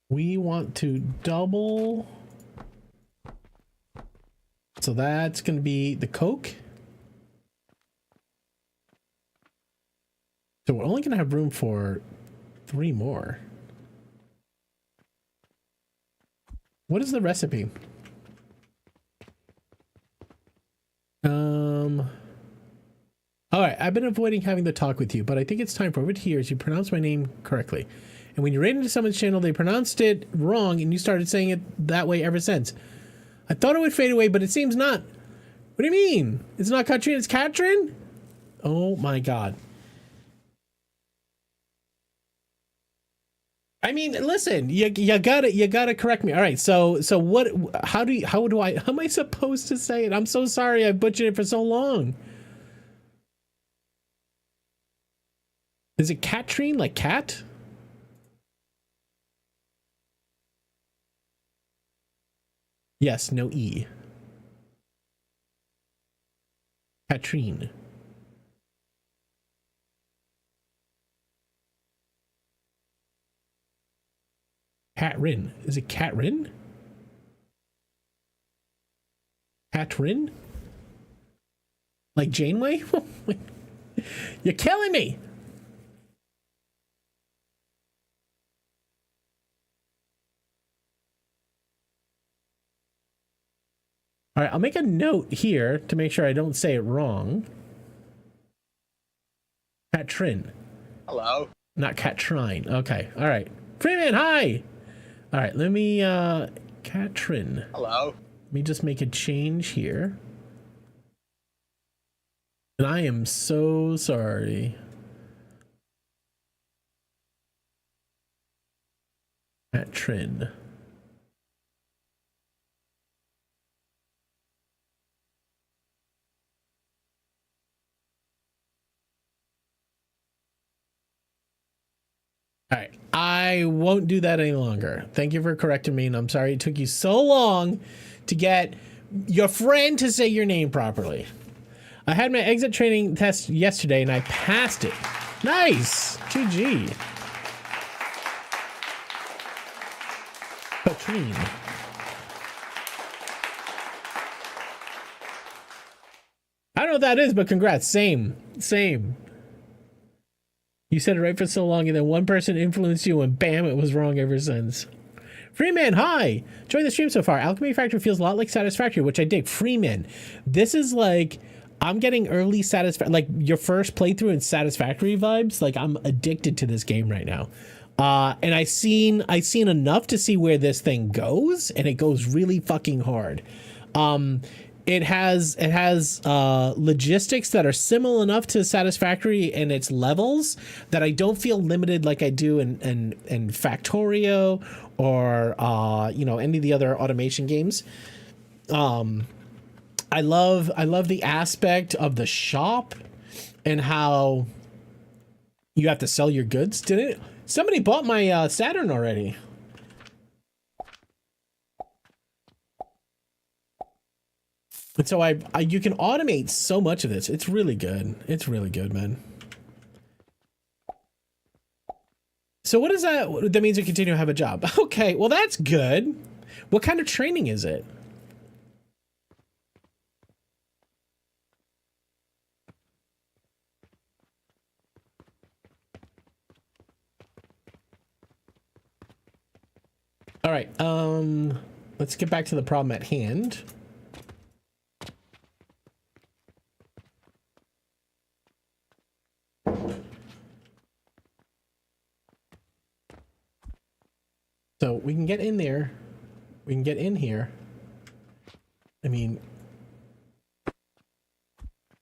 We want to double. So that's going to be the Coke. So we're only going to have room for 3 more. What is the recipe? All right, I've been avoiding having the talk with you, but I think it's time for over here as you pronounce my name correctly. And when you ran into someone's channel, they pronounced it wrong and you started saying it that way ever since. I thought it would fade away, but it seems not. What do you mean? It's not Katrin, it's Katrin? Oh my God. I mean, listen, you gotta correct me. All right, so what? How am I supposed to say it? I'm so sorry, I butchered it for so long. Is it Katrine, like cat? Yes, no E. Katrine. Catrin. Is it Catrin? Catrin? Like Janeway? You're killing me! All right, I'll make a note here to make sure I don't say it wrong. Catrin. Hello. Not Catrine. Okay. All right. Freeman, hi! All right, let me, Catrin. Hello. Let me just make a change here. And I am so sorry. Catrin. All right, I won't do that any longer. Thank you for correcting me, and I'm sorry it took you so long to get your friend to say your name properly. I had my exit training test yesterday, and I passed it. Nice! GG. Katrine. I don't know what that is, but congrats. Same. You said it right for so long, and then one person influenced you, and bam, it was wrong ever since. Freeman, hi! Enjoying the stream so far. Alchemy Factory feels a lot like Satisfactory, which I dig. Freeman, this is like, I'm getting early like your first playthrough in Satisfactory vibes. Like, I'm addicted to this game right now. And I seen enough to see where this thing goes, and it goes really fucking hard. It has logistics that are similar enough to Satisfactory in its levels that I don't feel limited like I do in Factorio or any of the other automation games. I love the aspect of the shop and how you have to sell your goods. Somebody bought my Saturn already. And so you can automate so much of this. It's really good. It's really good, man. So what is that? That means we continue to have a job. Okay, well, that's good. What kind of training is it? All right, let's get back to the problem at hand. So we can get in there. We can get in here. I mean,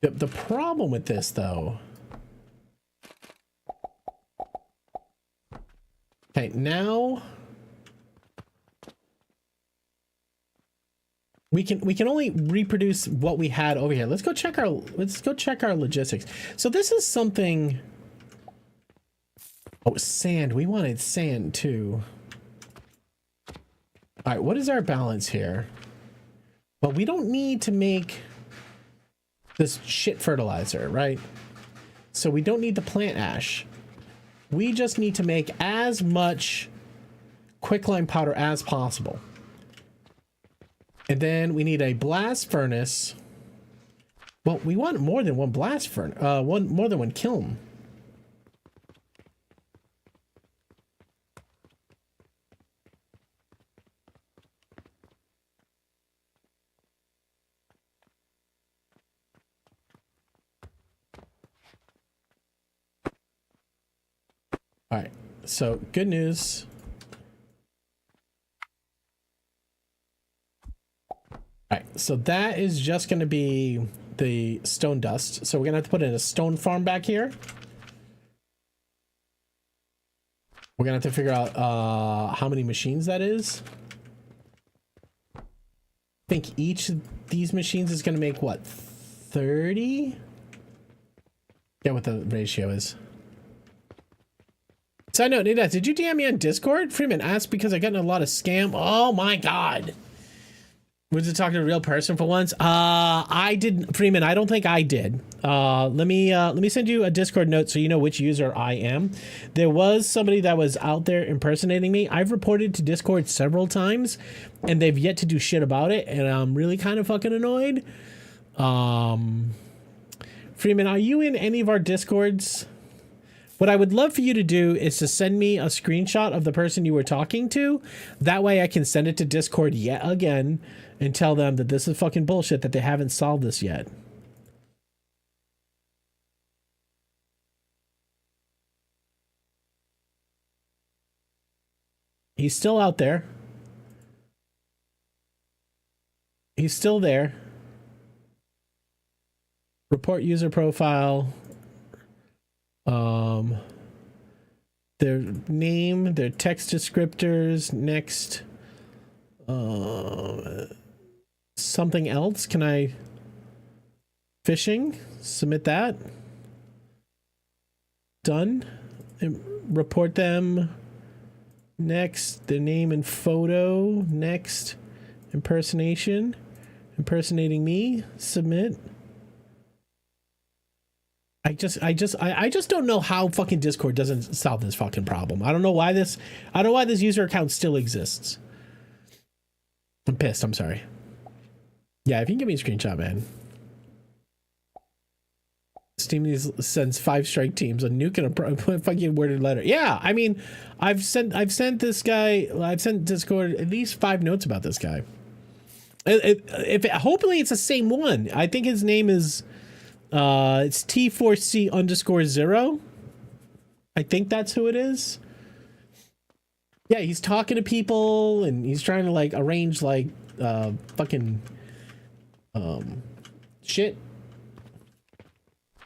the problem with this, though. Okay, now we can only reproduce what we had over here. Let's go check our logistics. So this is something. Oh, sand. We wanted sand too. All right, what is our balance here? Well, we don't need to make this shit fertilizer, right? So we don't need the plant ash. We just need to make as much quicklime powder as possible. And then we need a blast furnace. Well, we want more than one blast furnace, more than one kiln. All right, so good news. All right, so that is just going to be the stone dust. So we're going to have to put in a stone farm back here. We're going to have to figure out how many machines that is. I think each of these machines is going to make, what, 30? Yeah, what the ratio is. Side note, Nida, did you DM me on Discord? Freeman asked because I got in a lot of scam. Oh my god. Was it talking to a real person for once? I didn't, Freeman. I don't think I did. Let me send you a Discord note so you know which user I am. There was somebody that was out there impersonating me. I've reported to Discord several times, and they've yet to do shit about it, and I'm really kind of fucking annoyed. Freeman, are you in any of our Discords? What I would love for you to do is to send me a screenshot of the person you were talking to. That way I can send it to Discord yet again and tell them that this is fucking bullshit, that they haven't solved this yet. He's still out there. He's still there. Report user profile. Their name, their text descriptors, next, something else. Can I phishing? Submit that. Done. And report them. Next, their name and photo. Next, impersonation. Impersonating me. Submit. I just don't know how fucking Discord doesn't solve this fucking problem. I don't know why this user account still exists. I'm pissed. I'm sorry. Yeah, if you can give me a screenshot, man. Steam sends 5 strike teams, a nuke and a fucking worded letter. Yeah, I mean, I've sent Discord at least 5 notes about this guy. Hopefully it's the same one. I think his name is. It's T4C_0. I think that's who it is. Yeah, he's talking to people and he's trying to like arrange like fucking shit.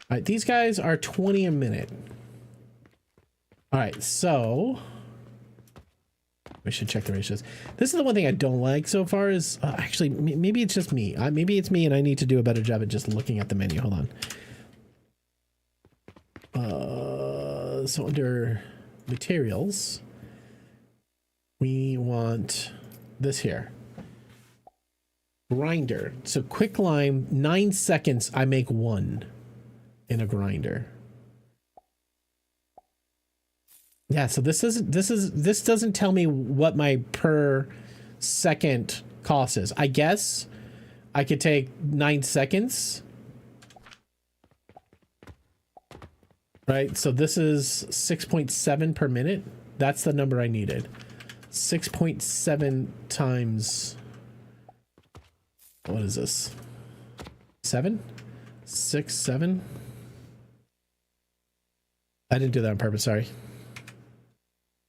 All right, these guys are 20 a minute. All right, so we should check the ratios. This is the one thing I don't like so far is actually maybe it's just me. Maybe it's me and I need to do a better job at just looking at the menu. Hold on. So under materials, we want this here. Grinder. So quicklime, 9 seconds. I make 1 in a grinder. Yeah, so this doesn't tell me what my per second cost is. I guess I could take 9 seconds. Right? So this is 6.7 per minute. That's the number I needed. 6.7 times, what is this? 7? 6, 7? I didn't do that on purpose, sorry.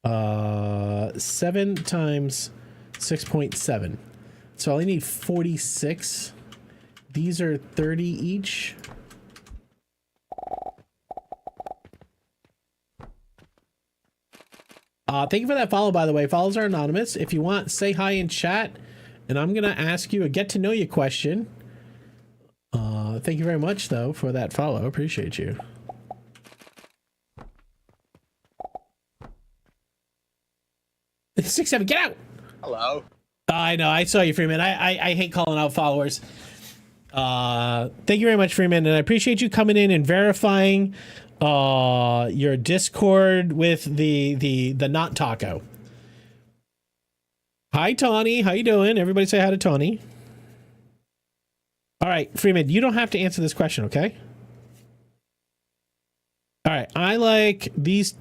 7 times 6.7. So I only need 46. These are 30 each. Thank you for that follow, by the way. Follows are anonymous. If you want, say hi in chat, and I'm gonna ask you a get to know you question. Thank you very much, though, for that follow. Appreciate you. It's 6-7. Get out. Hello. I know. I saw you, Freeman. I hate calling out followers. Thank you very much, Freeman, and I appreciate you coming in and verifying your Discord with the not taco. Hi, Tawny. How you doing? Everybody say hi to Tawny. All right, Freeman, you don't have to answer this question, okay? All right, I like this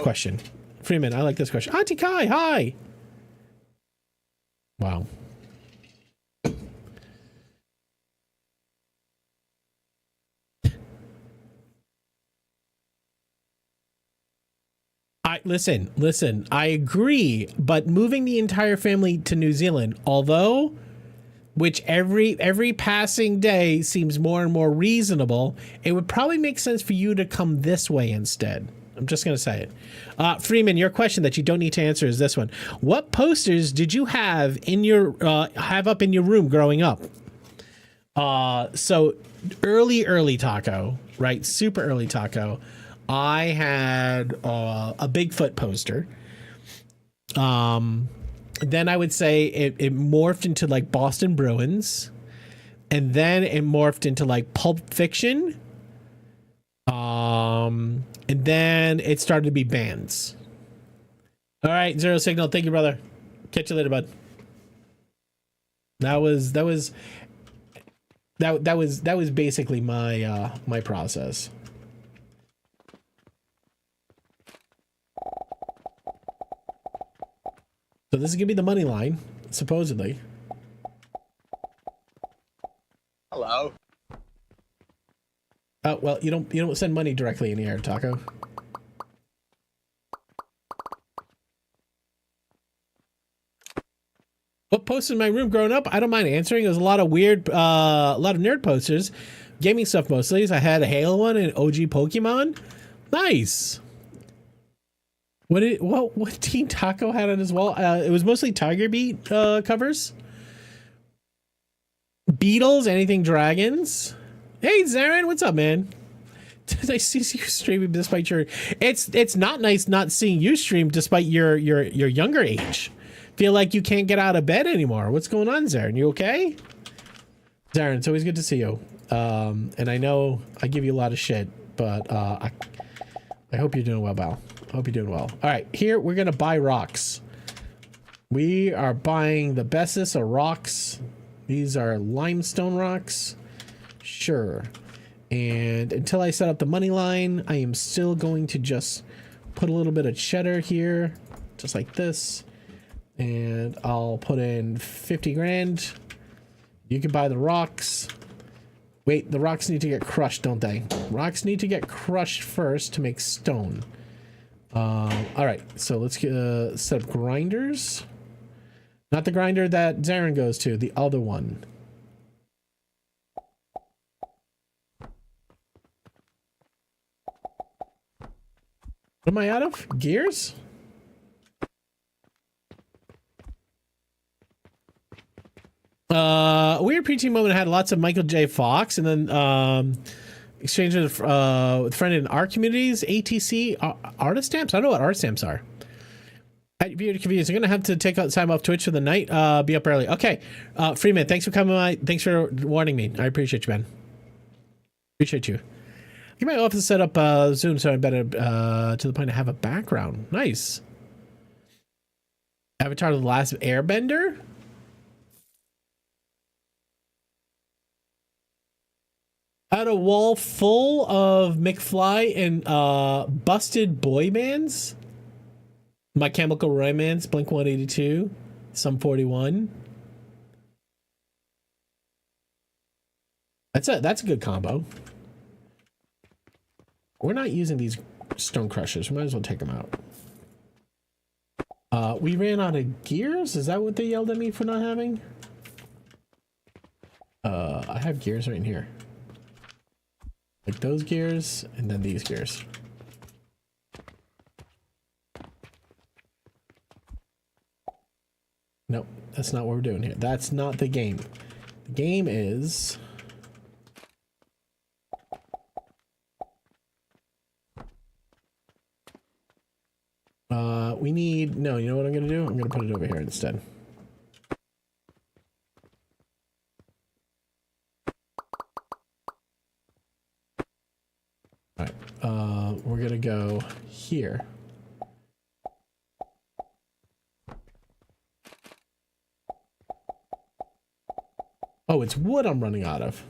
question. Freeman, I like this question. Auntie Kai, hi. Wow. Listen, I agree, but moving the entire family to New Zealand, although which every passing day seems more and more reasonable, it would probably make sense for you to come this way instead. I'm just going to say it. Freeman, your question that you don't need to answer is this one. What posters did you have in your have up in your room growing up? So early taco, right? Super early taco. I had a Bigfoot poster. Then I would say it morphed into like Boston Bruins, and then it morphed into like Pulp Fiction. And then it started to be bands. All right, Zero Signal. Thank you, brother. Catch you later, bud. That was basically my my process. So this is gonna be the money line, supposedly. Hello. Oh well, you don't send money directly in the air, Taco. What posted in my room growing up? I don't mind answering. It was a lot of weird, a lot of nerd posters, gaming stuff mostly. I had a Halo one and OG Pokemon. Nice. What Team Taco had on his wall? It was mostly Tiger Beat covers. Beatles, anything dragons. Hey Zarin, what's up, man? I see you streaming despite your. It's not nice not seeing you stream despite your younger age. Feel like you can't get out of bed anymore. What's going on, Zarin? You okay? Zarin, it's always good to see you. And I know I give you a lot of shit, but I hope you're doing well, pal. I hope you're doing well. All right, here we're gonna buy rocks. We are buying the bestest of rocks. These are limestone rocks. Sure. And until I set up the money line, I am still going to just put a little bit of cheddar here, just like this. And I'll put in 50 grand. You can buy the rocks. Wait, the rocks need to get crushed, don't they? Rocks need to get crushed first to make stone. All right, so let's set up grinders. Not the grinder that Zarin goes to, the other one. What am I out of? Gears? Weird preaching moment had lots of Michael J. Fox, and then exchange with a friend in our communities, ATC artist stamps. I don't know what art stamps are. At your convenience, I'm gonna have to take out time off Twitch for the night. Be up early. Okay, Freeman, thanks for coming by. Thanks for warning me. I appreciate you, man. Appreciate you. Get my office set up Zoom so I'm better to the point to have a background. Nice. Avatar: The Last Airbender. I had a wall full of McFly and busted boy bands. My Chemical Romance, Blink 182, Sum 41. That's a good combo. We're not using these stone crushers. We might as well take them out. We ran out of gears. Is that what they yelled at me for not having? I have gears right in here. Like those gears and then these gears. Nope, that's not what we're doing here. That's not the game. The game is... we need... No, you know what I'm going to do? I'm going to put it over here instead. Alright, we're going to go here. Oh, it's wood I'm running out of.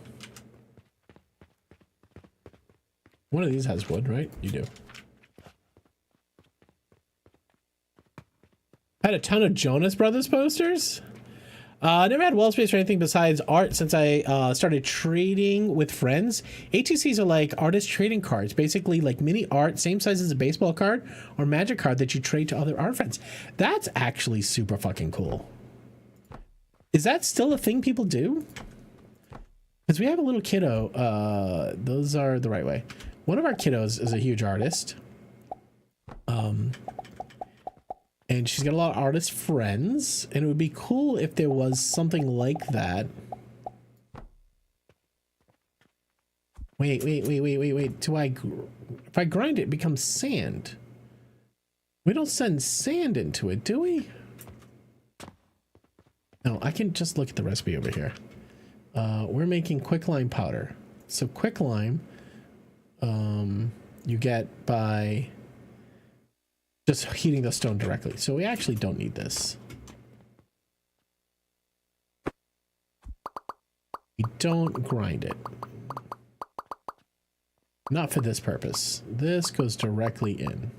One of these has wood, right? You do. I had a ton of Jonas Brothers posters. I never had wall space for anything besides art since I started trading with friends. ATCs are like artist trading cards, basically like mini art, same size as a baseball card or magic card that you trade to other art friends. That's actually super fucking cool. Is that still a thing people do? Because we have a little kiddo. Those are the right way. One of our kiddos is a huge artist. And she's got a lot of artist friends, and it would be cool if there was something like that. Wait. If I grind it, it becomes sand. We don't send sand into it, do we? No, I can just look at the recipe over here. We're making quicklime powder. So quicklime, you get by just heating the stone directly. So we actually don't need this. We don't grind it. Not for this purpose. This goes directly in.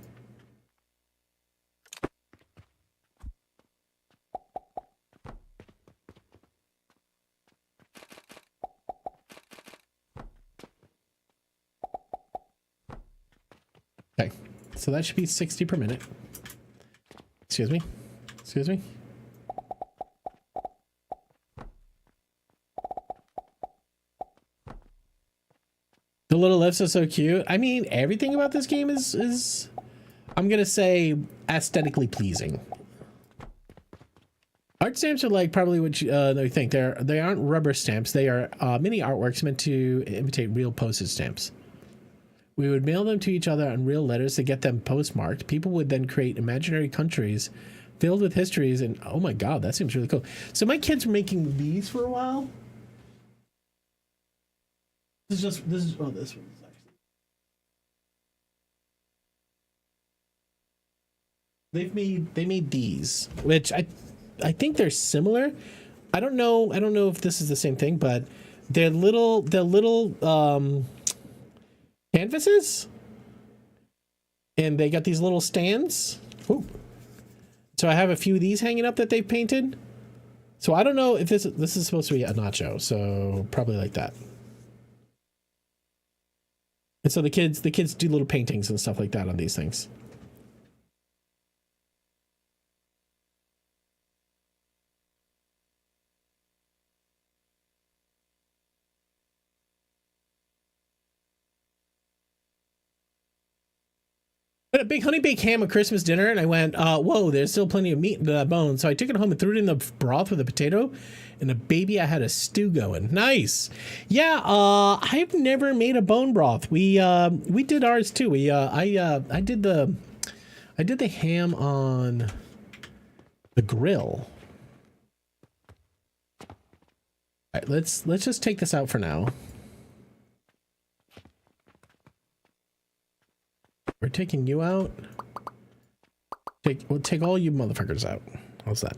Okay. So that should be 60 per minute. Excuse me. Excuse me. The little lifts are so cute. I mean, everything about this game is I'm gonna say aesthetically pleasing. Art stamps are like probably what you think. They aren't rubber stamps. They are mini artworks meant to imitate real postage stamps. We would mail them to each other on real letters to get them postmarked. People would then create imaginary countries filled with histories, and oh my god, that seems really cool. So my kids were making these for a while. This is this one is actually. They made these, which I think they're similar. I don't know if this is the same thing, but they're little canvases, and they got these little stands. Ooh. So I have a few of these hanging up that they've painted. So I don't know if this is supposed to be a nacho, so probably like that. And so the kids do little paintings and stuff like that on these things. I had a big honey baked ham at Christmas dinner, and I went, whoa, there's still plenty of meat in that bone. So I took it home and threw it in the broth with a potato, and baby, I had a stew going. Nice. Yeah, I've never made a bone broth. We did ours too. I did the ham on the grill. All right, let's just take this out for now. We're taking you out. We'll take all you motherfuckers out. How's that?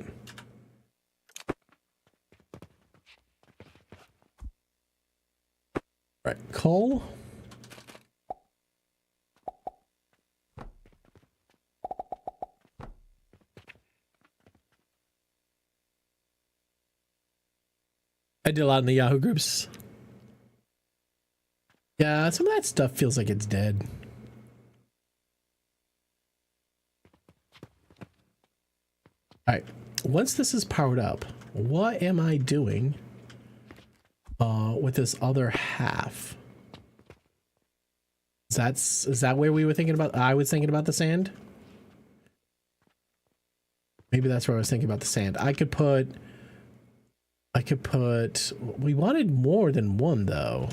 All right, coal. I did a lot in the Yahoo groups. Yeah, some of that stuff feels like it's dead. All right, once this is powered up, what am I doing with this other half? Is that where we were thinking about? I was thinking about the sand. Maybe that's where I was thinking about the sand. I could put, we wanted more than one though.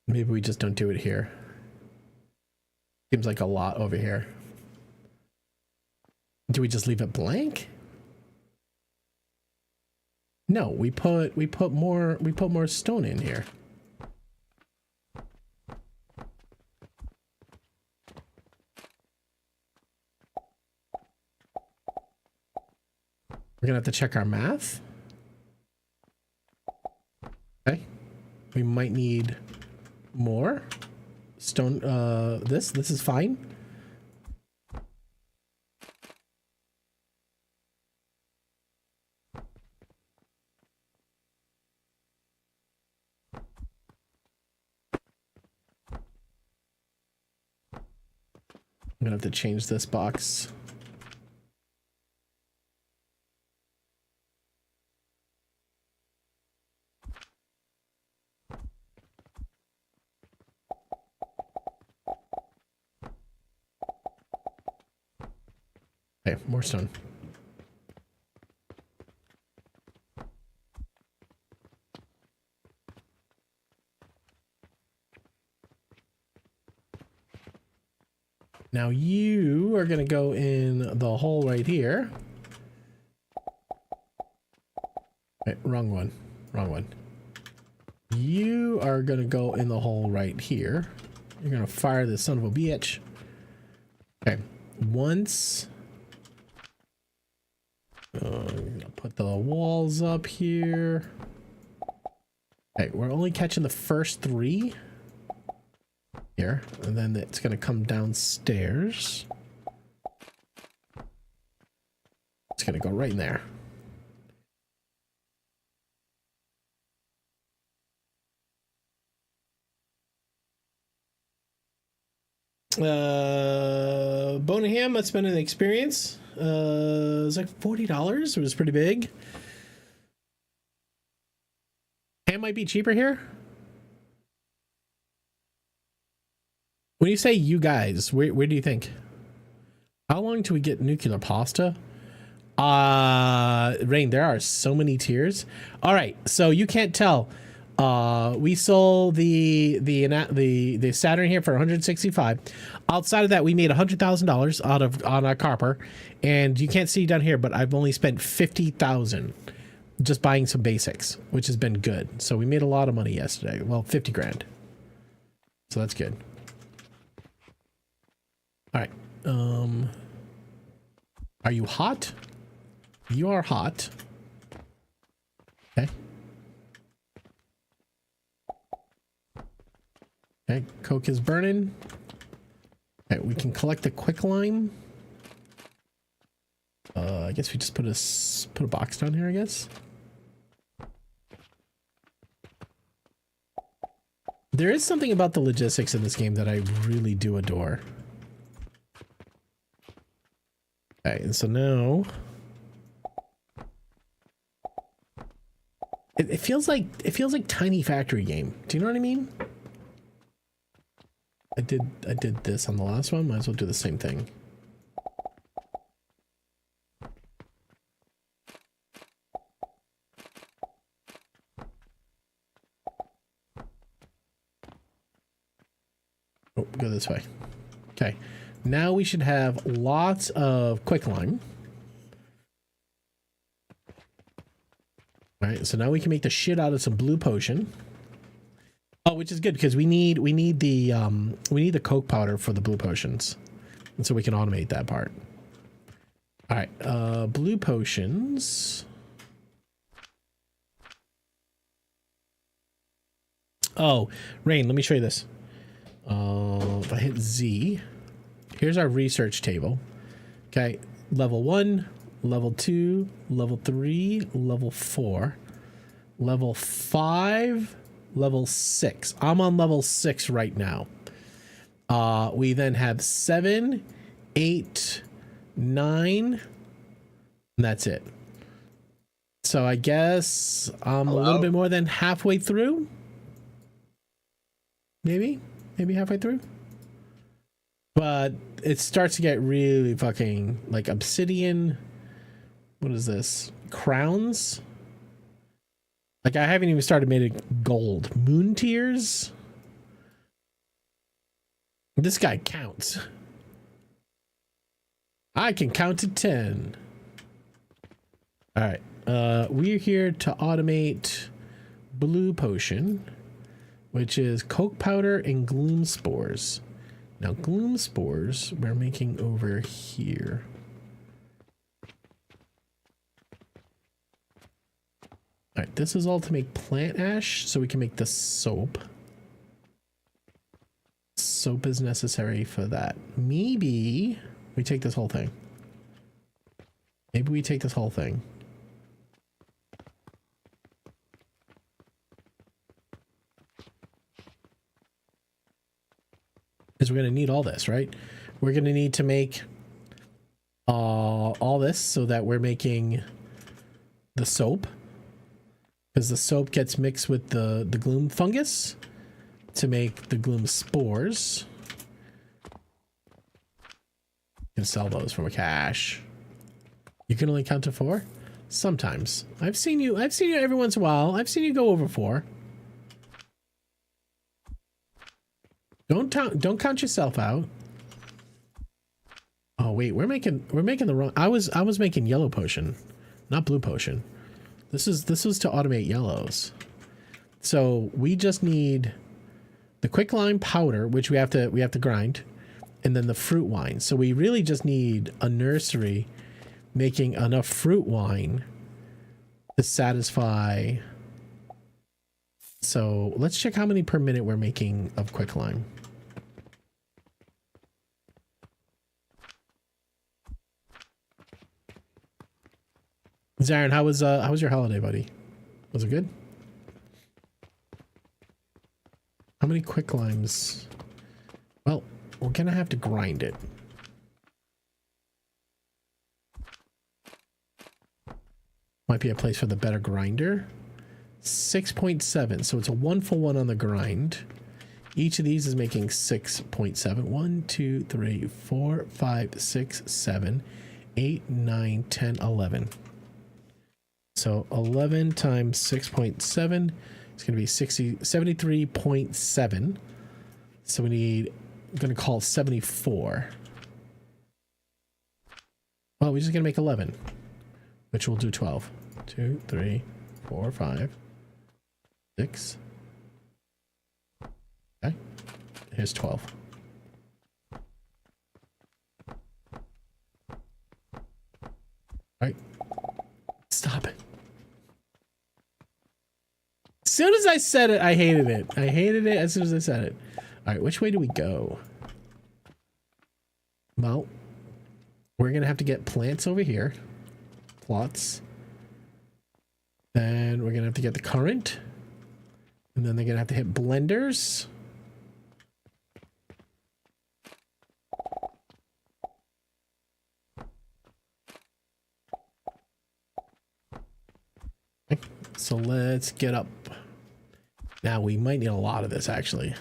Maybe we just don't do it here. Seems like a lot over here. Do we just leave it blank? No, we put more stone in here. We're gonna have to check our math. Okay. We might need more stone. This is fine. I'm gonna have to change this box. Okay, more stone. Now you are gonna go in the hole right here. Wait, wrong one. Wrong one. You are gonna go in the hole right here. You're gonna fire this son of a bitch. Okay. Once I'm gonna put the walls up here. Okay, we're only catching the first 3 here, and then it's gonna come downstairs. It's gonna go right in there. Bone and ham, that's been an experience. It was like $40. It was pretty big. Ham might be cheaper here. When you say you guys, where do you think? How long till we get nuclear pasta? Rain, there are so many tiers. All right, so you can't tell. We sold the Saturn here for 165. Outside of that, we made $100,000 on a copper, and you can't see down here, but I've only spent 50,000 just buying some basics, which has been good. So we made a lot of money yesterday. Well, 50 grand. So that's good. All right. Are you hot? You are hot. Okay. Okay, coke is burning. Okay, we can collect the quicklime. I guess we just put a box down here, I guess. There is something about the logistics in this game that I really do adore. Okay, and so now it feels like tiny factory game. Do you know what I mean? I did this on the last one. Might as well do the same thing. Oh, go this way. Okay. Now we should have lots of quicklime. All right, so now we can make the shit out of some blue potion. Oh, which is good because we need the coke powder for the blue potions, and so we can automate that part. All right, blue potions. Oh, Rain, let me show you this. If I hit Z, here's our research table. Okay, level 1, level 2, level 3, level 4, level 5. Level 6. I'm on level 6 right now. We then have 7, 8, 9, and that's it. So I guess I'm a little bit more than halfway through. Maybe halfway through. But it starts to get really fucking like obsidian. What is this? Crowns? Like, I haven't even started making gold. Moon tears? This guy counts. I can count to 10. All right. We're here to automate blue potion, which is coke powder and gloom spores. Now, gloom spores we're making over here. right, this is all to make plant ash so we can make the soap. Soap is necessary for that. Maybe we take this whole thing. Maybe we take this whole thing. Because we're going to need all this, right? We're going to need to make all this so that we're making the soap. Because the soap gets mixed with the gloom fungus to make the gloom spores. You can sell those for cash. You can only count to 4? Sometimes. I've seen you every once in a while. I've seen you go over 4. Don't count yourself out. Oh wait, we're making the wrong. I was making yellow potion, not blue potion. This was to automate yellows. So we just need the quicklime powder, which we have to grind, and then the fruit wine. So we really just need a nursery making enough fruit wine to satisfy. So let's check how many per minute we're making of quicklime. Zarin, how was your holiday, buddy? Was it good? How many quicklimes? Well, we're gonna have to grind it. Might be a place for the better grinder. 6.7, so it's a 1-for-1 on the grind. Each of these is making 6.7. 1, 2, 3, 4, 5, 6, 7, 8, 9, 10, 11. So 11 times 6.7 is going to be 73.7. So I'm going to call 74. Well, we're just going to make 11, which will do 12. 2, 3, 4, 5, 6. Okay. Here's 12. All right. Stop it. As soon as I said it, I hated it. I hated it as soon as I said it. All right, which way do we go? Well, we're going to have to get plants over here. Plots. Then we're going to have to get the current. And then they're going to have to hit blenders. Okay, so let's get up. Now we might need a lot of this actually.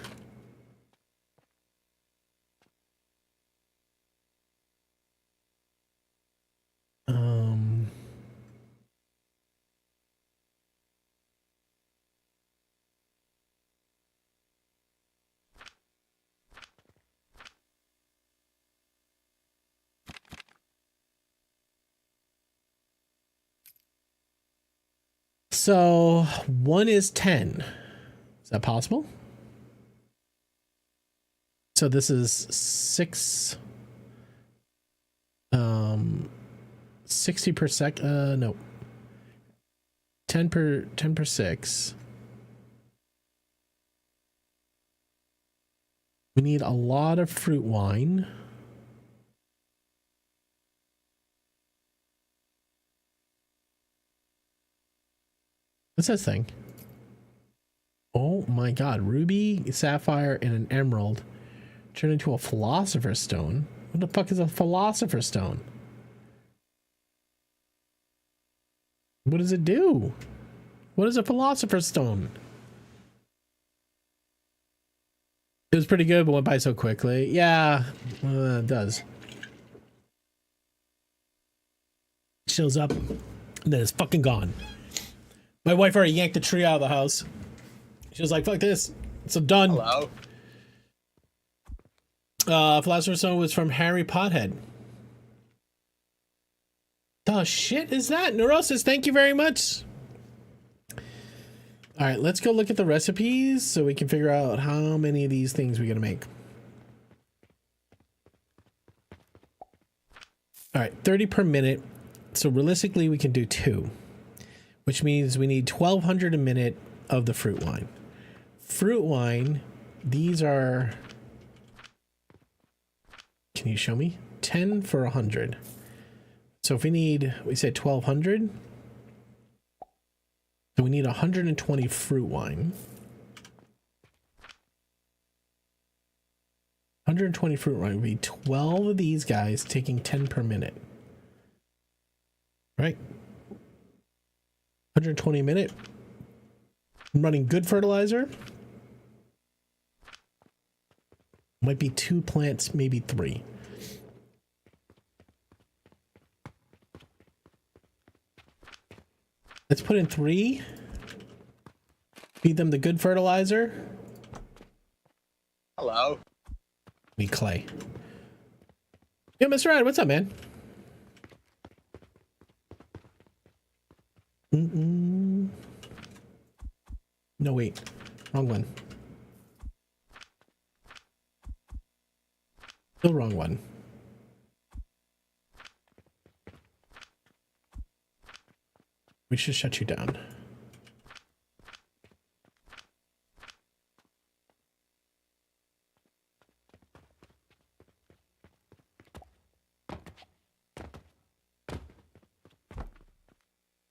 So 1 is 10. Is that possible? So this is 6. 60 per sec. No. 10 per 6. We need a lot of fruit wine. What's this thing? Oh my god, ruby, sapphire, and an emerald turn into a philosopher's stone. What the fuck is a philosopher's stone? What does it do? What is a philosopher's stone? It was pretty good, but went by so quickly. Yeah, it does. It shows up, and then it's fucking gone. My wife already yanked the tree out of the house. She was like, fuck this. It's done. Hello. Philosopher's Stone was from Harry Pothead. The shit is that? Neurosis, thank you very much. All right, let's go look at the recipes so we can figure out how many of these things we're going to make. All right, 30 per minute. So realistically, we can do 2. which means we need 1,200 a minute of the fruit wine. Fruit wine, these are, can you show me? 10 for 100. So if we need, we said 1,200. So we need 120 fruit wine. 120 fruit wine would be 12 of these guys taking 10 per minute. Right? 120 a minute. I'm running good fertilizer. Might be 2 plants, maybe 3. Let's put in 3. Feed them the good fertilizer. Hello. Me clay. Yo, Mr. Ryan, what's up, man? No, wait. Wrong one. Still wrong one. We should shut you down.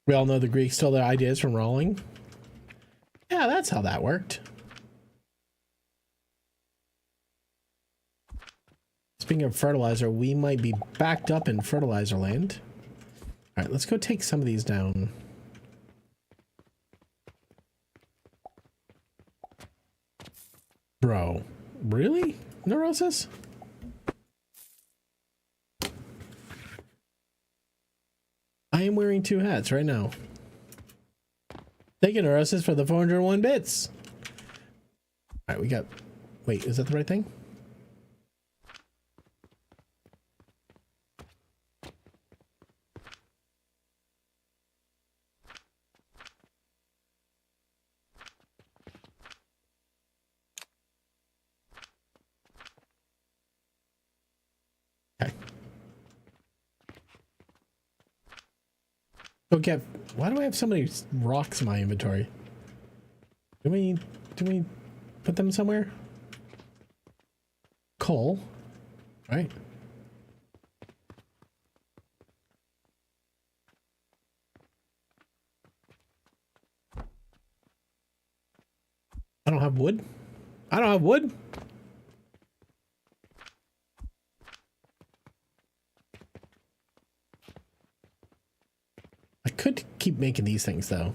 We all know the Greeks stole their ideas from rolling. Yeah, that's how that worked. Speaking of fertilizer, we might be backed up in fertilizer land. All right, let's go take some of these down. Bro, really? Neurosis? I am wearing 2 hats right now. Taking neurosis for the 401 bits. All right, we got... Wait, is that the right thing? Okay. Okay, why do I have so many rocks in my inventory? Do we put them somewhere? Coal, right? I don't have wood. I don't have wood. I could keep making these things though.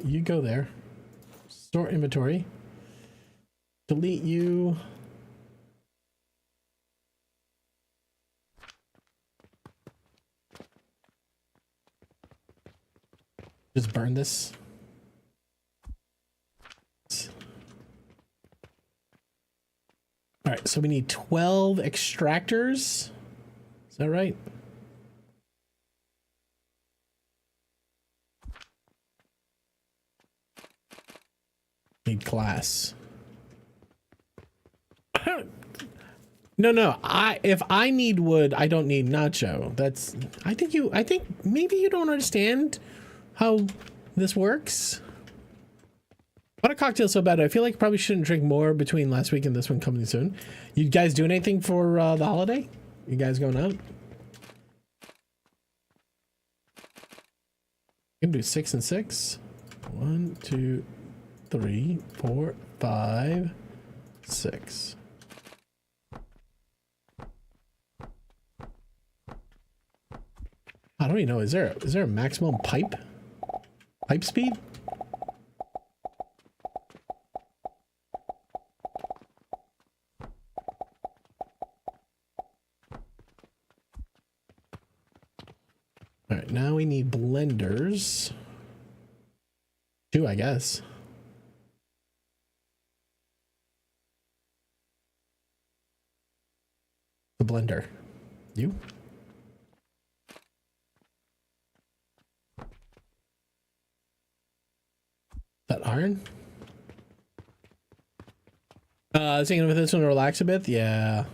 You go there. Store inventory. Delete you. Just burn this. All right, so we need 12 extractors. Is that right? Need glass. No. If I need wood, I don't need nacho. That's I think maybe you don't understand how this works. What a cocktail so bad. I feel like I probably shouldn't drink more between last week and this one coming soon. You guys doing anything for the holiday? You guys going out? You can do 6 and 6. 1, 2, 3, 4, 5, 6. I don't even know. Is there a maximum pipe speed? All right, now we need blenders. 2, I guess. The blender. You? That iron? Thinking of this one to relax a bit? Yeah.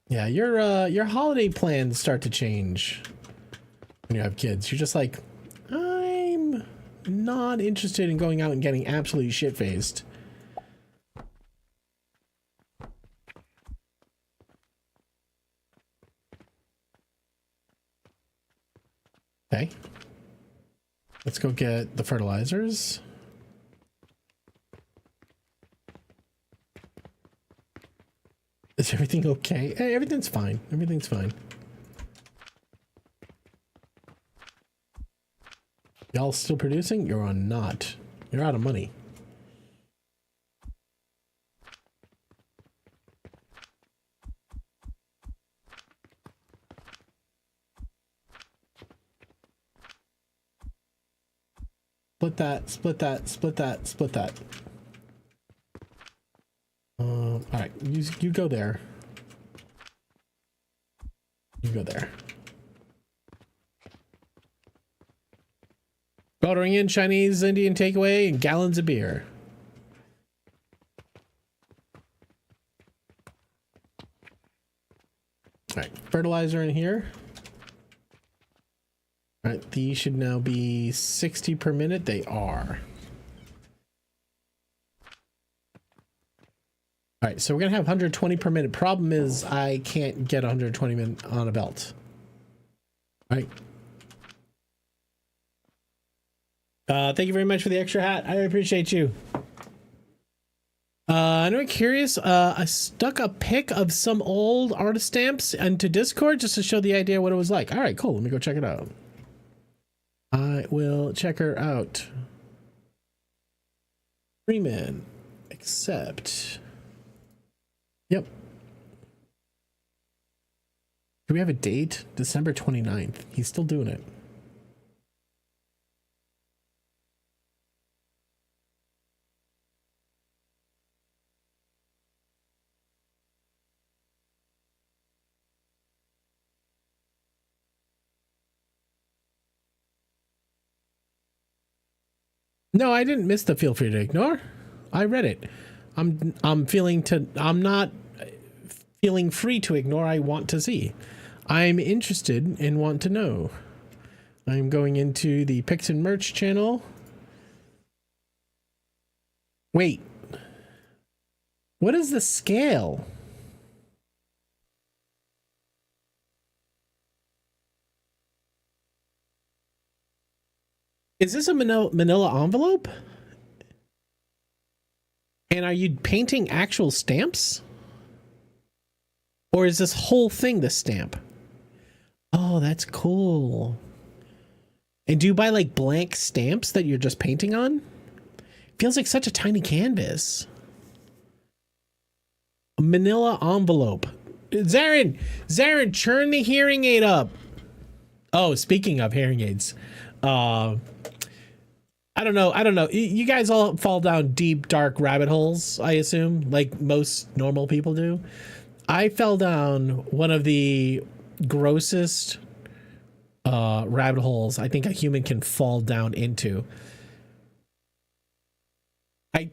Yeah, your holiday plans start to change when you have kids. You're just like, I'm not interested in going out and getting absolutely shit-faced. Okay. Let's go get the fertilizers. Is everything okay? Hey, everything's fine. Everything's fine. Y'all still producing? You're on not. You're out of money. Split that, split that, split that, split that. All right, you go there. You go there. Ordering in Chinese Indian takeaway and gallons of beer. All right, fertilizer in here. All right, these should now be 60 per minute. They are. All right, so we're gonna have 120 per minute. Problem is I can't get 120 minute on a belt. All right. Thank you very much for the extra hat. I appreciate you. I'm curious. I stuck a pic of some old artist stamps into Discord just to show the idea what it was like. All right, cool. Let me go check it out. I will check her out. Freeman, accept. Yep. Do we have a date? December 29th. He's still doing it. No, I didn't miss the feel free to ignore. I read it. I'm not feeling free to ignore. I want to see. I'm interested and want to know. I'm going into the Picks and Merch channel. Wait. What is the scale? Is this a manila envelope? And are you painting actual stamps? Or is this whole thing the stamp? Oh, that's cool. And do you buy like blank stamps that you're just painting on? Feels like such a tiny canvas. A manila envelope. Zarin, churn the hearing aid up. Oh, speaking of hearing aids. I don't know. You guys all fall down deep, dark rabbit holes, I assume, like most normal people do. I fell down one of the grossest rabbit holes I think a human can fall down into.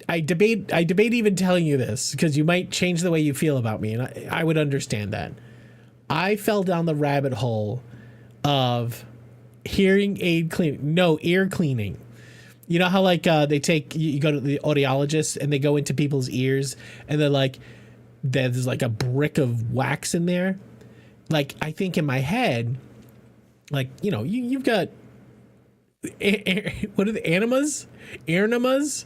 I debate even telling you this because you might change the way you feel about me, and I would understand that. I fell down the rabbit hole of hearing aid cleaning. No, ear cleaning. You know how like they take you go to the audiologist and they go into people's ears and they're like, there's like a brick of wax in there. Like I think in my head, like you've got what are the animas? Airnamas?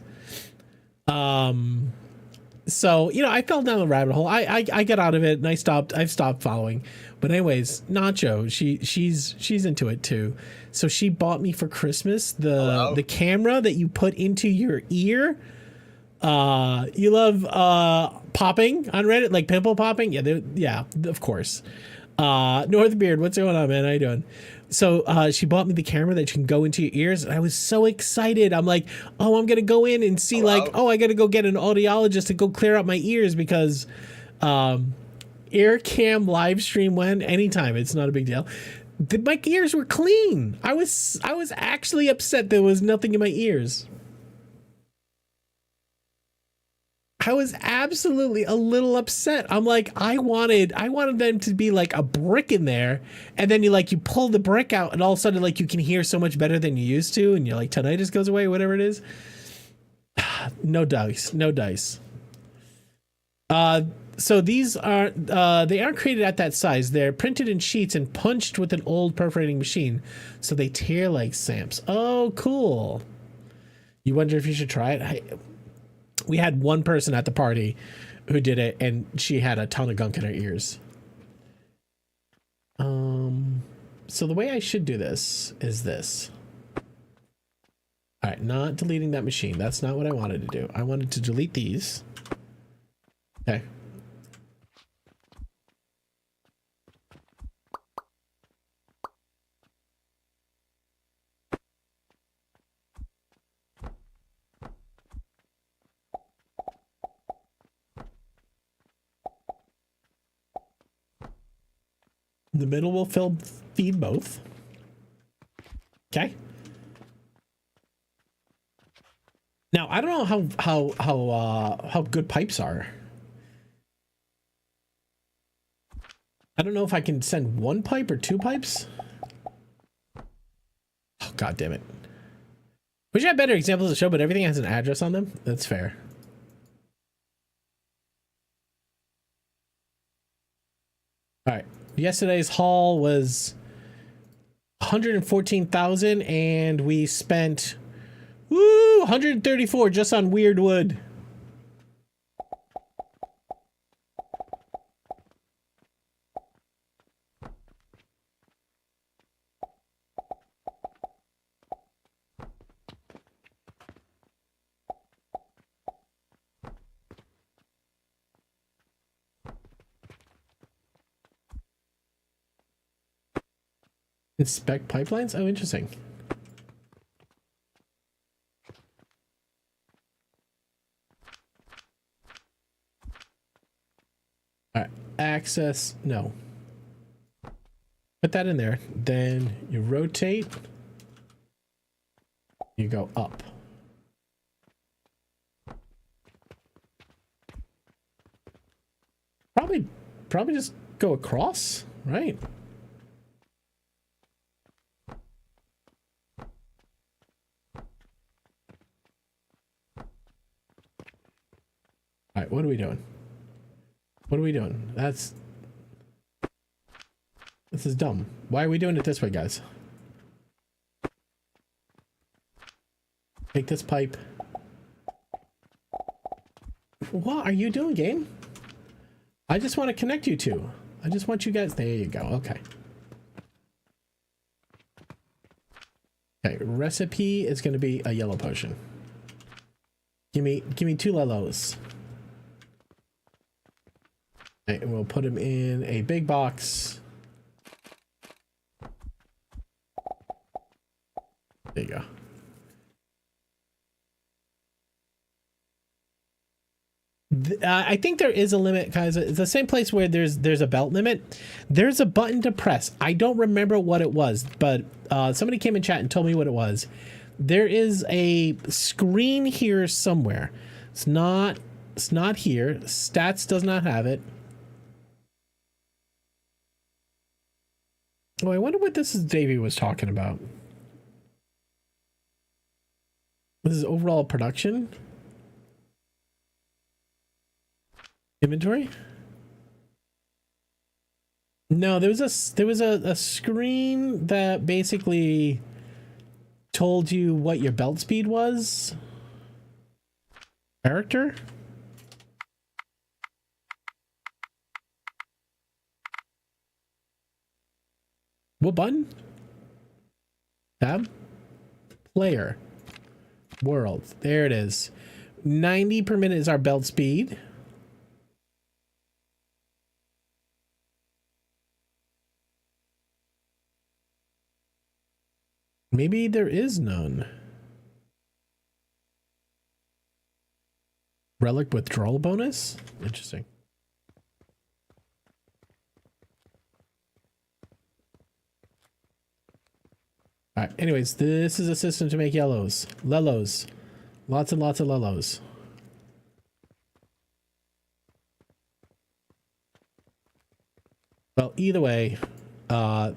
So I fell down the rabbit hole. I got out of it and I've stopped following. But anyways, Nacho, she's into it too. So she bought me for Christmas the camera that you put into your ear. You love popping on Reddit, like pimple popping? Yeah, of course. Northbeard, what's going on, man? How you doing? So she bought me the camera that you can go into your ears, and I was so excited. I'm like, oh, I'm gonna go in and see I gotta go get an audiologist to go clear out my ears because ear cam live stream anytime. It's not a big deal. My ears were clean. I was actually upset there was nothing in my ears. I was absolutely a little upset. I'm like, I wanted them to be like a brick in there, and then you pull the brick out, and all of a sudden like you can hear so much better than you used to, and you're like tinnitus goes away, whatever it is. No dice, no dice. So these are they aren't created at that size. They're printed in sheets and punched with an old perforating machine, so they tear like Samps. Oh, cool. You wonder if you should try it? We had one person at the party who did it, and she had a ton of gunk in her ears. So the way I should do this is this. All right, not deleting that machine. That's not what I wanted to do. I wanted to delete these. Okay. The middle will feed both. Okay. Now I don't know how good pipes are. I don't know if I can send one pipe or two pipes. Oh, God damn it. We should have better examples to show, but everything has an address on them. That's fair. All right. Yesterday's haul was 114,000, and we spent 134 just on weird wood. Inspect pipelines? Oh, interesting. All right, access, no. Put that in there. Then you rotate. You go up. Probably just go across, right? All right, what are we doing? What are we doing? This is dumb. Why are we doing it this way, guys? Take this pipe. What are you doing, game? I just want to connect you two. I just want you guys. There you go. Okay. Okay. Recipe is going to be a yellow potion. Give me 2 Lelos. Okay, and we'll put them in a big box. There you go. I think there is a limit, guys. It's the same place where there's a belt limit. There's a button to press. I don't remember what it was, but somebody came in chat and told me what it was. There is a screen here somewhere. It's not here. Stats does not have it. Oh, I wonder what this is Davey was talking about. This is overall production. Inventory? No, there was a screen that basically told you what your belt speed was. Character? What button? Tab? Player. World. There it is. 90 per minute is our belt speed. Maybe there is none. Relic withdrawal bonus? Interesting. All right. Anyways, this is a system to make yellows. Lellos. Lots and lots of lellos. Well, either way,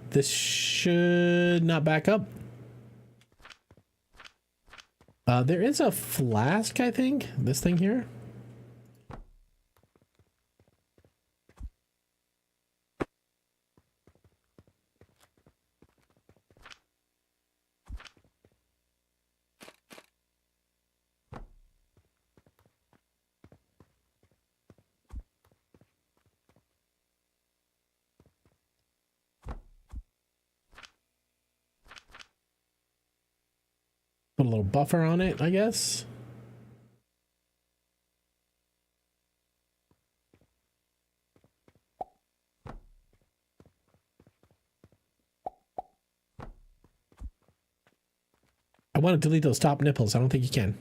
this should not back up. There is a flask, I think. This thing here. Put a little buffer on it, I guess. I want to delete those top nipples. I don't think you can.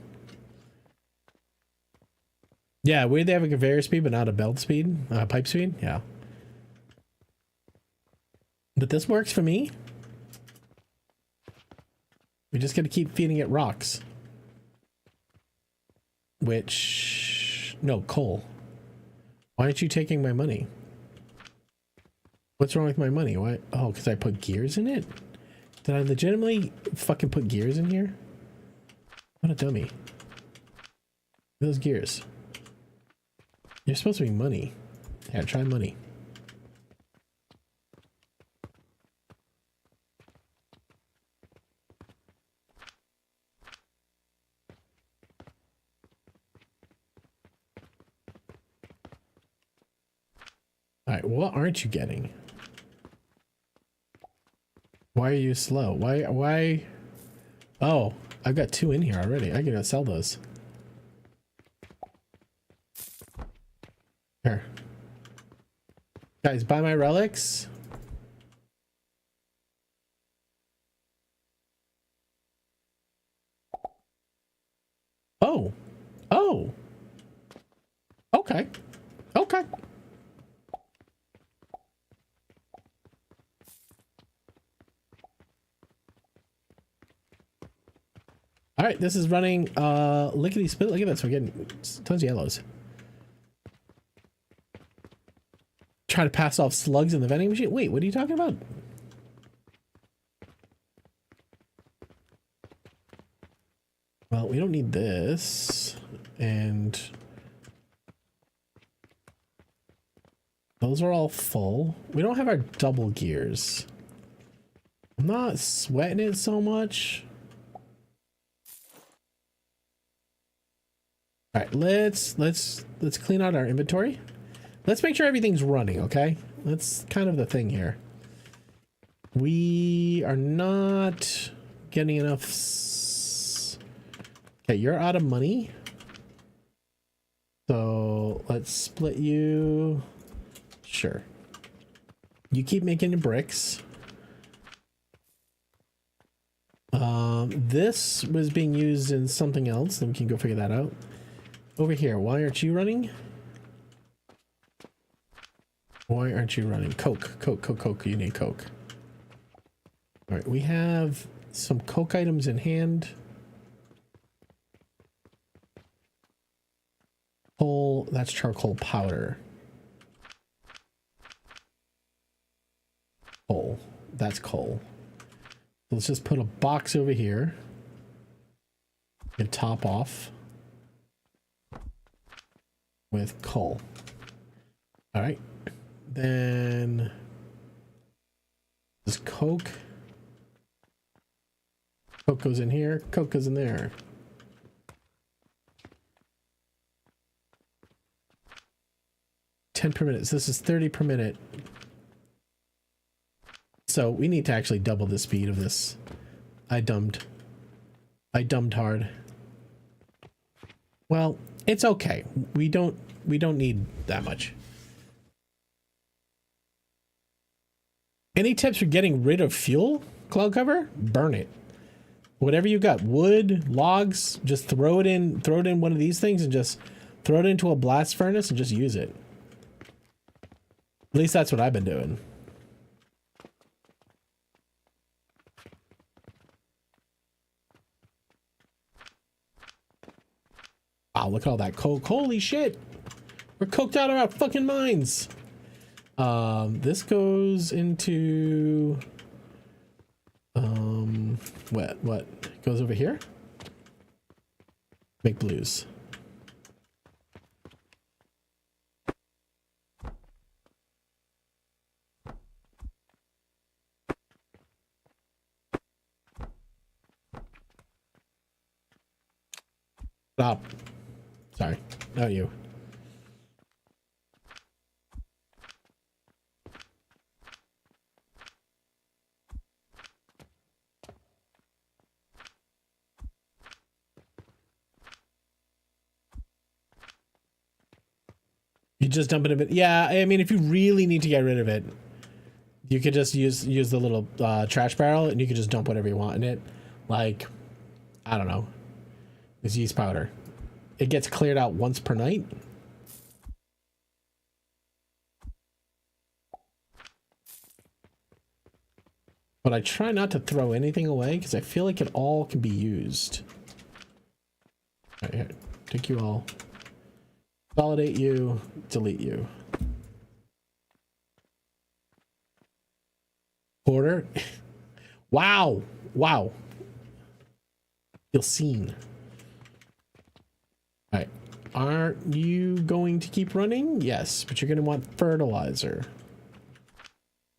Yeah, weird they have a conveyor speed, but not a belt speed, pipe speed. Yeah. But this works for me. We just got to keep feeding it rocks. Which... No, coal. Why aren't you taking my money? What's wrong with my money? Why? Oh, because I put gears in it? Did I legitimately fucking put gears in here? What a dummy. Those gears. You're supposed to be money. Yeah, try money. All right, what aren't you getting? Why are you slow? Why? Oh, I've got 2 in here already. I can sell those. Here. Guys, buy my relics. Oh. Oh. Okay. Okay. All right, this is running lickety split. Look at this. We're getting tons of yellows. Try to pass off slugs in the vending machine. Wait, what are you talking about? Well, we don't need this. And those are all full. We don't have our double gears. I'm not sweating it so much. All right, let's clean out our inventory. Let's make sure everything's running, okay? That's kind of the thing here. We are not getting enough. Okay, you're out of money. So let's split you. Sure. You keep making your bricks. This was being used in something else. Then we can go figure that out. Over here, why aren't you running? Why aren't you running? Coke. You need Coke. All right, we have some Coke items in hand. Coal, that's charcoal powder. Coal, that's coal. Let's just put a box over here and top off with coal. All right, then this Coke. Coke goes in here, Coke goes in there. $10 per minute. So this is 30 per minute. So we need to actually double the speed of this. I dumbed hard. Well, it's okay. We don't need that much. Any tips for getting rid of fuel? Cloud cover? Burn it. Whatever you got, wood, logs, just throw it in one of these things and just throw it into a blast furnace and just use it. At least that's what I've been doing. Wow, look at all that coke. Holy shit. We're coked out of our fucking minds. This goes into... what? Goes over here? Make blues. Stop. Sorry, not you. You just dump it a bit. Yeah, I mean, if you really need to get rid of it, you could just use the little trash barrel, and you could just dump whatever you want in it. Like, I don't know. This yeast powder. It gets cleared out once per night. But I try not to throw anything away because I feel like it all can be used. All right, here. Take you all. Validate you. Delete you. Order. Wow. Wow. Feel seen. All right. Aren't you going to keep running? Yes, but you're going to want fertilizer.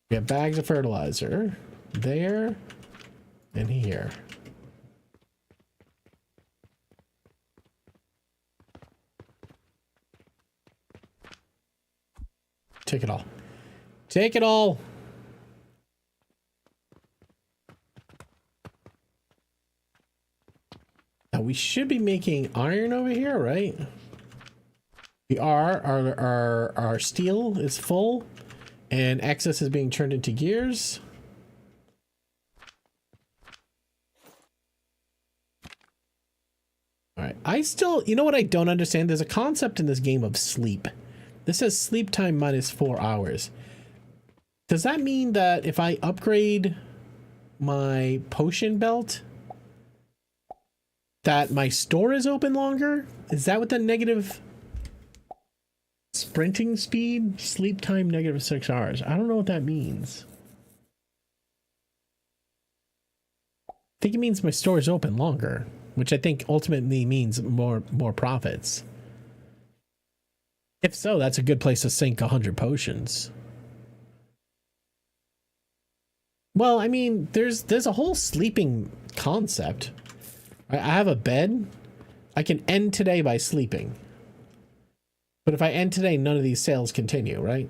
We have bags of fertilizer. There. And here. Take it all. Take it all. Now we should be making iron over here, right? We are. Our steel is full, and excess is being turned into gears. All right. I still, you know what I don't understand? There's a concept in this game of sleep. This says sleep time minus 4 hours. Does that mean that if I upgrade my potion belt, that my store is open longer? Is that what the negative sprinting speed? Sleep time negative 6 hours. I don't know what that means. I think it means my store is open longer, which I think ultimately means more profits. If so, that's a good place to sink 100 potions. Well, I mean, there's a whole sleeping concept. I have a bed. I can end today by sleeping. But if I end today, none of these sales continue, right?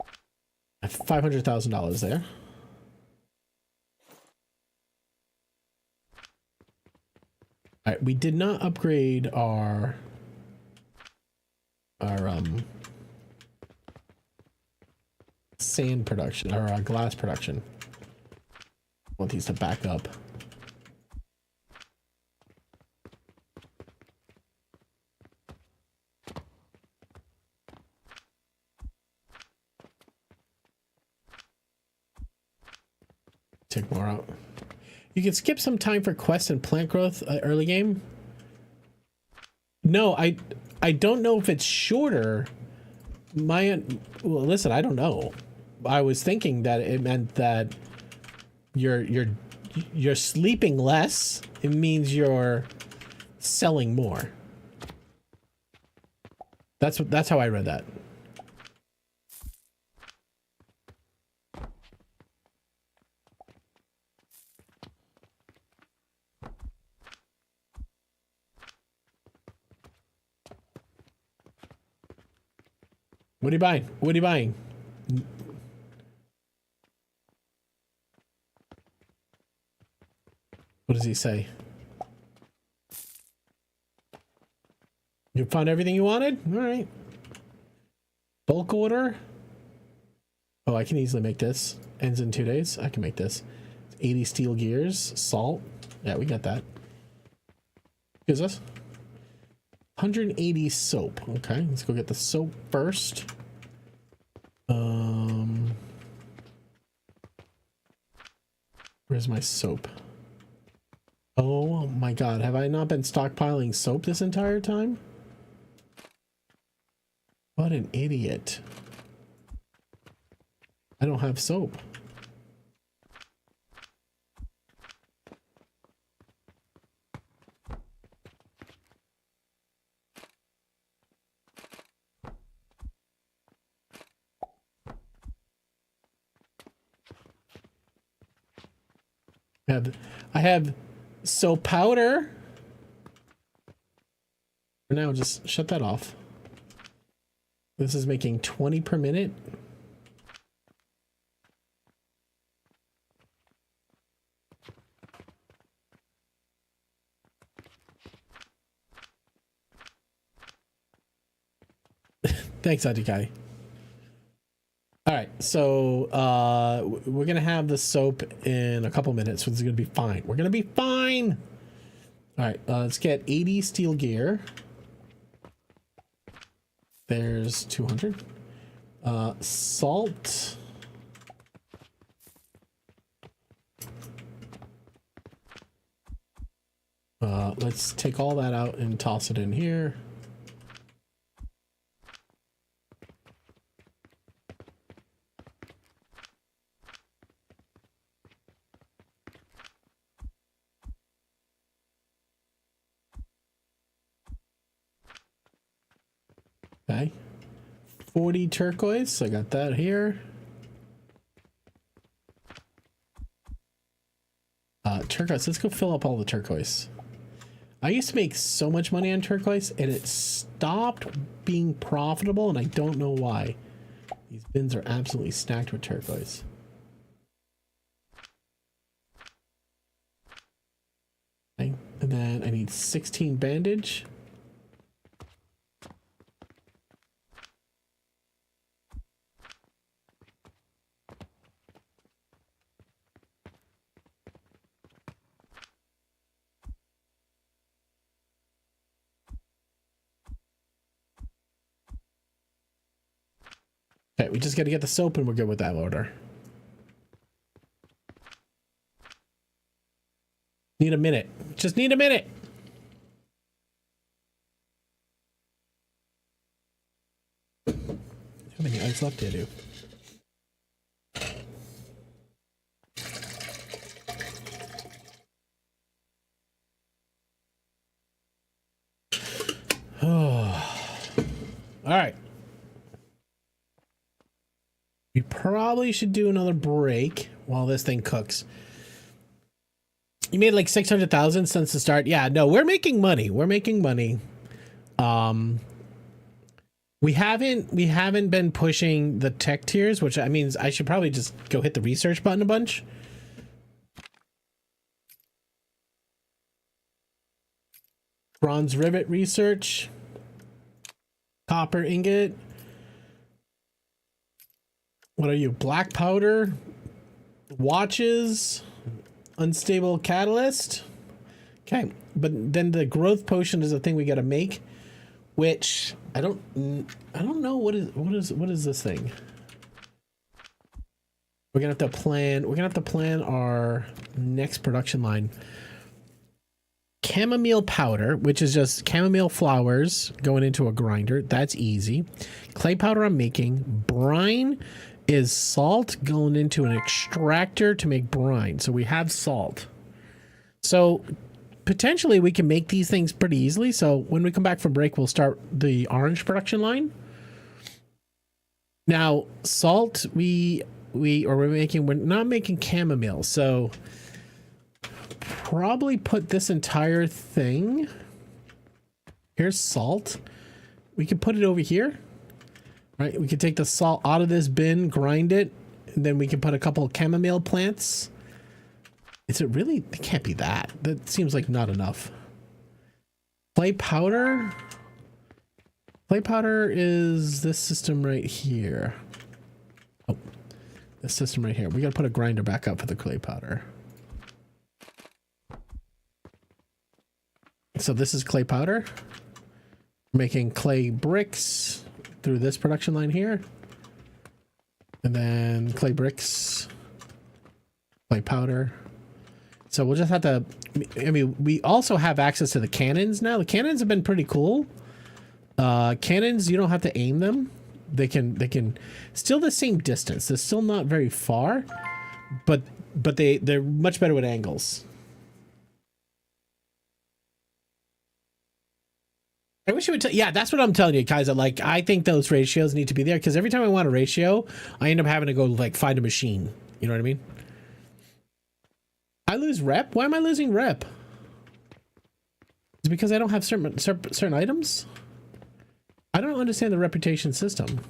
I have $500,000 there. All right, we did not upgrade our sand production, or our glass production. I want these to back up. Take more out. You can skip some time for quests and plant growth early game. No, I don't know if it's shorter. Well, listen, I don't know. I was thinking that it meant that you're sleeping less. It means you're selling more. That's how I read that. What are you buying? What are you buying? What does he say? You found everything you wanted? All right. Bulk order. Oh, I can easily make this. Ends in 2 days. I can make this. 80 steel gears. Salt. Yeah, we got that. Here's us. 180 soap. Okay, let's go get the soap first. Where's my soap? Oh my god, have I not been stockpiling soap this entire time? What an idiot. I don't have soap. I have soap powder. For now, just shut that off. This is making 20 per minute. Thanks, Adikai. All right, so we're gonna have the soap in a couple minutes, so it's gonna be fine. We're gonna be fine. All right, let's get 80 steel gear. There's 200. Salt. Let's take all that out and toss it in here. Okay. 40 turquoise. I got that here. Turquoise. Let's go fill up all the turquoise. I used to make so much money on turquoise and it stopped being profitable, and I don't know why. These bins are absolutely stacked with turquoise. Okay. And then I need 16 bandage. Okay, we just got to get the soap and we're good with that order. Need a minute. Just need a minute. How many ice left do I do? All right. We probably should do another break while this thing cooks. You made like 600,000 since the start. Yeah, no, we're making money. We're making money. We haven't been pushing the tech tiers, which I mean, I should probably just go hit the research button a bunch. Bronze rivet research. Copper ingot. What are you? Black powder, watches, unstable catalyst. Okay, but then the growth potion is a thing we got to make, which I don't know what is this thing. We're gonna have to plan our next production line. Chamomile powder, which is just chamomile flowers going into a grinder. That's easy. Clay powder I'm making. Brine is salt going into an extractor to make brine. So we have salt. So potentially we can make these things pretty easily. So when we come back from break, we'll start the orange production line. Now, salt, we're not making chamomile. So probably put this entire thing. Here's salt. We can put it over here. Right, we could take the salt out of this bin, grind it, and then we can put a couple of chamomile plants. Is it really? It can't be that. That seems like not enough. Clay powder. Clay powder is this system right here. Oh, this system right here. We gotta put a grinder back up for the clay powder. So this is clay powder. Making clay bricks through this production line here, and then clay bricks, clay powder, So we'll just have to, I mean, we also have access to the cannons now. The cannons have been pretty cool. Cannons, you don't have to aim them. They can still the same distance. They're still not very far, but they're much better with angles. I wish you would tell. Yeah, that's what I'm telling you, Kaiser. Like, I think those ratios need to be there because every time I want a ratio, I end up having to go like find a machine. You know what I mean? I lose rep. Why am I losing rep? Is it because I don't have certain items? I don't understand the reputation system.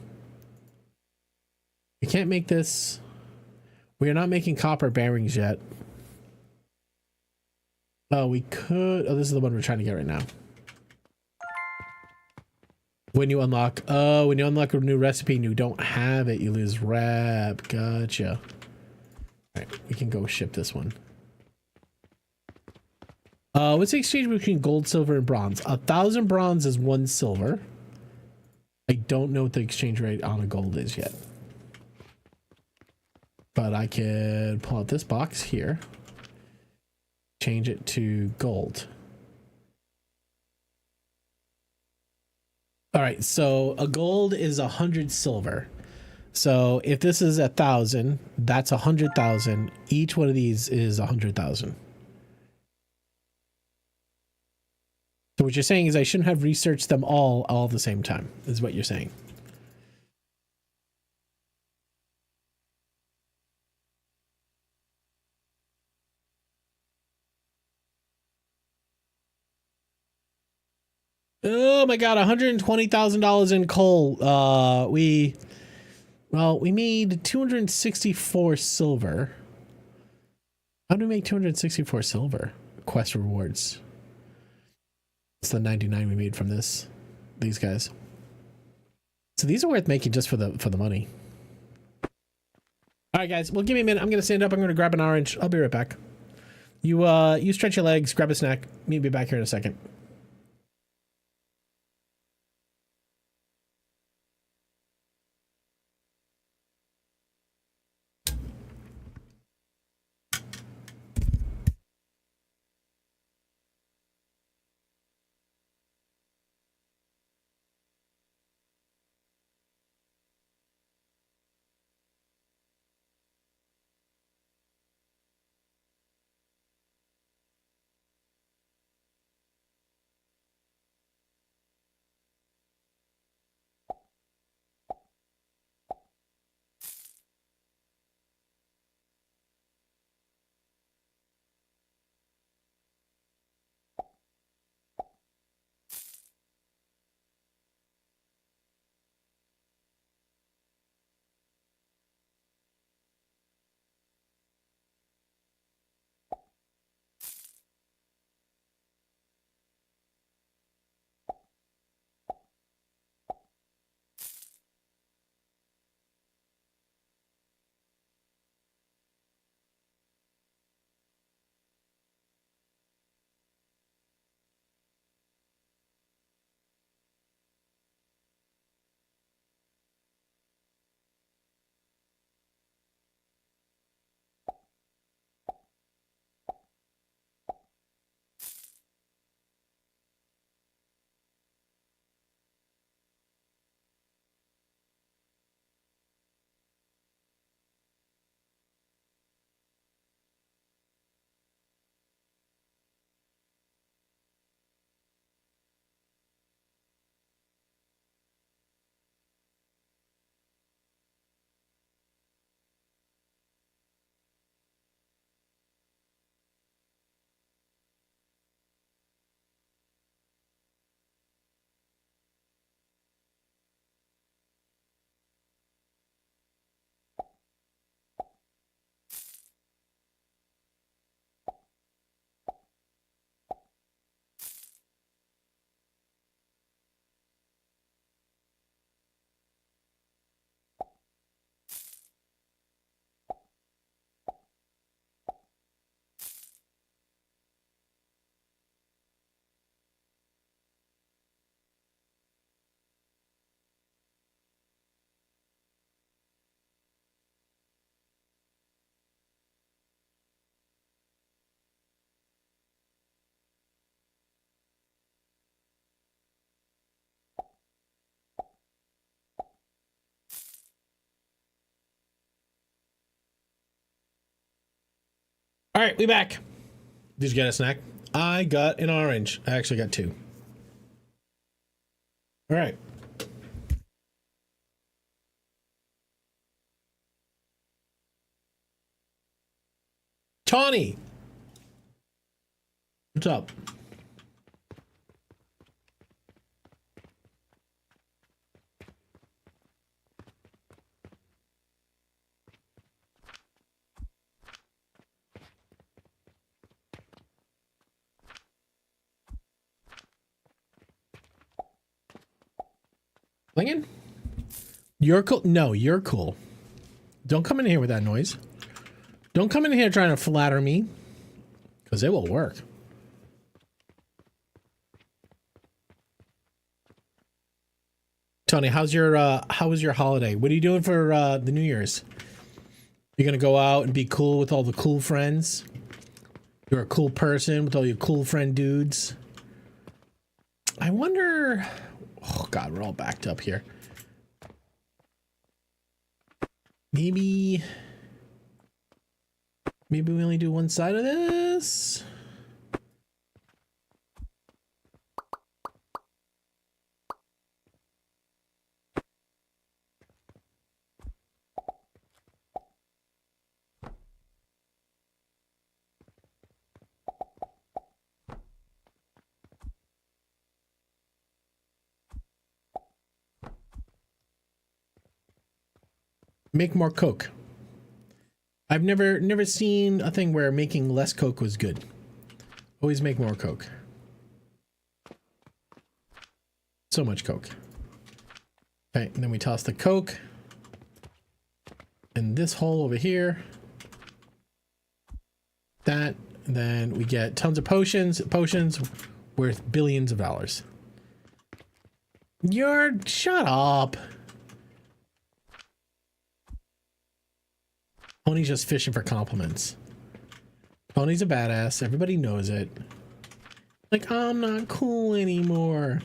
We can't make this. We are not making copper bearings yet. Oh, we could. Oh, this is the one we're trying to get right now. When you unlock, when you unlock a new recipe and you don't have it, you lose rep. Gotcha. All right, we can go ship this one. What's the exchange between gold, silver, and bronze? 1,000 bronze is 1 silver. I don't know what the exchange rate on a gold is yet. But I could pull out this box here. Change it to gold. All right, so a gold is 100 silver. So if this is 1,000, that's 100,000. Each one of these is 100,000. So what you're saying is I shouldn't have researched them all at the same time, is what you're saying. Oh my god, $120,000 in coal. We made 264 silver. How do we make 264 silver? Quest rewards. It's the 99 we made from these guys. So these are worth making just for the money. All right, guys. Well, give me a minute. I'm gonna stand up. I'm gonna grab an orange. I'll be right back. You stretch your legs, grab a snack. Meet me back here in a second. All right, we back. Did you get a snack? I got an orange. I actually got 2. All right. Tawny. What's up? Flinging? You're cool. No, you're cool. Don't come in here with that noise. Don't come in here trying to flatter me, because it will work. Tony, how was your holiday? What are you doing for the New Year's? You're gonna go out and be cool with all the cool friends? You're a cool person with all your cool friend dudes. I wonder. Oh God, we're all backed up here. Maybe we only do one side of this. Make more Coke. I've never seen a thing where making less Coke was good. Always make more Coke. So much Coke. Okay, and then we toss the Coke in this hole over here. That, and then we get tons of potions. Potions worth billions of dollars. Shut up. Pony's just fishing for compliments. Pony's a badass. Everybody knows it. Like, I'm not cool anymore.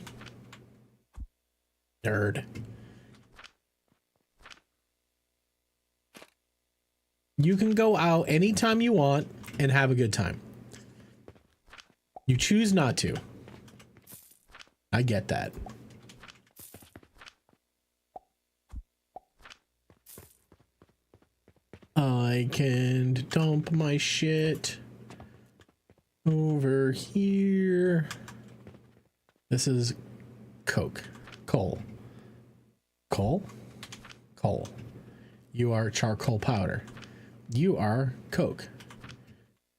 Nerd. You can go out anytime you want and have a good time. You choose not to. I get that. I can dump my shit over here. This is Coke. Coal. Coal? Coal. You are charcoal powder. You are Coke.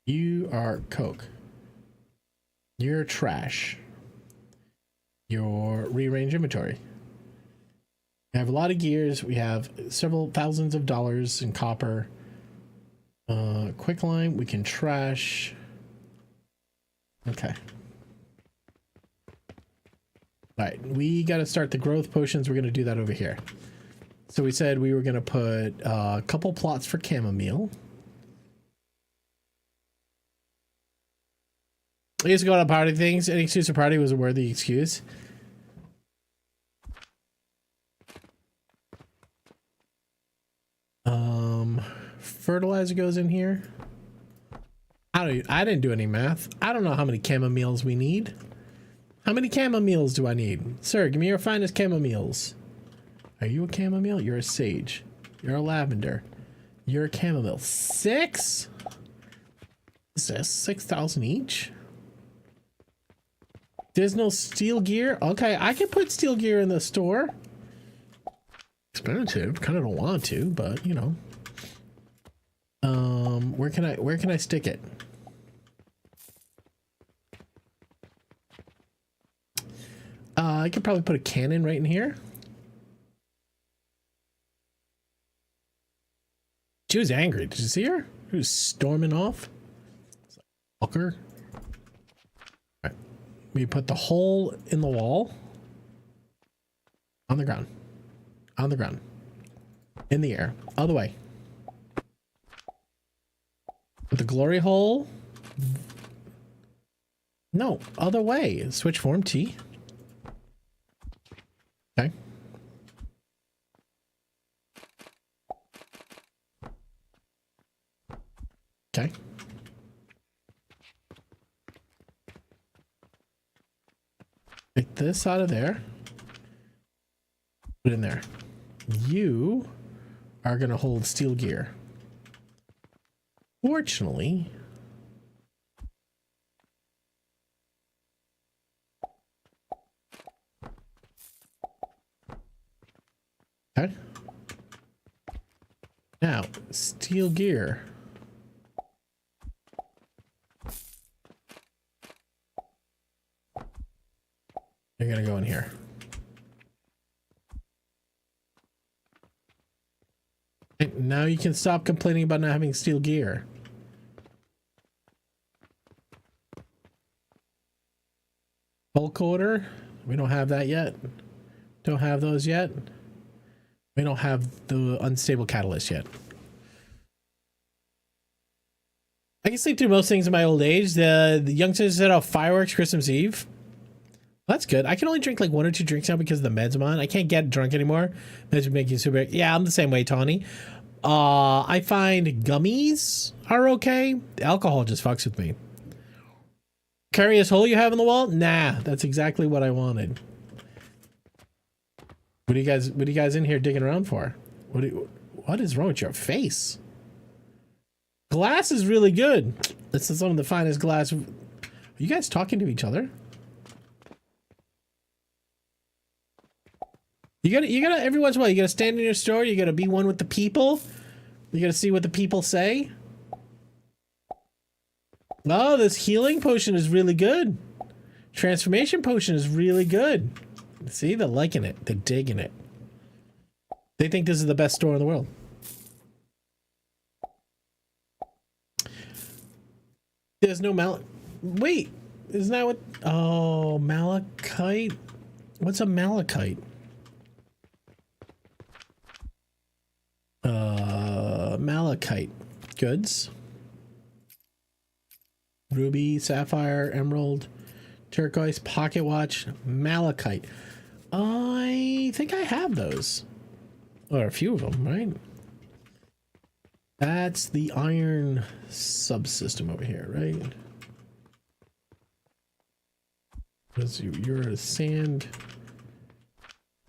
You are Coke. You're trash. You're rearrange inventory. We have a lot of gears. We have several thousands of dollars in copper. Quicklime, we can trash. Okay. All right, we got to start the growth potions. We're going to do that over here. So we said we were going to put a couple plots for chamomile. I used to go on party things. Any excuse for party was a worthy excuse. Fertilizer goes in here. I didn't do any math. I don't know how many chamomiles we need. How many chamomiles do I need? Sir, give me your finest chamomiles. Are you a chamomile? You're a sage. You're a lavender. You're a chamomile. 6? Is this 6,000 each? There's no steel gear? Okay, I can put steel gear in the store. Expensive. Kind of don't want to, but you know. Where can I stick it? I could probably put a cannon right in here. She was angry. Did you see her? She was storming off. Fucker. All right. We put the hole in the wall. On the ground. On the ground. In the air. All the way. Put the glory hole. No, other way. Switch form T. Okay. Okay. this out of there. Put it in there. You are going to hold steel gear. Fortunately, okay. Now, steel gear. You're going to go in here. And now you can stop complaining about not having steel gear. Bulk order. We don't have that yet. Don't have those yet. We don't have the unstable catalyst yet. I can sleep through most things in my old age. The youngsters set off fireworks Christmas Eve. That's good. I can only drink like 1 or 2 drinks now because of the meds I'm on. I can't get drunk anymore. Meds make you super. Yeah, I'm the same way, Tawny. I find gummies are okay. Alcohol just fucks with me. Curious hole you have in the wall? Nah, that's exactly what I wanted. What are you guys in here digging around for? What is wrong with your face? Glass is really good. This is some of the finest glass. Are you guys talking to each other? You gotta every once in a while, you gotta stand in your store, you gotta be one with the people. You gotta see what the people say. Oh, this healing potion is really good. Transformation potion is really good. See, they're liking it. They're digging it. They think this is the best store in the world. There's no wait, isn't that what? Oh, malachite. What's a malachite? Malachite goods. Ruby, sapphire, emerald, turquoise, pocket watch, malachite. I think I have those. Or a few of them, right? That's the iron subsystem over here, right? You're a sand.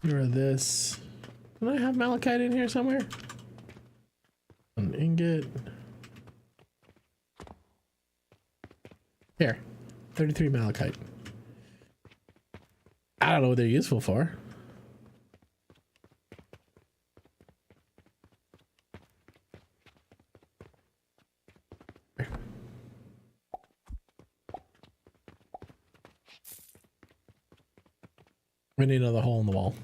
You're a this. Don't I have malachite in here somewhere? An ingot. Here. 33 malachite. I don't know what they're useful for. We need another hole in the wall.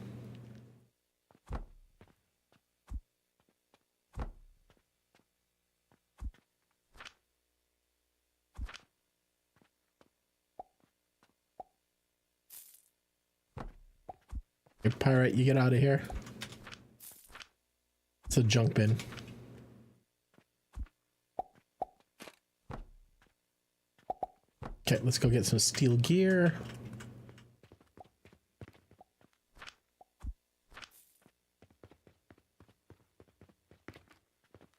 Hey, pirate, you get out of here. It's a junk bin. Okay, let's go get some steel gear.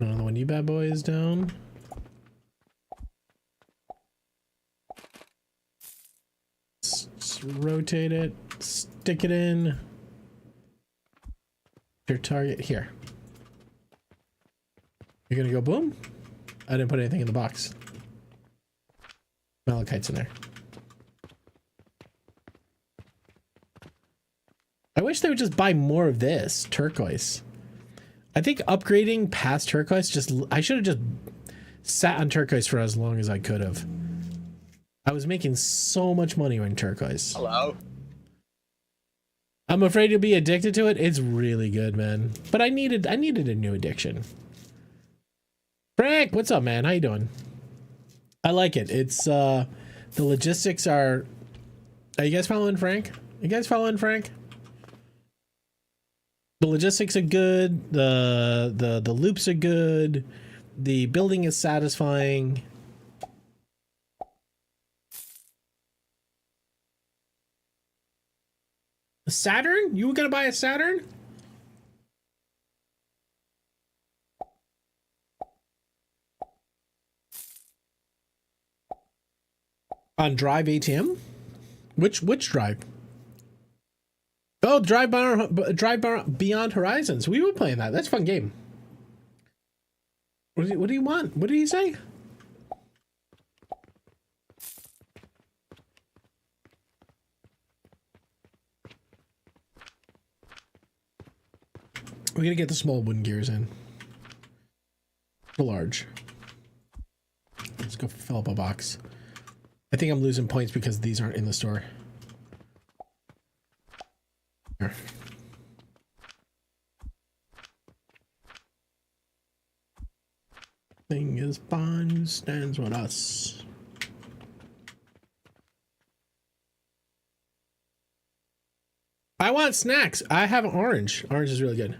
Another one, you bad boys down. Let's rotate it, stick it in. Your target here. You're gonna go boom? I didn't put anything in the box. Malachite's in there. I wish they would just buy more of this turquoise. I think upgrading past turquoise I should have just sat on turquoise for as long as I could have. I was making so much money on turquoise. Hello. I'm afraid you'll be addicted to it. It's really good, man. But I needed a new addiction. Frank, what's up, man? How you doing? I like it. It's the logistics are you guys following Frank? You guys following Frank? The logistics are good. The loops are good. The building is satisfying. A Saturn? You were gonna buy a Saturn? On Drive ATM? Which drive? Oh, Drive Beyond Horizons. We were playing that. That's a fun game. What do you want? What did he say? We're gonna get the small wooden gears in. The large. Let's go fill up a box. I think I'm losing points because these aren't in the store. Here. Thing is fine, stands with us. I want snacks. I have an orange. Orange is really good.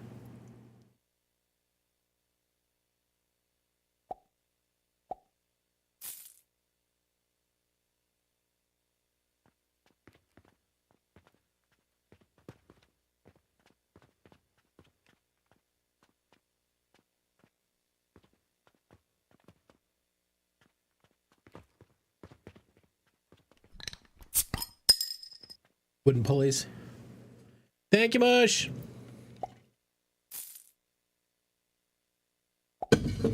Wooden pulleys. Thank you, Mush. All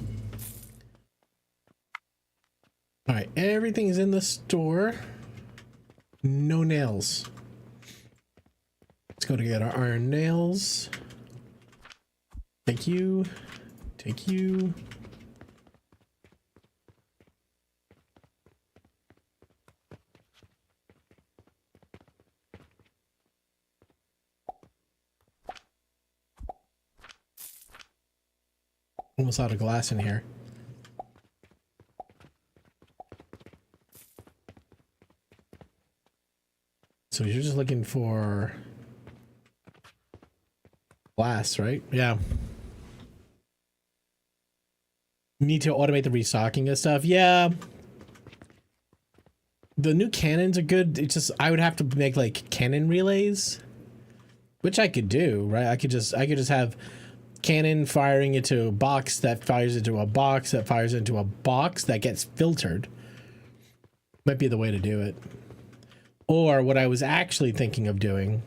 right, everything is in the store. No nails. Let's go to get our iron nails. Thank you. Thank you. Almost out of glass in here. So you're just looking for glass, right? Yeah. Need to automate the restocking of stuff. Yeah. The new cannons are good. It's just I would have to make like cannon relays, which I could do, right? I could just have cannon firing into a box that fires into a box that fires into a box that gets filtered. Might be the way to do it. Or what I was actually thinking of doing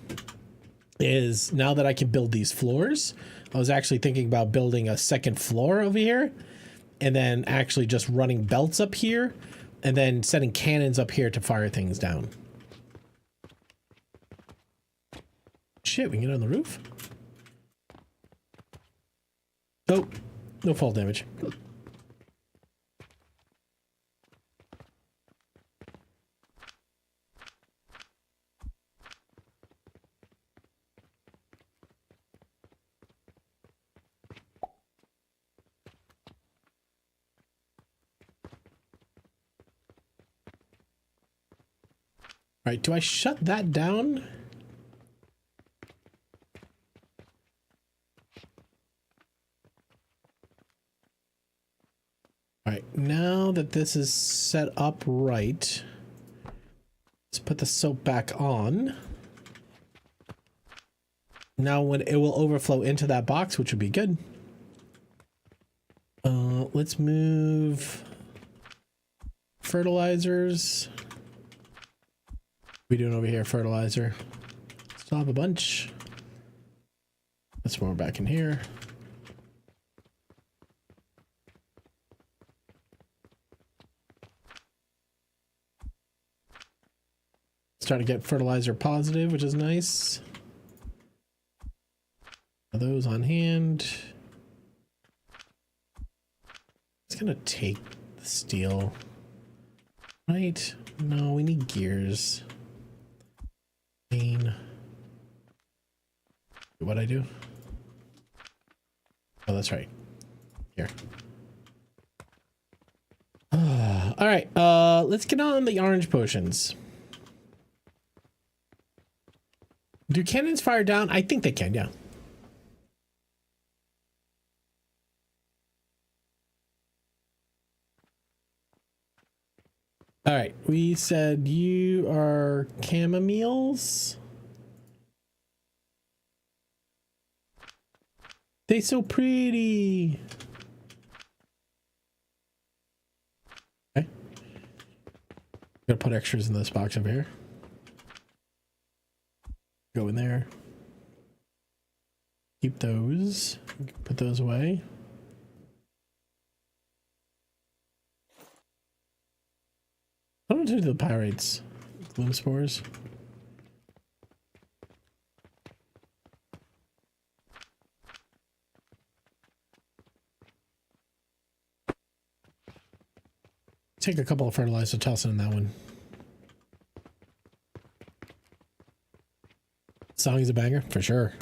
is, now that I can build these floors, I was actually thinking about building a second floor over here and then actually just running belts up here and then setting cannons up here to fire things down. Shit, we can get on the roof? Oh, no fall damage. All right, do I shut that down? All right, now that this is set up right, let's put the soap back on. Now when it will overflow into that box, which would be good. Let's move fertilizers. What are we doing over here? Fertilizer. Still have a bunch. Let's more back in here. Starting to get fertilizer positive, which is nice. Are those on hand? It's gonna take the steel. Right? No, we need gears. What'd I do? Oh, that's right. Here. All right, let's get on the orange potions. Do cannons fire down? I think they can, yeah. All right, we said you are chamomiles. They so pretty. Okay. Gotta put extras in this box over here. Go in there. those. Put those away. What do I do to the pyrites? Gloom spores. Take a couple of fertilizer, toss it in that one. Song is a banger, for sure.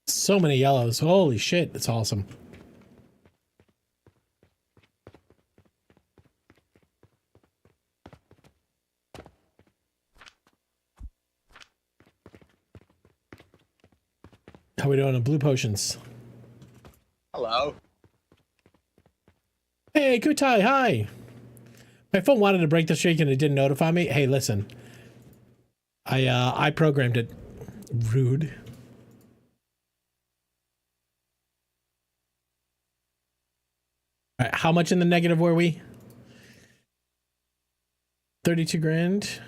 So many yellows. Holy shit, it's awesome. How we doing on blue potions? Hello. Hey, Kutai, hi. My phone wanted to break the streak and it didn't notify me. Hey, listen. I programmed it. Rude. All right, how much in the negative were we? 32 grand.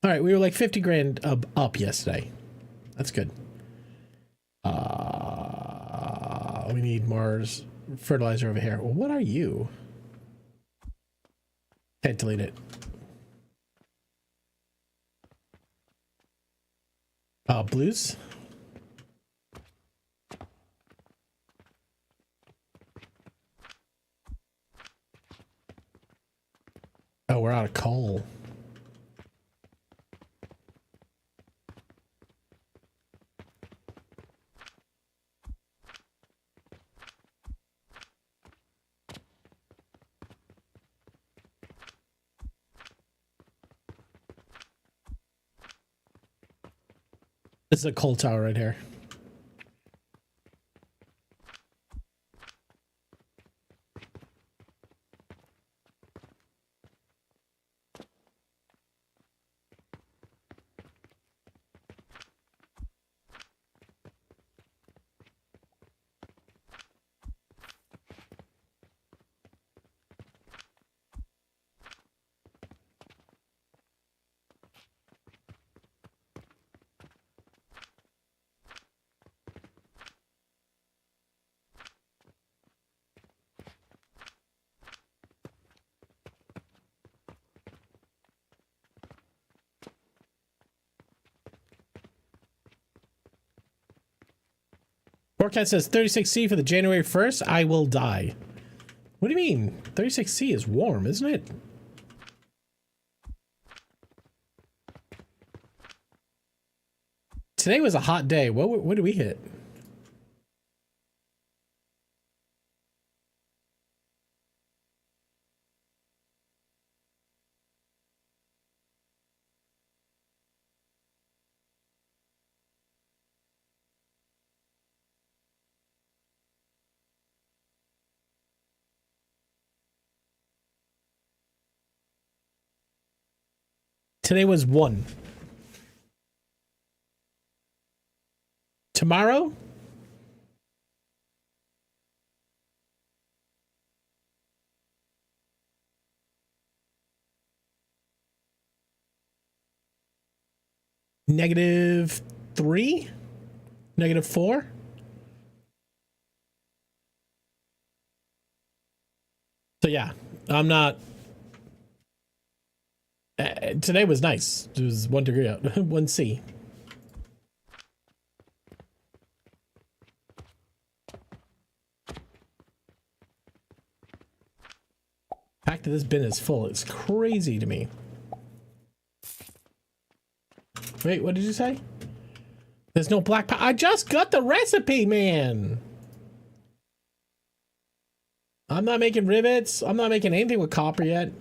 All right, we were like 50 grand up yesterday. That's good. We need more fertilizer over here. Well, what are you? Can't delete it. Blues. Oh, we're out of coal. This is a coal tower right here. Forecast says 36C for the January 1st. I will die. What do you mean? 36C is warm, isn't it? Today was a hot day. What did we hit? Today was 1. Tomorrow? -3? -4? So yeah, I'm not... today was nice. It was 1 degree out. 1C. The fact that this bin is full is crazy to me. Wait, what did you say? There's no black powder. I just got the recipe, man. I'm not making rivets. I'm not making anything with copper yet.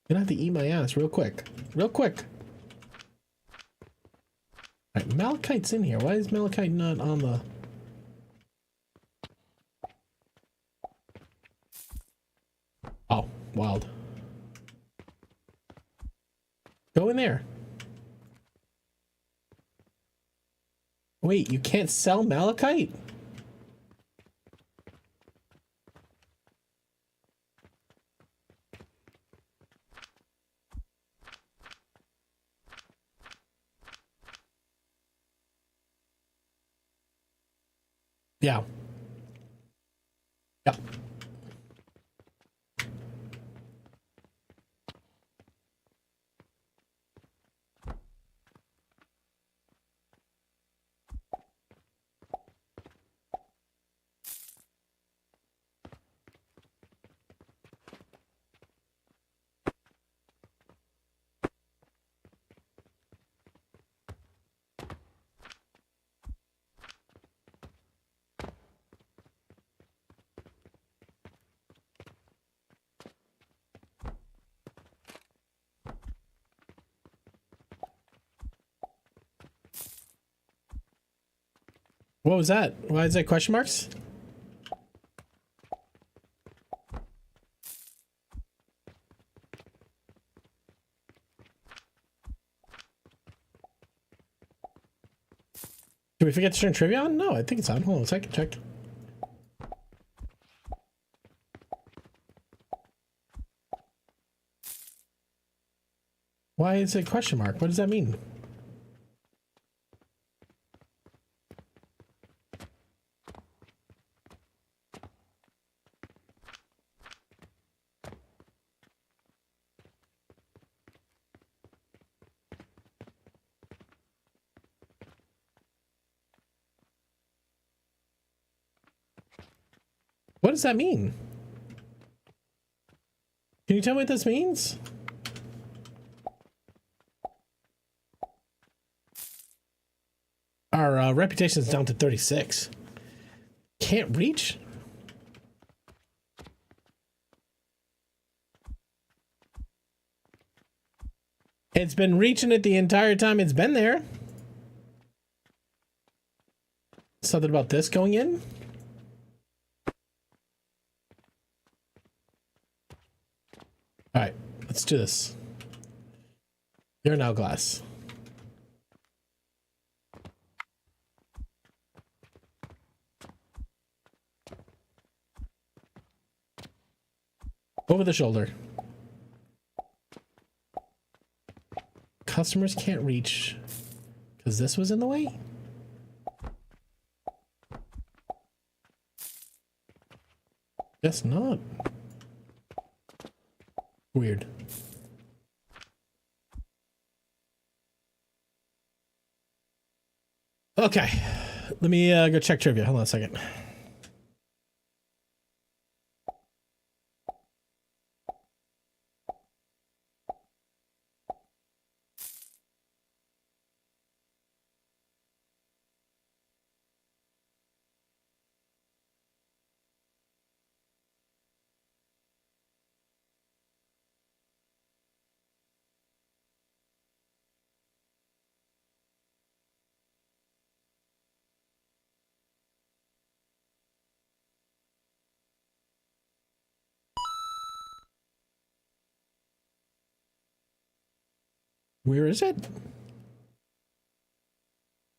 Gonna have to eat my ass real quick. Real quick. Alright, malachite's in here. Why is malachite not on the... Oh, wild. in there. Wait, you can't sell malachite? Yeah. Yeah. What was that? Why is that question marks? Did we forget to turn trivia on? No, I think it's on. Hold on a second, check. Why is it question mark? What does that mean? What does that mean? Can you tell me what this means? Our reputation is down to 36. Can't reach? It's been reaching it the entire time it's been there. Something about this going in? All right, let's do this. You're now glass. Over the shoulder. Customers can't reach because this was in the way? Guess not. Weird. Okay. Let me go check trivia. Hold on a second. Where is it?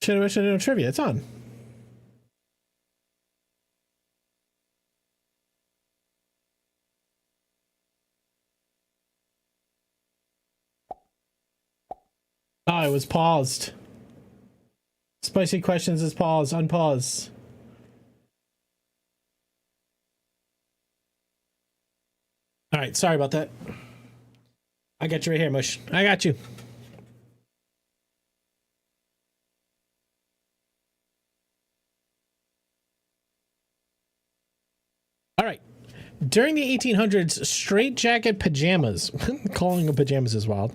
Should have no trivia. It's on. Oh, it was paused. Spicy questions is paused. Unpause. All right. Sorry about that. I got you right here, Mush. I got you. All right. During the 1800s, straitjacket pajamas, calling them pajamas is wild,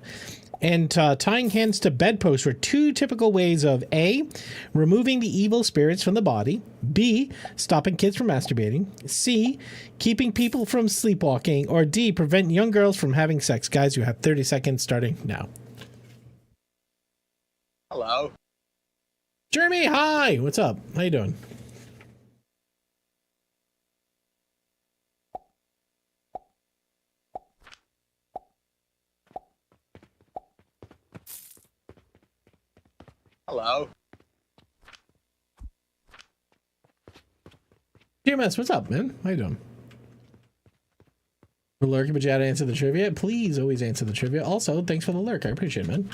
and tying hands to bedposts were two typical ways of A, removing the evil spirits from the body, B, stopping kids from masturbating, C, keeping people from sleepwalking, or D, prevent young girls from having sex. Guys, you have 30 seconds starting now. Hello. Jeremy, hi. What's up? How you doing? Hello. GMS, what's up, man? How you doing? The lurk, but you had to answer the trivia. Please always answer the trivia. Also, thanks for the lurk. I appreciate it,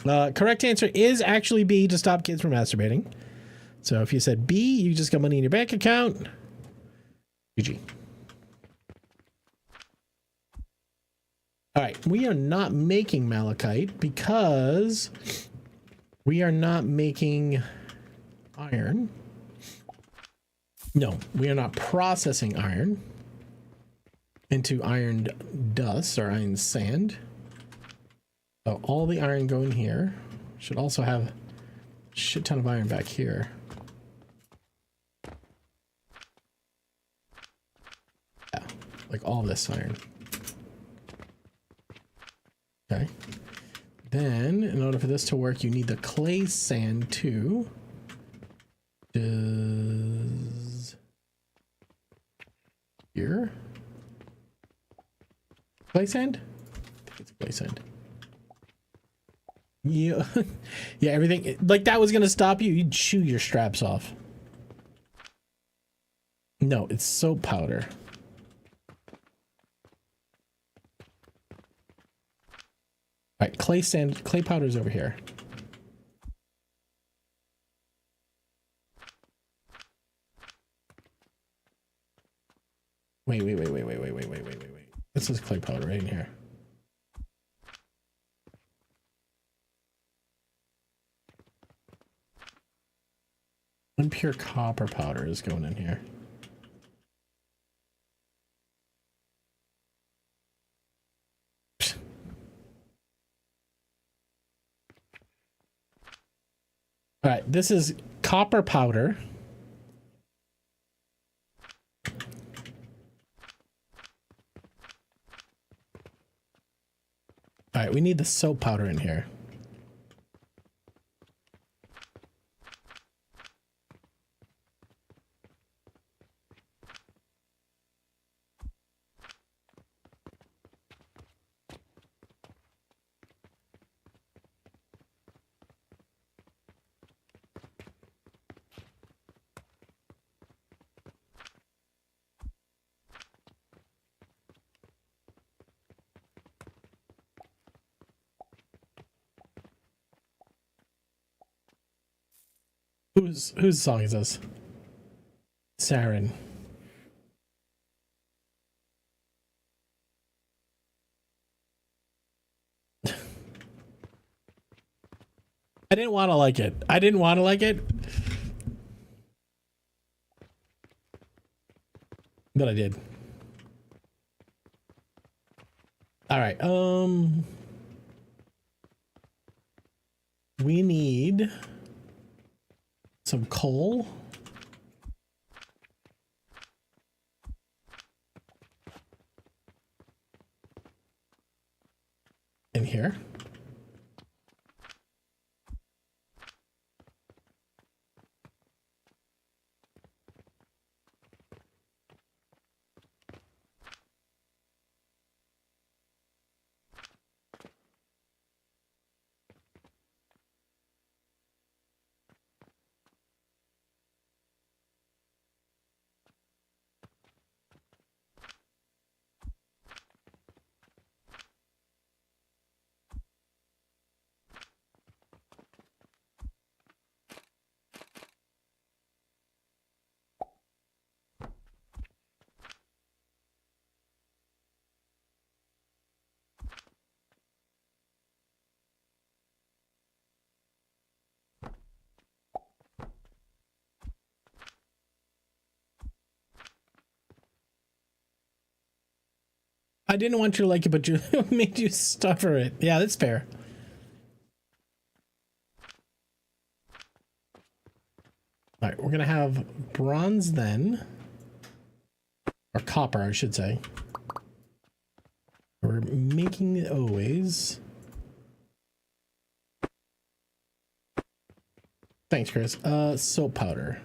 man. Correct answer is actually B, to stop kids from masturbating. So if you said B, you just got money in your bank account. GG. All right, we are not making malachite because we are not making iron. No, we are not processing iron into iron dust or iron sand. So all the iron going here should also have a shit ton of iron back here. Yeah, like all this iron. Okay. Then, in order for this to work, you need the clay sand too. Is here clay sand? I think it's clay sand. Yeah, yeah. Everything like that was gonna stop you. You'd chew your straps off. No, it's soap powder. All right, clay sand, clay powder's over here. Wait. This is clay powder right in here. Impure copper powder is going in here. All right, this is copper powder. All right, we need the soap powder in here. Whose song is this? Saren. I didn't want to like it. I didn't want to like it. But I did. All right. We need some coal. In here. I didn't want you to like it, but you made you stuffer it. Yeah, that's fair. All right, we're gonna have bronze then, or copper, I should say. We're making it always. Thanks, Chris. Soap powder.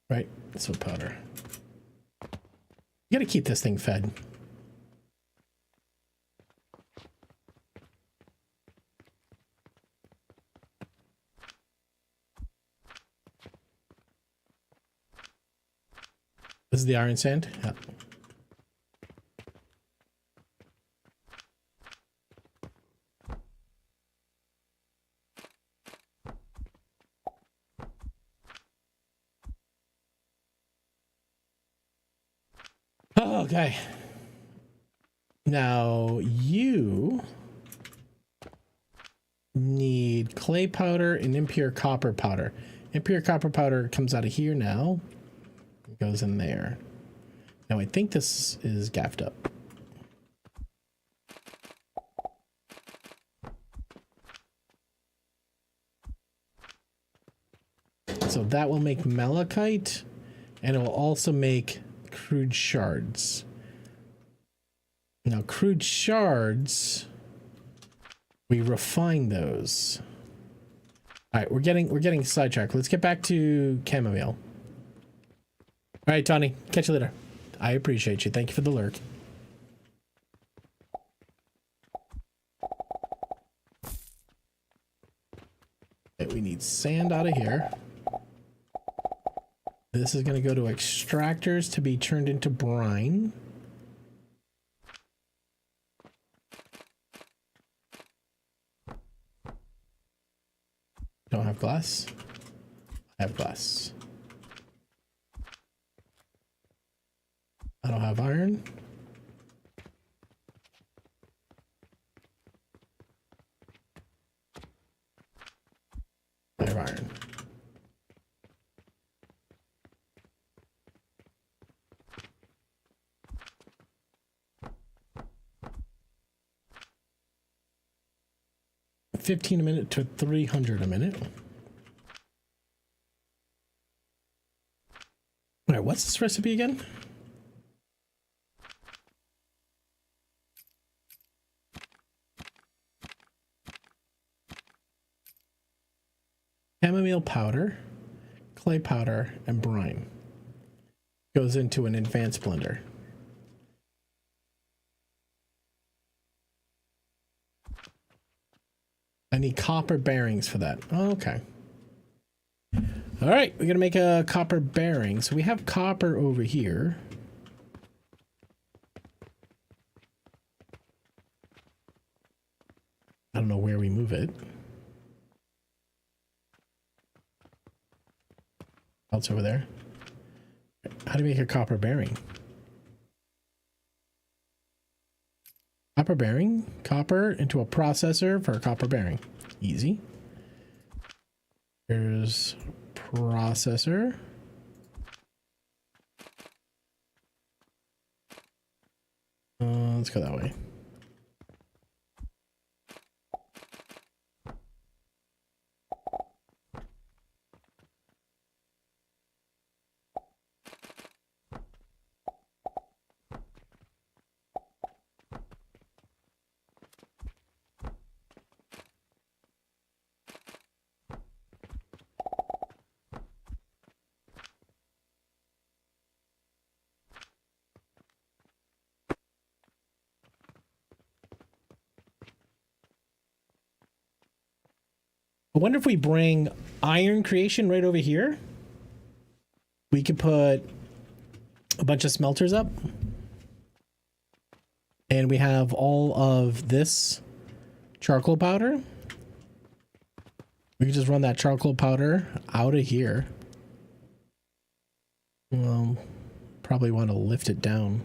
Right, soap powder. You gotta keep this thing fed. This is the iron sand? Yeah. Okay. Now you need clay powder and impure copper powder. Impure copper powder comes out of here now. It goes in there. Now I think this is gaffed up. So that will make malachite, and it will also make crude shards. Now crude shards, we refine those. All right, we're getting sidetracked. Let's get back to chamomile. All right, Tony, catch you later. I appreciate you. Thank you for the lurk. Okay, we need sand out of here. This is going to go to extractors to be turned into brine. Don't have glass. I have glass. I don't have iron. I have iron. $15 a minute to 300 a minute. All right, what's this recipe again? Chamomile powder, clay powder, and brine. Goes into an advanced blender. I need copper bearings for that. Oh, okay. All right, we're gonna make a copper bearing. So we have copper over here. I don't know where we move it. Oh, it's over there. How do you make a copper bearing? Copper bearing, copper into a processor for a copper bearing. Easy. Here's processor. Let's go that way. I wonder if we bring iron creation right over here. We could put a bunch of smelters up. And we have all of this charcoal powder. We could just run that charcoal powder out of here. Well, probably want to lift it down.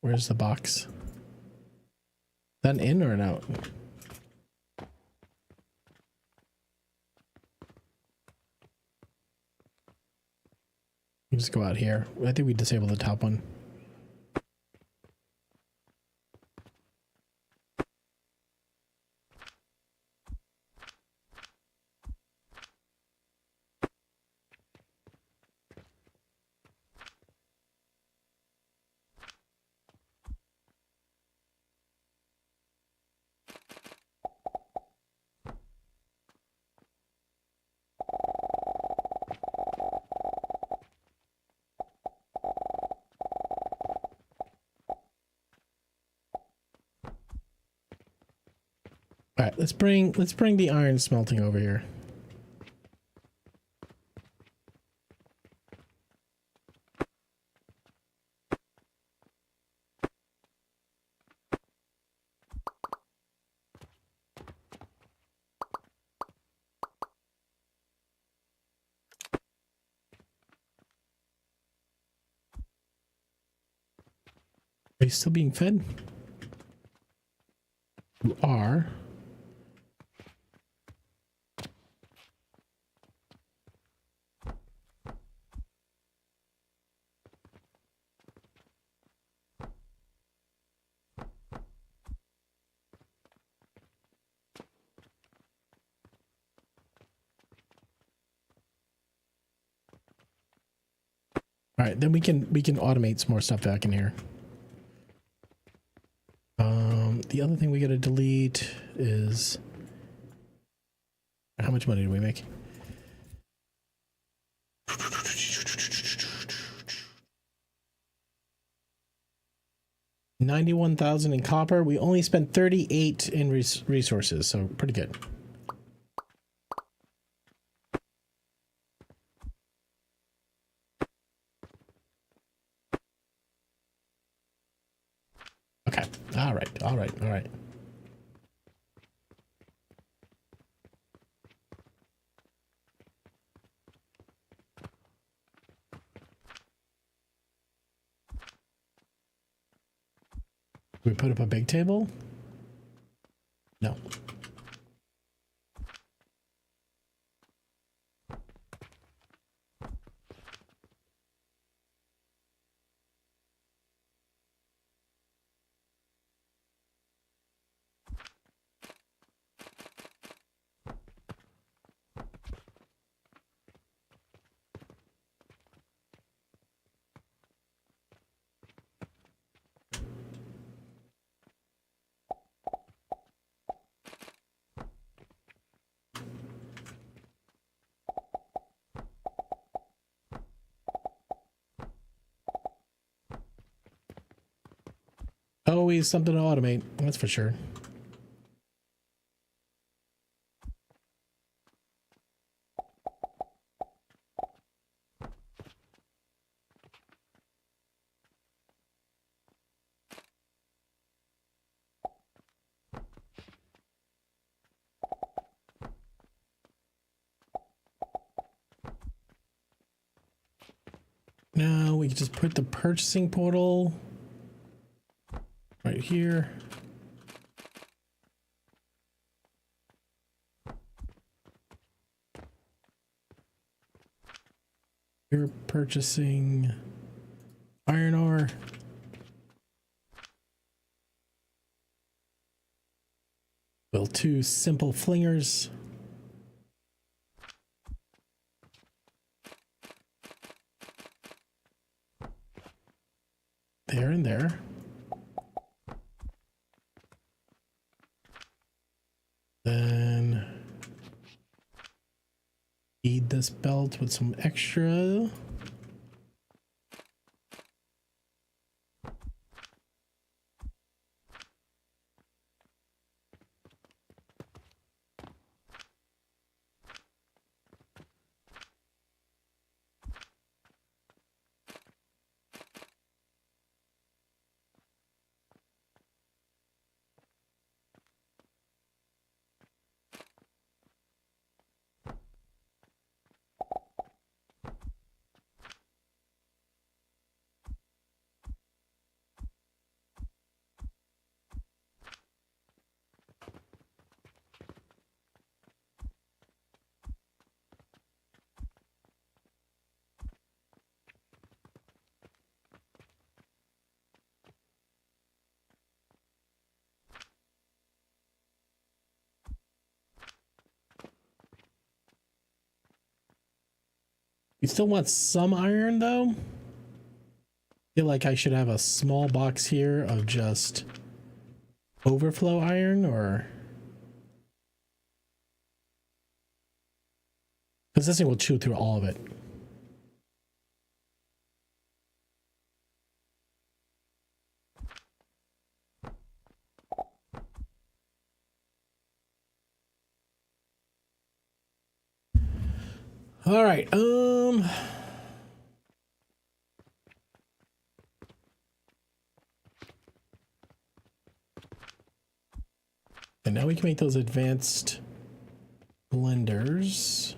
Where's the box? Is that an in or an out? You just go out here. I think we disable the top one. All right, let's bring the iron smelting over here. Are you still being fed? You are. All right, then we can automate some more stuff back in here. The other thing we got to delete is how much money do we make? $91,000 in copper. We only spent 38 in resources, so pretty good. Okay. All right. All right. All right. We put up a big table? No. Always something to automate, that's for sure. Now we can just put the purchasing portal right here. You're purchasing iron ore. Build 2 simple flingers. There and there. Then feed this belt with some extra. We still want some iron though. Feel like I should have a small box here of just overflow iron, or because this thing will chew through all of it. All right. And now we can make those advanced blenders.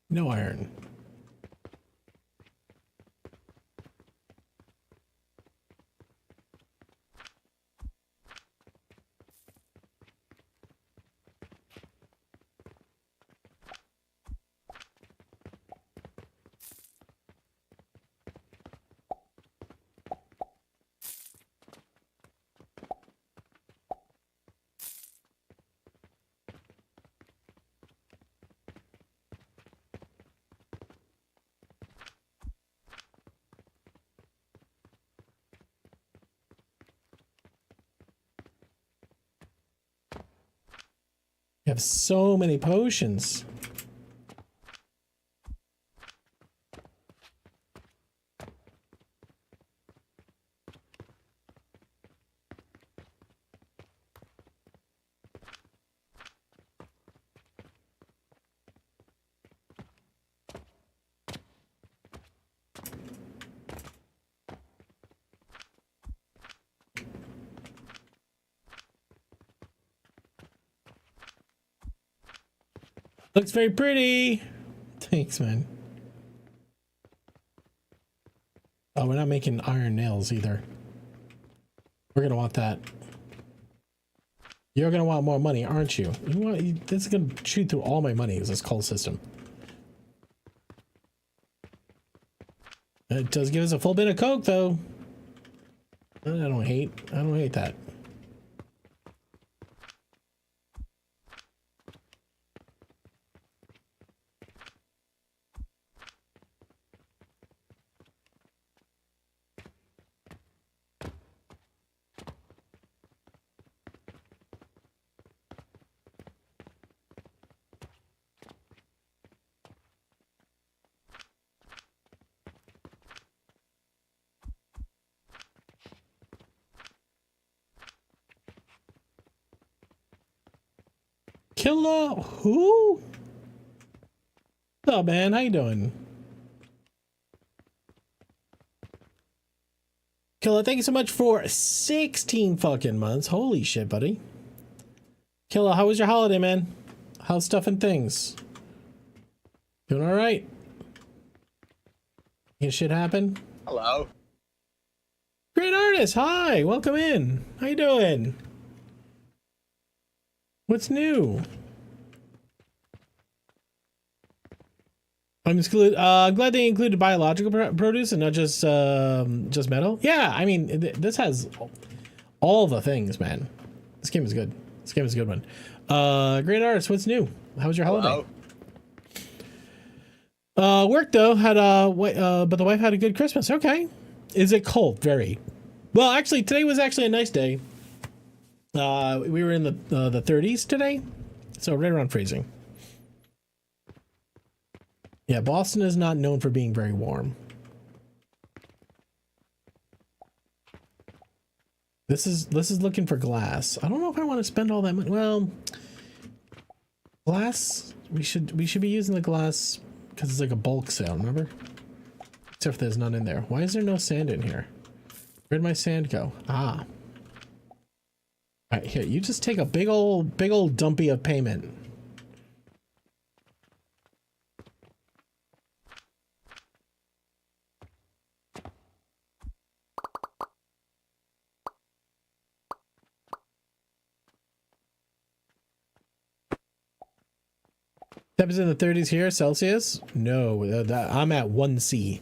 No iron. You have so many potions. Looks very pretty. Thanks, man. Oh, we're not making iron nails either. We're gonna want that. You're gonna want more money, aren't you? You want this is gonna shoot through all my money. Is this coal system? It does give us a full bit of coke, though. I don't hate that. Killa who? What's up, man? How you doing? Killa, thank you so much for 16 fucking months. Holy shit, buddy. Killa, how was your holiday, man? How's stuff and things? Doing all right? Any shit happen? Hello. Great artist. Hi, welcome in. How you doing? What's new? I'm glad they included biological produce and not just metal. Yeah, I mean this has all the things, man. This game is good. This game is a good one. Great artist. What's new? How was your holiday? Work though. Had but the wife had a good Christmas. Okay. Is it cold? Very. Well, actually, today was actually a nice day. We were in the 30s today, so right around freezing. Yeah, Boston is not known for being very warm. This is looking for glass. I don't know if I want to spend all that money. Well, glass. We should be using the glass because it's like a bulk sale. Remember? Except there's none in there. Why is there no sand in here? Where'd my sand go? Ah. All right, here. You just take a big old dumpy of payment. Temperatures in the 30s here, Celsius? No, I'm at 1C.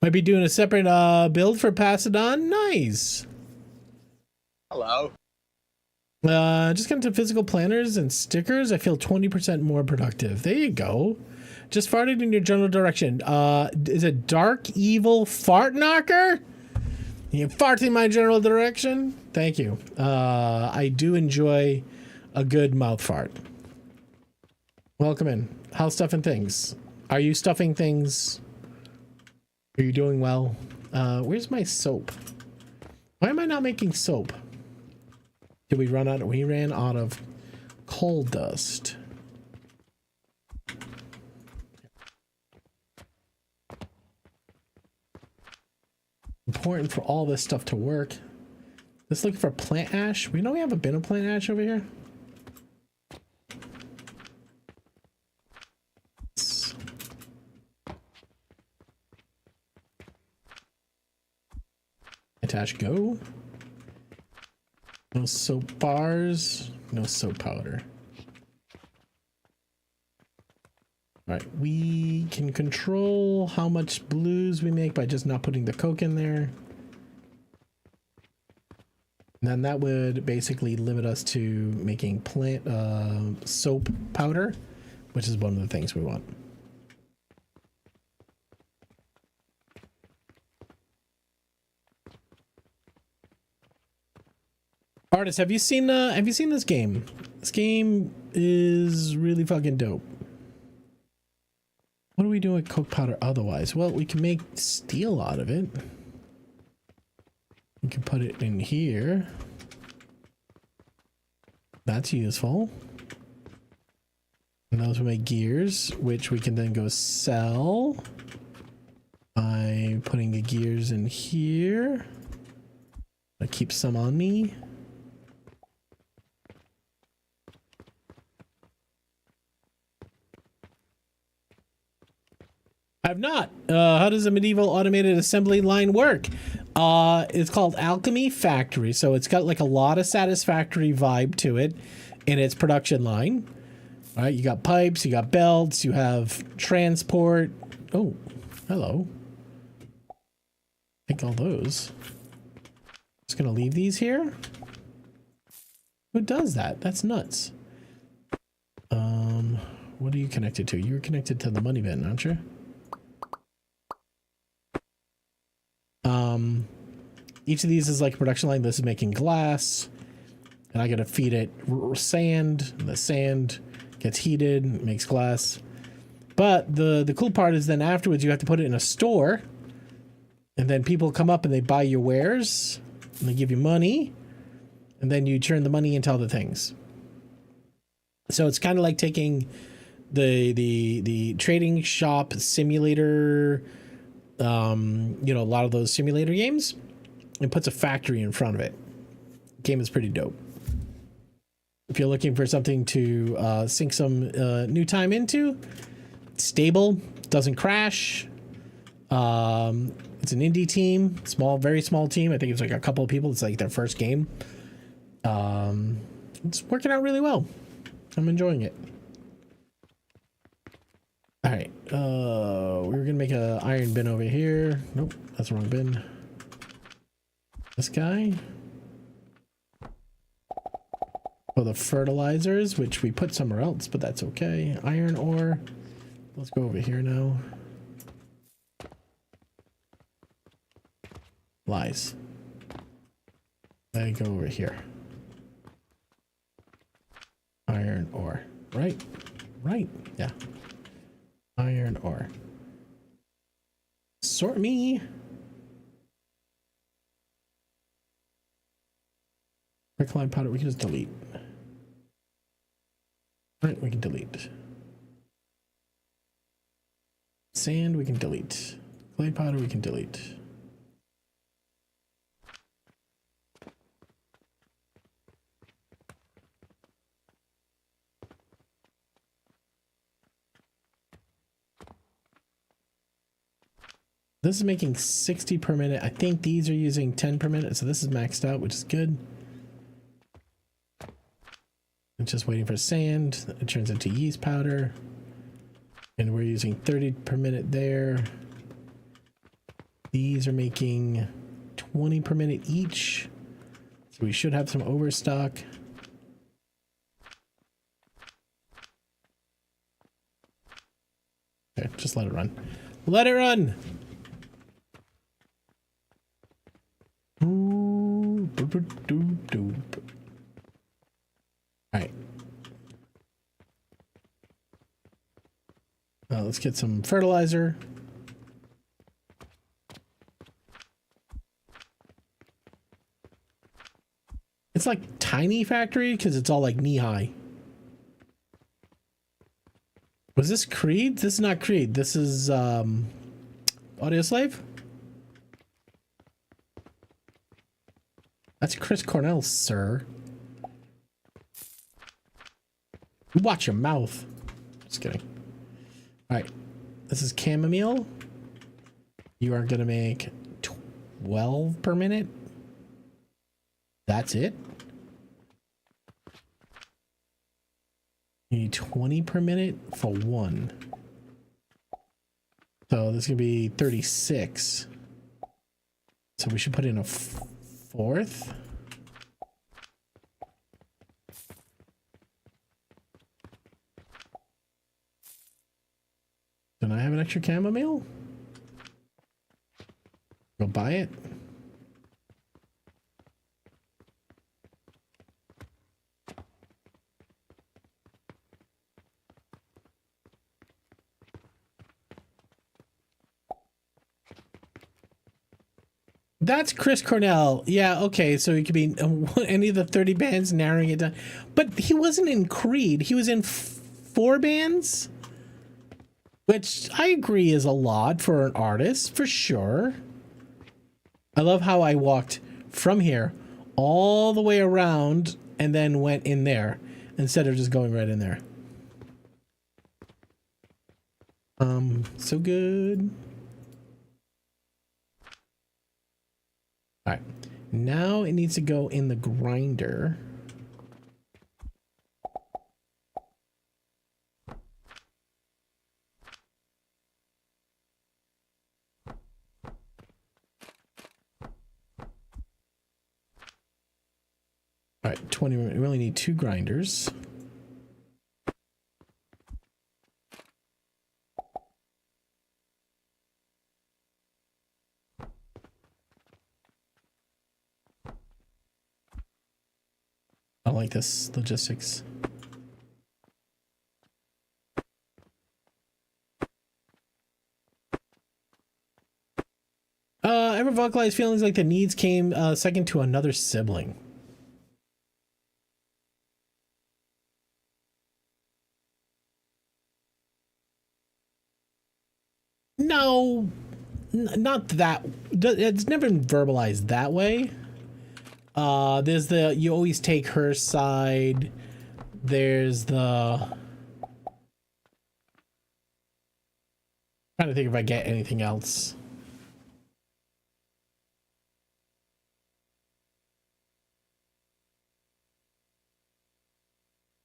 Might be doing a separate build for Pasadon. Nice. Hello. Just got into physical planners and stickers. I feel 20% more productive. There you go. Just farted in your general direction. Is it dark, evil, fart knocker? You fart in my general direction? Thank you. I do enjoy a good mouth fart. Welcome in. How's stuffing things? Are you stuffing things? Are you doing well? Where's my soap? Why am I not making soap? Did we run out? We ran out of coal dust. Important for all this stuff to work. Let's look for plant ash. We know we have a bin of plant ash over here. Attach go. No soap bars. No soap powder. All right, we can control how much blues we make by just not putting the Coke in there. And then that would basically limit us to making plant soap powder, which is one of the things we want. Artist, have you seen this game? This game is really fucking dope. What do we do with Coke powder otherwise? Well, we can make steel out of it. We can put it in here. That's useful. And those will make gears, which we can then go sell by putting the gears in here. I keep some on me. I've not. How does a medieval automated assembly line work? It's called Alchemy Factory, so it's got like a lot of satisfactory vibe to it in its production line. All right, you got pipes, you got belts, you have transport. Oh, hello. Take all those. Just gonna leave these here. Who does that? That's nuts. What are you connected to? You're connected to the money bin, aren't you? Each of these is like a production line. This is making glass, and I gotta feed it sand, and the sand gets heated, makes glass. But the cool part is then afterwards you have to put it in a store, and then people come up and they buy your wares, and they give you money, and then you turn the money into other things. So it's kind of like taking the trading shop simulator, you know, a lot of those simulator games, and puts a factory in front of it. The game is pretty dope. If you're looking for something to sink some new time into, it's stable, doesn't crash. It's an indie team, very small team. I think it's like a couple of people. It's like their first game. It's working out really well. I'm enjoying it. All right, we were gonna make a iron bin over here. Nope, that's the wrong bin. This guy. For the fertilizers, which we put somewhere else, but that's okay. Iron ore. Let's go over here now. Lies. I go over here. Iron ore. Right? Right. Yeah. Iron ore. Sort me. Quicklime powder, we can just delete. Alright, we can delete. Sand, we can delete. Clay powder, we can delete. This is making 60 per minute. I think these are using 10 per minute, so this is maxed out, which is good. It's just waiting for sand. It turns into yeast powder. And we're using 30 per minute there. These are making 20 per minute each. So we should have some overstock. Okay, just let it run. Let it run. All right. Let's get some fertilizer. It's like tiny factory because it's all like knee high. Was this Creed? This is not Creed. This is Audio Slave. That's Chris Cornell, sir. Watch your mouth. Just kidding. All right. This is chamomile. You are going to make 12 per minute. That's it. You need 20 per minute for one. So this is going to be 36. So we should put in a fourth. Don't I have an extra chamomile? Go buy it. That's Chris Cornell. Yeah, okay, so he could be any of the 30 bands, narrowing it down. But he wasn't in Creed. He was in 4 bands, which I agree is a lot for an artist, for sure. I love how I walked from here all the way around and then went in there instead of just going right in there. So good. All right, now it needs to go in the grinder. All right, 20, we only need 2 grinders. I like this logistics. Ever vocalize feelings like the needs came second to another sibling? No, not that. It's never been verbalized that way. There's the you always take her side. There's the trying to think if I get anything else.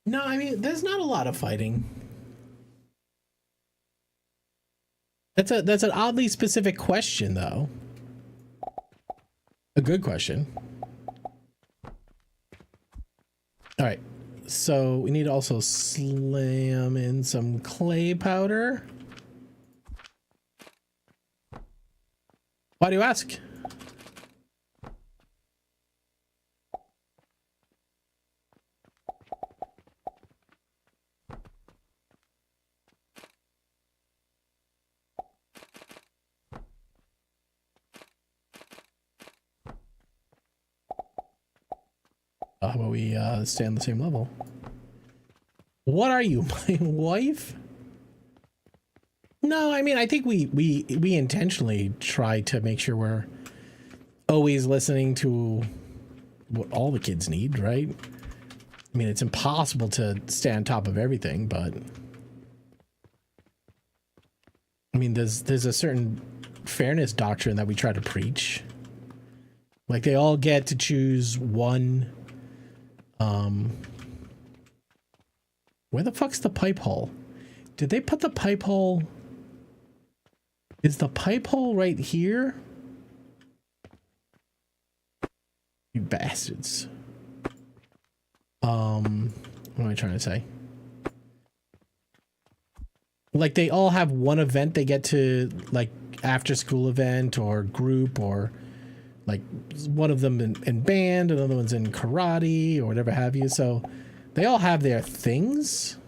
No, I mean there's not a lot of fighting. That's an oddly specific question though. A good question. All right, so we need to also slam in some clay powder. Why do you ask? How about we stay on the same level? What are you, my wife? No, I mean, I think we intentionally try to make sure we're always listening to what all the kids need, right? I mean, it's impossible to stay on top of everything, but I mean, there's a certain fairness doctrine that we try to preach. Like they all get to choose one. Where the fuck's the pipe hole? Did they put the pipe hole? Is the pipe hole right here? You bastards. What am I trying to say? like they all have one event they get to, like after school event or group, or like one of them in band, another one's in karate or whatever have you. So they all have their things.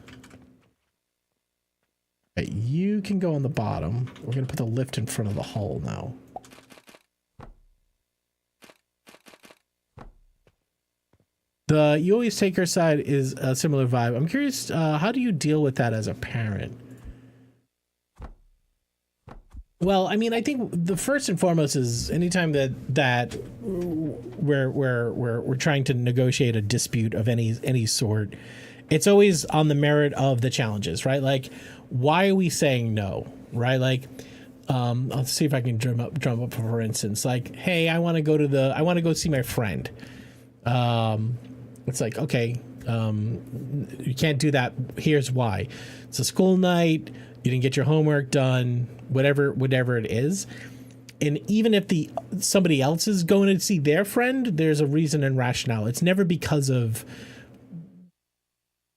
But you can go on the bottom. We're going to put the lift in front of the hull now. The you always take her side is a similar vibe. I'm curious, how do you deal with that as a parent? Well, I mean, I think the first and foremost is anytime that we're trying to negotiate a dispute of any sort, it's always on the merit of the challenges, right? Like, why are we saying no, right? Like, I'll see if I can drum up for instance, like, hey, I want to go see my friend. It's like, okay, you can't do that. Here's why. It's a school night. You didn't get your homework done, whatever it is. And even if somebody else is going to see their friend, there's a reason and rationale. It's never because of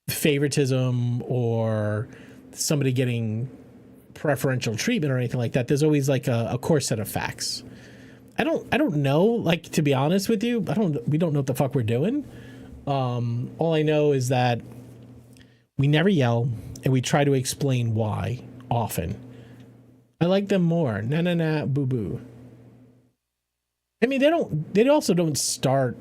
favoritism or somebody getting preferential treatment or anything like that. There's always like a core set of facts. I don't know, like, to be honest with you, we don't know what the fuck we're doing. All I know is that we never yell and we try to explain why often. I like them more. Na boo boo. I mean, they also don't start.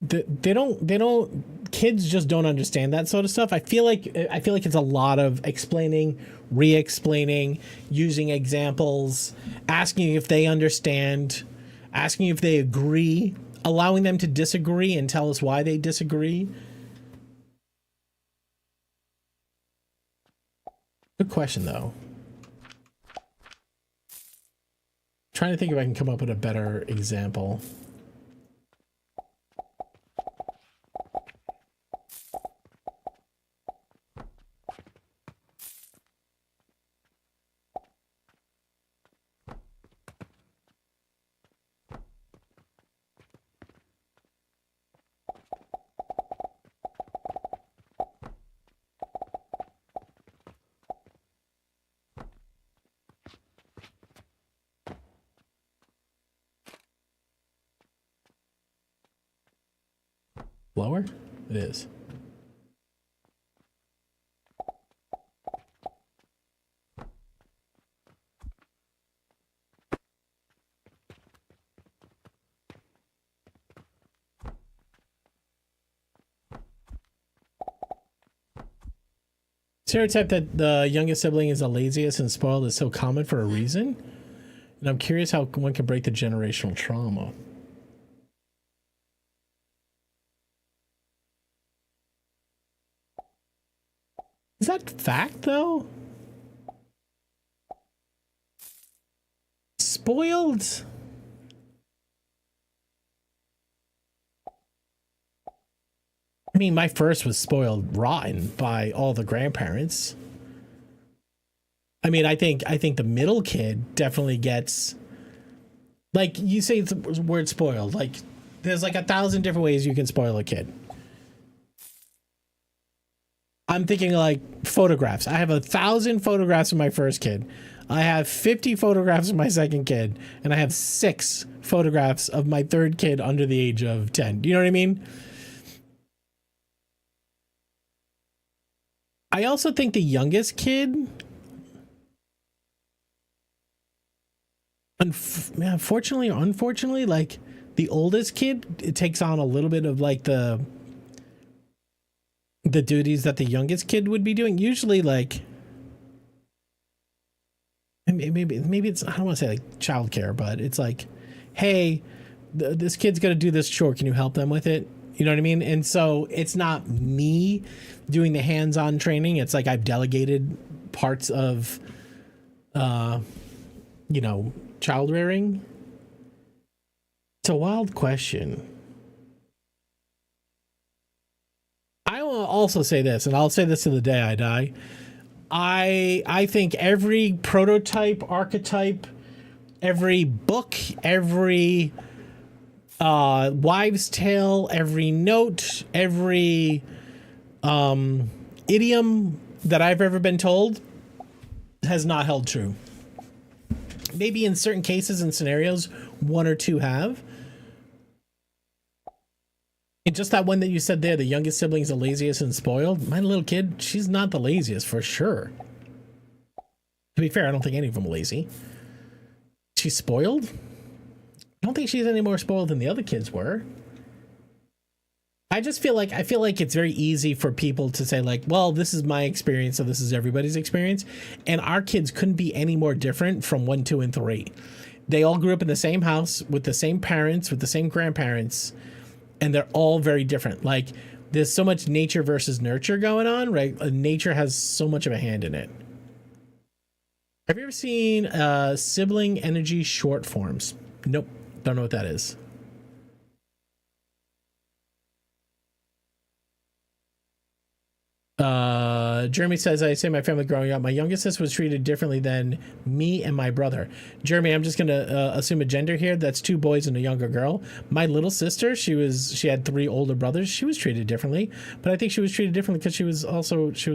They don't, kids just don't understand that sort of stuff. I feel like it's a lot of explaining, re-explaining, using examples, asking if they understand, asking if they agree, allowing them to disagree and tell us why they disagree. Good question, though. Trying to think if I can come up with a better example. Lower? It is. Stereotype that the youngest sibling is the laziest and spoiled is so common for a reason. And I'm curious how one can break the generational trauma. Is that fact, though? Spoiled? I mean, my first was spoiled rotten by all the grandparents. I mean, I think the middle kid definitely gets, like, you say it's the word spoiled. Like, there's like 1,000 different ways you can spoil a kid. I'm thinking like photographs. I have 1,000 photographs of my first kid. I have 50 photographs of my second kid, and I have 6 photographs of my third kid under the age of 10. Do you know what I mean? I also think the youngest kid, unfortunately or unfortunately, like the oldest kid, it takes on a little bit of like the duties that the youngest kid would be doing. Usually, like, maybe it's, I don't want to say like childcare, but it's like, hey, this kid's gonna do this chore. Can you help them with it? You know what I mean? And so it's not me doing the hands-on training. It's like I've delegated parts of, you know, child rearing. It's a wild question. I will also say this, and I'll say this to the day I die. I think every prototype, archetype, every book, every wives' tale, every note, every idiom that I've ever been told has not held true. Maybe in certain cases and scenarios, one or two have. And just that one that you said there, the youngest sibling is the laziest and spoiled. My little kid, she's not the laziest for sure. To be fair, I don't think any of them are lazy. She's spoiled? I don't think she's any more spoiled than the other kids were. I feel like it's very easy for people to say like, well, this is my experience, so this is everybody's experience. And our kids couldn't be any more different from 1, 2, and 3. They all grew up in the same house with the same parents, with the same grandparents, and they're all very different. Like there's so much nature versus nurture going on, right? Nature has so much of a hand in it. Have you ever seen sibling energy short forms? Nope. Don't know what that is. Jeremy says, I say my family growing up, my youngest sister was treated differently than me and my brother. Jeremy, I'm just going to assume a gender here. That's 2 boys and a younger girl. My little sister, she had 3 older brothers. She was treated differently, but I think she was treated differently because she was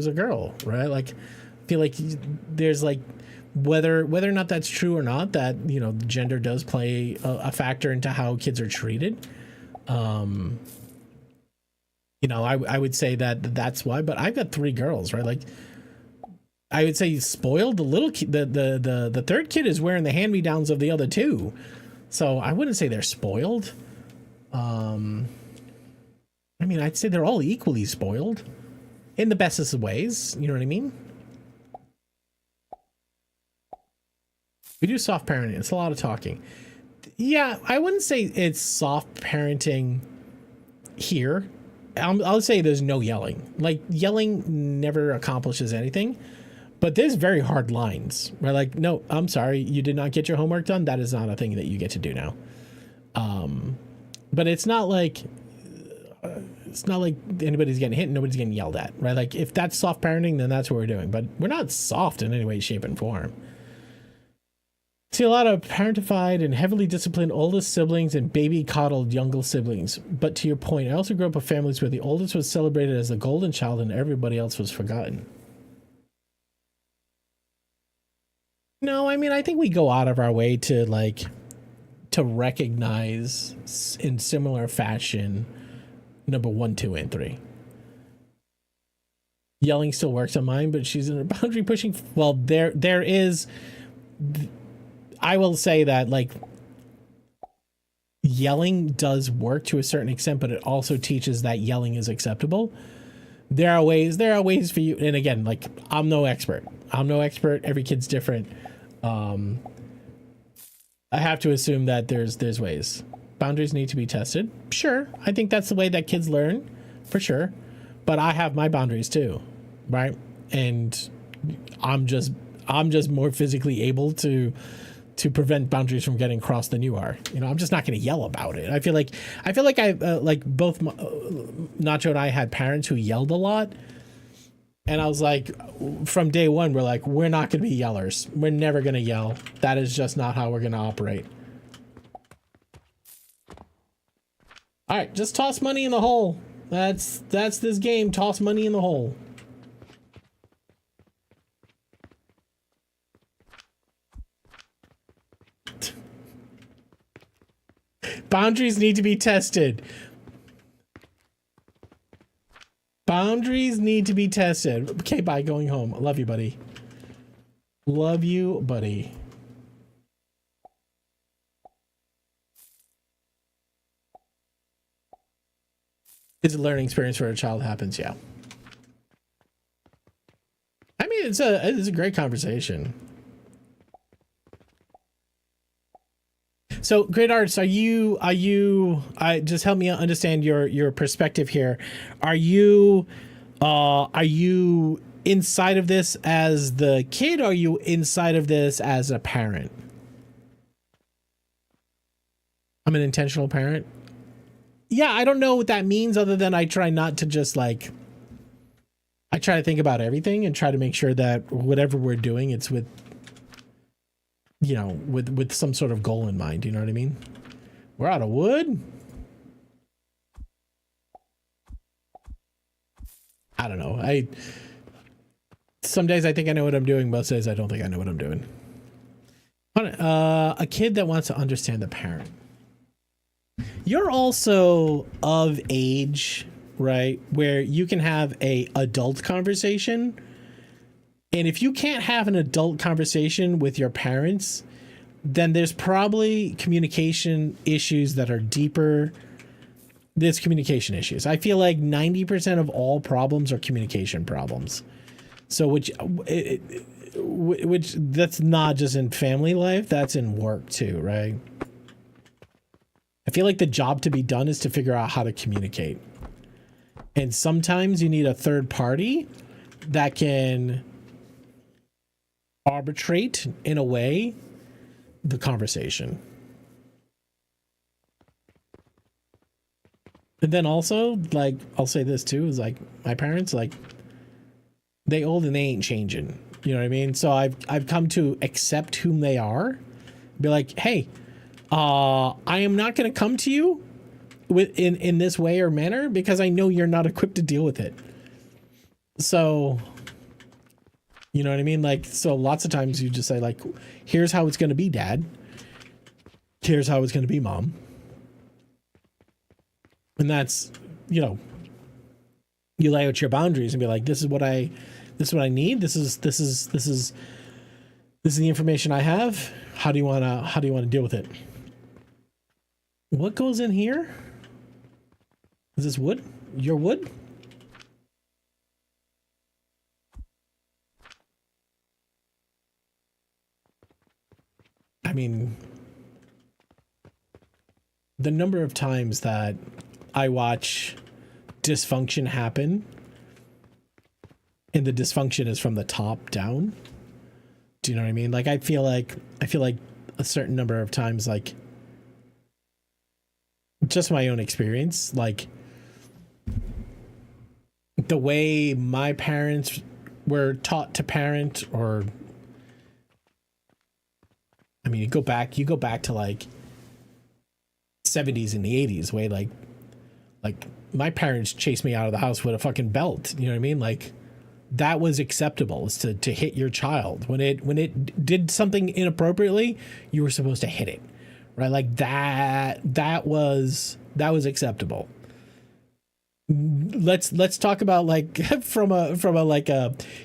a girl, right? Like, I feel like there's like, whether or not that's true or not, that, you know, gender does play a factor into how kids are treated. You know, I would say that's why, but I've got 3 girls, right? Like, I would say spoiled. The little kid, the third kid is wearing the hand-me-downs of the other 2, so I wouldn't say they're spoiled. I mean, I'd say they're all equally spoiled in the bestest of ways. You know what I mean? We do soft parenting. It's a lot of talking. Yeah, I wouldn't say it's soft parenting here. I'll say there's no yelling. Like, yelling never accomplishes anything, but there's very hard lines, right? Like, no, I'm sorry, you did not get your homework done. That is not a thing that you get to do now. But it's not like anybody's getting hit and nobody's getting yelled at, right? Like, if that's soft parenting, then that's what we're doing. But we're not soft in any way, shape, and form. See a lot of parentified and heavily disciplined oldest siblings and baby coddled younger siblings. But to your point, I also grew up with families where the oldest was celebrated as the golden child and everybody else was forgotten. No, I mean, I think we go out of our way to recognize in similar fashion number 1, 2, and 3. Yelling still works on mine, but she's in a boundary pushing. Well, there is. I will say that, like, yelling does work to a certain extent, but it also teaches that yelling is acceptable. There are ways for you. And again, like, I'm no expert. Every kid's different. I have to assume that there's ways. Boundaries need to be tested. Sure. I think that's the way that kids learn, for sure. But I have my boundaries too, right? And I'm just more physically able to prevent boundaries from getting crossed than you are. You know, I'm just not going to yell about it. I feel like I like both Nacho and I had parents who yelled a lot, and I was like, from day one, we're not going to be yellers. We're never going to yell. That is just not how we're going to operate. All right, just toss money in the hole. That's this game. Toss money in the hole. Boundaries need to be tested. Boundaries need to be tested. Okay, bye. Going home. Love you, buddy. Love you, buddy. It's a learning experience where a child happens. Yeah. I mean, it's a great conversation. So, Great Arts, are you just help me understand your perspective here. Are you inside of this as the kid, or are you inside of this as a parent? I'm an intentional parent. Yeah, I don't know what that means, other than I try not to just I try to think about everything and try to make sure that whatever we're doing, it's with, you know, with some sort of goal in mind. You know what I mean? We're out of wood. I don't know. Some days I think I know what I'm doing. Most days I don't think I know what I'm doing. A kid that wants to understand the parent. You're also of age, right, where you can have a adult conversation. And if you can't have an adult conversation with your parents, then there's probably communication issues that are deeper. There's communication issues. I feel like 90% of all problems are communication problems. So which that's not just in family life, that's in work too, right? I feel like the job to be done is to figure out how to communicate. And sometimes you need a third party that can arbitrate in a way the conversation. And then also, like, I'll say this too, is like my parents, like, they old and they ain't changing. You know what I mean? So I've come to accept whom they are. Be like, hey, I am not going to come to you in this way or manner because I know you're not equipped to deal with it. So, you know what I mean? Like, so lots of times you just say, like, here's how it's going to be, Dad. Here's how it's going to be, Mom. And that's, you know, you lay out your boundaries and be like, this is what I need. This is the information I have. How do you want to deal with it? What goes in here? Is this wood? Your wood? I mean, the number of times that I watch dysfunction happen and the dysfunction is from the top down. Do you know what I mean? Like, I feel like a certain number of times, like, just my own experience, like the way my parents were taught to parent, or I mean, you go back to like 70s and the 80s, way like my parents chased me out of the house with a fucking belt. You know what I mean? Like, that was acceptable, is to hit your child when it did something inappropriately. You were supposed to hit it, right? Like that was acceptable. Let's talk about, like, from a like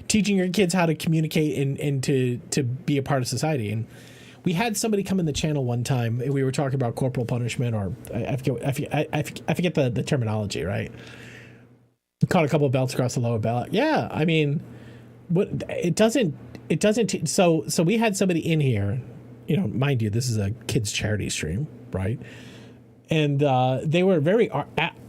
teaching your kids how to communicate and to be a part of society. And we had somebody come in the channel one time. We were talking about corporal punishment, or I forget the terminology, right? Caught a couple of belts across the lower belly. Yeah, I mean, what it doesn't. So we had somebody in here, you know, mind you, this is a kids charity stream, right? And they were very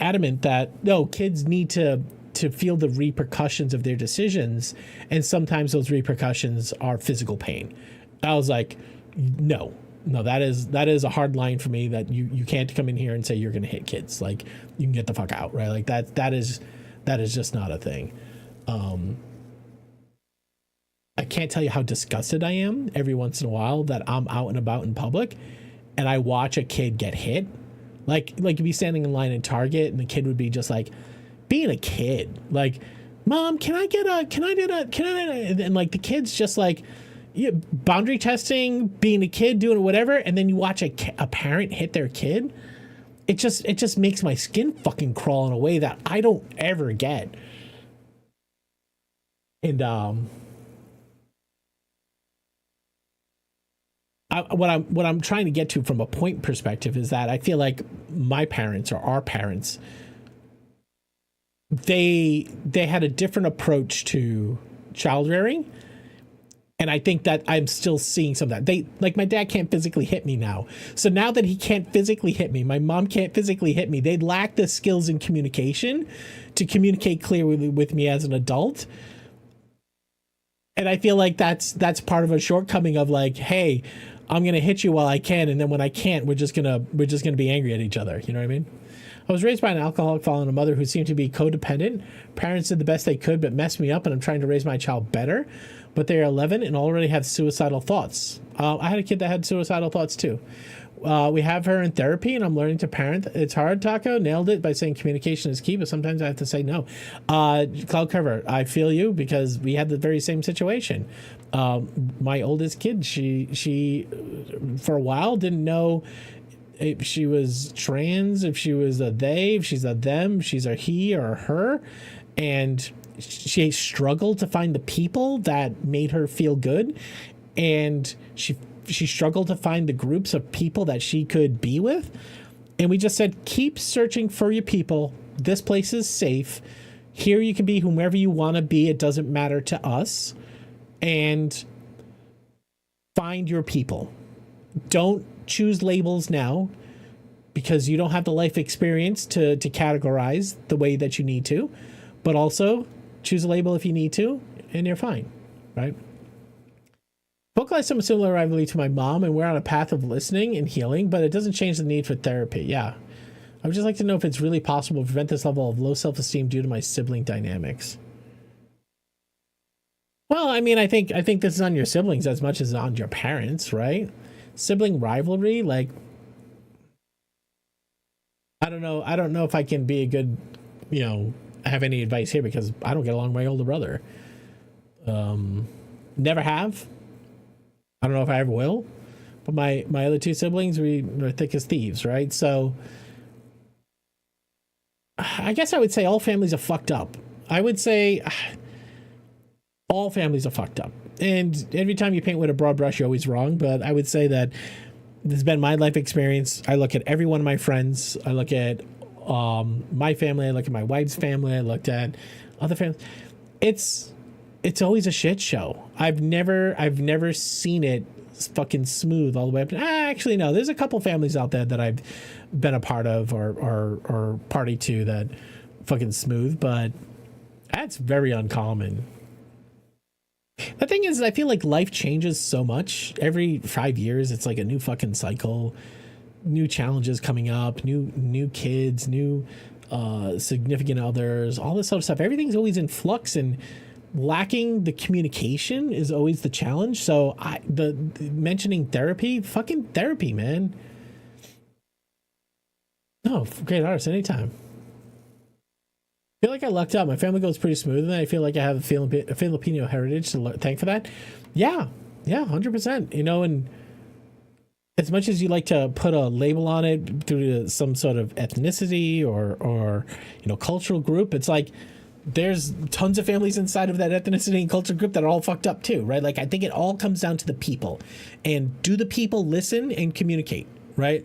adamant that no, kids need to feel the repercussions of their decisions, and sometimes those repercussions are physical pain. I was like, no, that is a hard line for me, that you can't come in here and say you're going to hit kids. Like, you can get the fuck out, right? Like that is just not a thing. I can't tell you how disgusted I am every once in a while that I'm out and about in public and I watch a kid get hit. Like you'd be standing in line in Target and the kid would be just like being a kid. Like, Mom, can I and like the kid's just like, boundary testing, being a kid, doing whatever, and then you watch a parent hit their kid. It just makes my skin fucking crawl in a way that I don't ever get. And what I'm trying to get to from a point perspective is that I feel like my parents, or our parents, they had a different approach to child rearing. And I think that I'm still seeing some of that. Like, my dad can't physically hit me now. So now that he can't physically hit me, my mom can't physically hit me, they lack the skills in communication to communicate clearly with me as an adult. And I feel like that's part of a shortcoming of, like, hey, I'm going to hit you while I can, and then when I can't, we're just going to be angry at each other. You know what I mean? I was raised by an alcoholic father and a mother who seemed to be codependent. Parents did the best they could, but messed me up, and I'm trying to raise my child better. But they are 11 and already have suicidal thoughts. I had a kid that had suicidal thoughts too. We have her in therapy, and I'm learning to parent. It's hard, Taco. Nailed it by saying communication is key, but sometimes I have to say no. Cloud Cover, I feel you, because we had the very same situation. My oldest kid, she for a while didn't know if she was trans, if she was a they, if she's a them, she's a he or a her. And she struggled to find the people that made her feel good. And she struggled to find the groups of people that she could be with. And we just said, keep searching for your people. This place is safe. Here you can be whomever you want to be. It doesn't matter to us. And find your people. Don't choose labels now, because you don't have the life experience to categorize the way that you need to. But also choose a label if you need to, and you're fine, right? Vocalize some similar rivalry to my mom, and we're on a path of listening and healing, but it doesn't change the need for therapy. Yeah. I would just like to know if it's really possible to prevent this level of low self-esteem due to my sibling dynamics. Well, I mean, I think this is on your siblings as much as on your parents, right? Sibling rivalry, like, I don't know if I can be a good, have any advice here, because I don't get along with my older brother. Never have. I don't know if I ever will. But my other two siblings, we are thick as thieves, right? So I guess I would say all families are fucked up. I would say all families are fucked up. And every time you paint with a broad brush, you're always wrong. But I would say that this has been my life experience. I look at every one of my friends. I look at my family. I look at my wife's family. I looked at other families. It's always a shit show. I've never seen it fucking smooth all the way up. Actually, no. There's a couple families out there that I've been a part of or party to that fucking smooth, but that's very uncommon. The thing is, I feel like life changes so much. Every 5 years, it's like a new fucking cycle. New challenges coming up, new kids, new significant others, all this sort of stuff. Everything's always in flux, and lacking the communication is always the challenge. So the mentioning therapy, fucking therapy, man. No, great artist anytime. I feel like I lucked out. My family goes pretty smooth, and I feel like I have a Filipino heritage to thank for that. Yeah, 100%. And as much as you like to put a label on it through some sort of ethnicity or cultural group, it's like there's tons of families inside of that ethnicity and culture group that are all fucked up too, right? Like, I think it all comes down to the people, and do the people listen and communicate, right?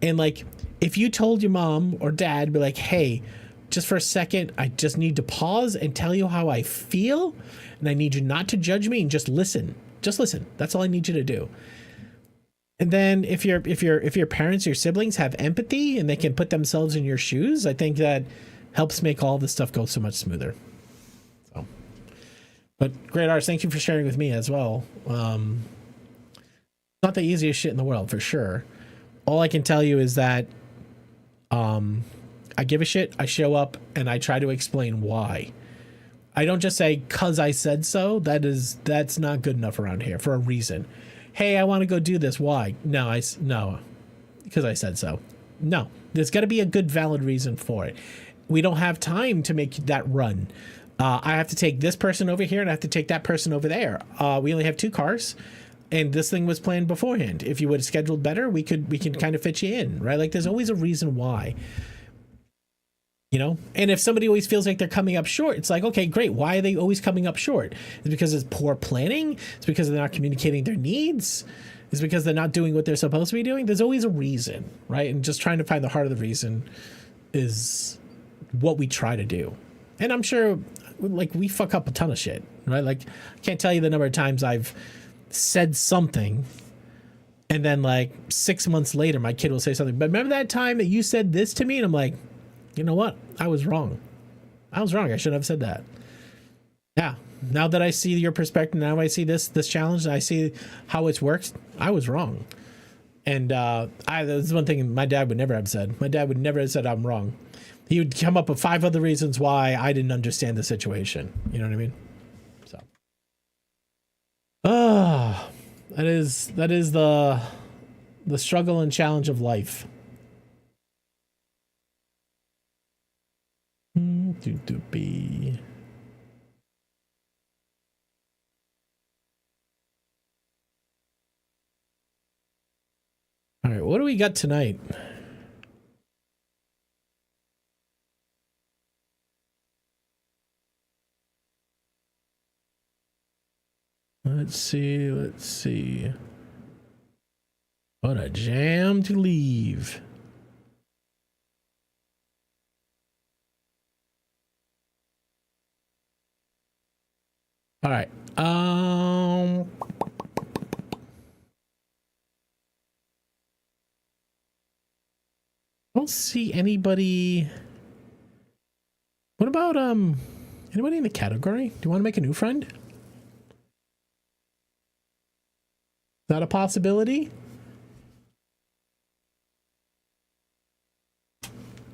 And like, if you told your mom or dad, be like, hey, just for a second, I just need to pause and tell you how I feel, and I need you not to judge me and just listen. Just listen. That's all I need you to do. And then if your parents, your siblings have empathy and they can put themselves in your shoes, I think that helps make all this stuff go so much smoother. So, but great artist, thank you for sharing with me as well. Not the easiest shit in the world, for sure. All I can tell you is that I give a shit, I show up, and I try to explain why. I don't just say, cause I said so. That's not good enough around here for a reason. Hey, I want to go do this. Why? No, because I said so. No, there's got to be a good, valid reason for it. We don't have time to make that run. I have to take this person over here, and I have to take that person over there. We only have 2 cars, and this thing was planned beforehand. If you would have scheduled better, we can kind of fit you in, right? Like, there's always a reason why. And if somebody always feels like they're coming up short, it's like, okay, great. Why are they always coming up short? It's because it's poor planning. It's because they're not communicating their needs. It's because they're not doing what they're supposed to be doing. There's always a reason, right? And just trying to find the heart of the reason is what we try to do. And I'm sure, like, we fuck up a ton of shit, right? Like, I can't tell you the number of times I've said something, and then like 6 months later, my kid will say something. But remember that time that you said this to me? And I'm like, you know what? I was wrong. I shouldn't have said that. Yeah. Now that I see your perspective, now I see this challenge, and I see how it's worked, I was wrong. And this is one thing my dad would never have said. My dad would never have said I'm wrong. He would come up with 5 other reasons why I didn't understand the situation. You know what I mean? So, that is the struggle and challenge of life. Be. All right, what do we got tonight? Let's see. What a jam to leave. All right. I don't see anybody. What about anybody in the category? Do you want to make a new friend? Is that a possibility?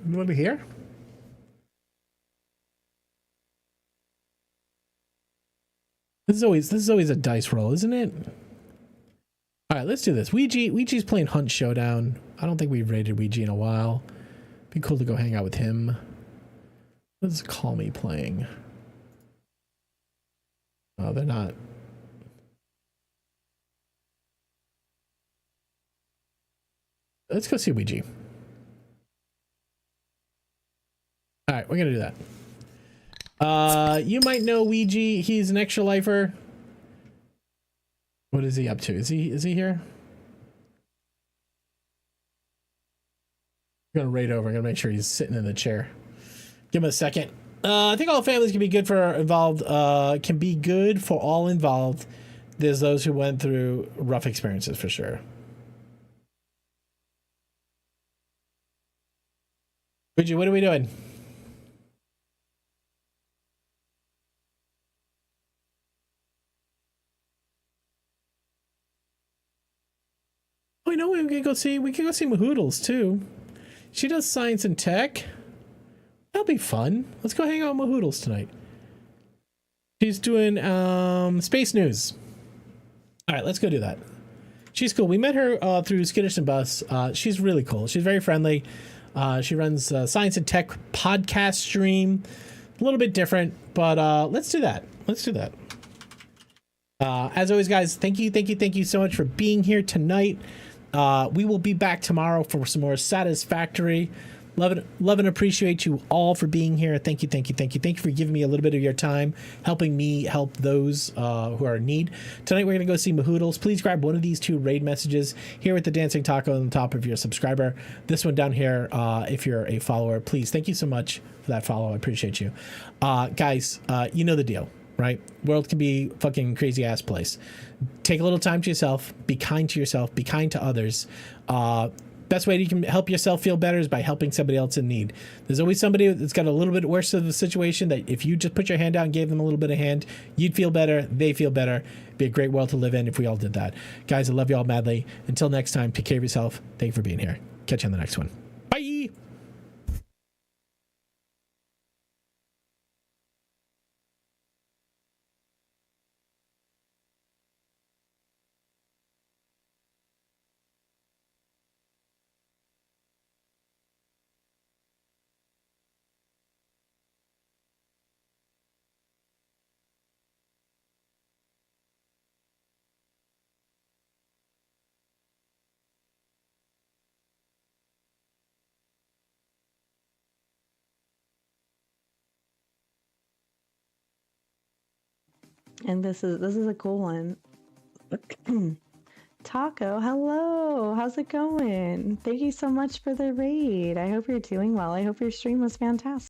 Anybody here? This is always a dice roll, isn't it? All right, let's do this. Ouija's playing Hunt Showdown. I don't think we've raided Ouija in a while. Be cool to go hang out with him. What is Call Me playing? Oh, they're not. Let's go see Ouija. All right, we're gonna do that. You might know Ouija. He's an extra lifer. What is he up to? Is he here? I'm gonna raid over. I'm gonna make sure he's sitting in the chair. Give him a second. I think all families can be good for involved. Can be good for all involved. There's those who went through rough experiences for sure. Ouija, what are we doing? Oh, you know, we can go see Mahoodles too. She does science and tech. That'll be fun. Let's go hang out with Mahoodles tonight. She's doing space news. All right, let's go do that. She's cool. We met her through Skittish and Bus. She's really cool. She's very friendly. She runs a science and tech podcast stream. A little bit different, but let's do that. Let's do that. As always, guys, thank you so much for being here tonight. We will be back tomorrow for some more Satisfactory. Love and appreciate you all for being here. Thank you for giving me a little bit of your time, helping me help those who are in need. Tonight we're going to go see Mahoodles. Please grab one of these 2 raid messages here with the dancing taco on the top of your subscriber. This one down here if you're a follower. Please, thank you so much for that follow. I appreciate you. Guys, you know the deal, right? World can be fucking crazy ass place. Take a little time to yourself. Be kind to yourself. Be kind to others. Best way you can help yourself feel better is by helping somebody else in need. There's always somebody that's got a little bit worse of the situation that if you just put your hand out and gave them a little bit of hand, you'd feel better. They feel better. It'd be a great world to live in if we all did that. Guys, I love you all madly. Until next time, take care of yourself. Thank you for being here. Catch you on the next one. Bye. And this is a cool one. Taco, hello. How's it going? Thank you so much for the raid. I hope you're doing well. I hope your stream was fantastic.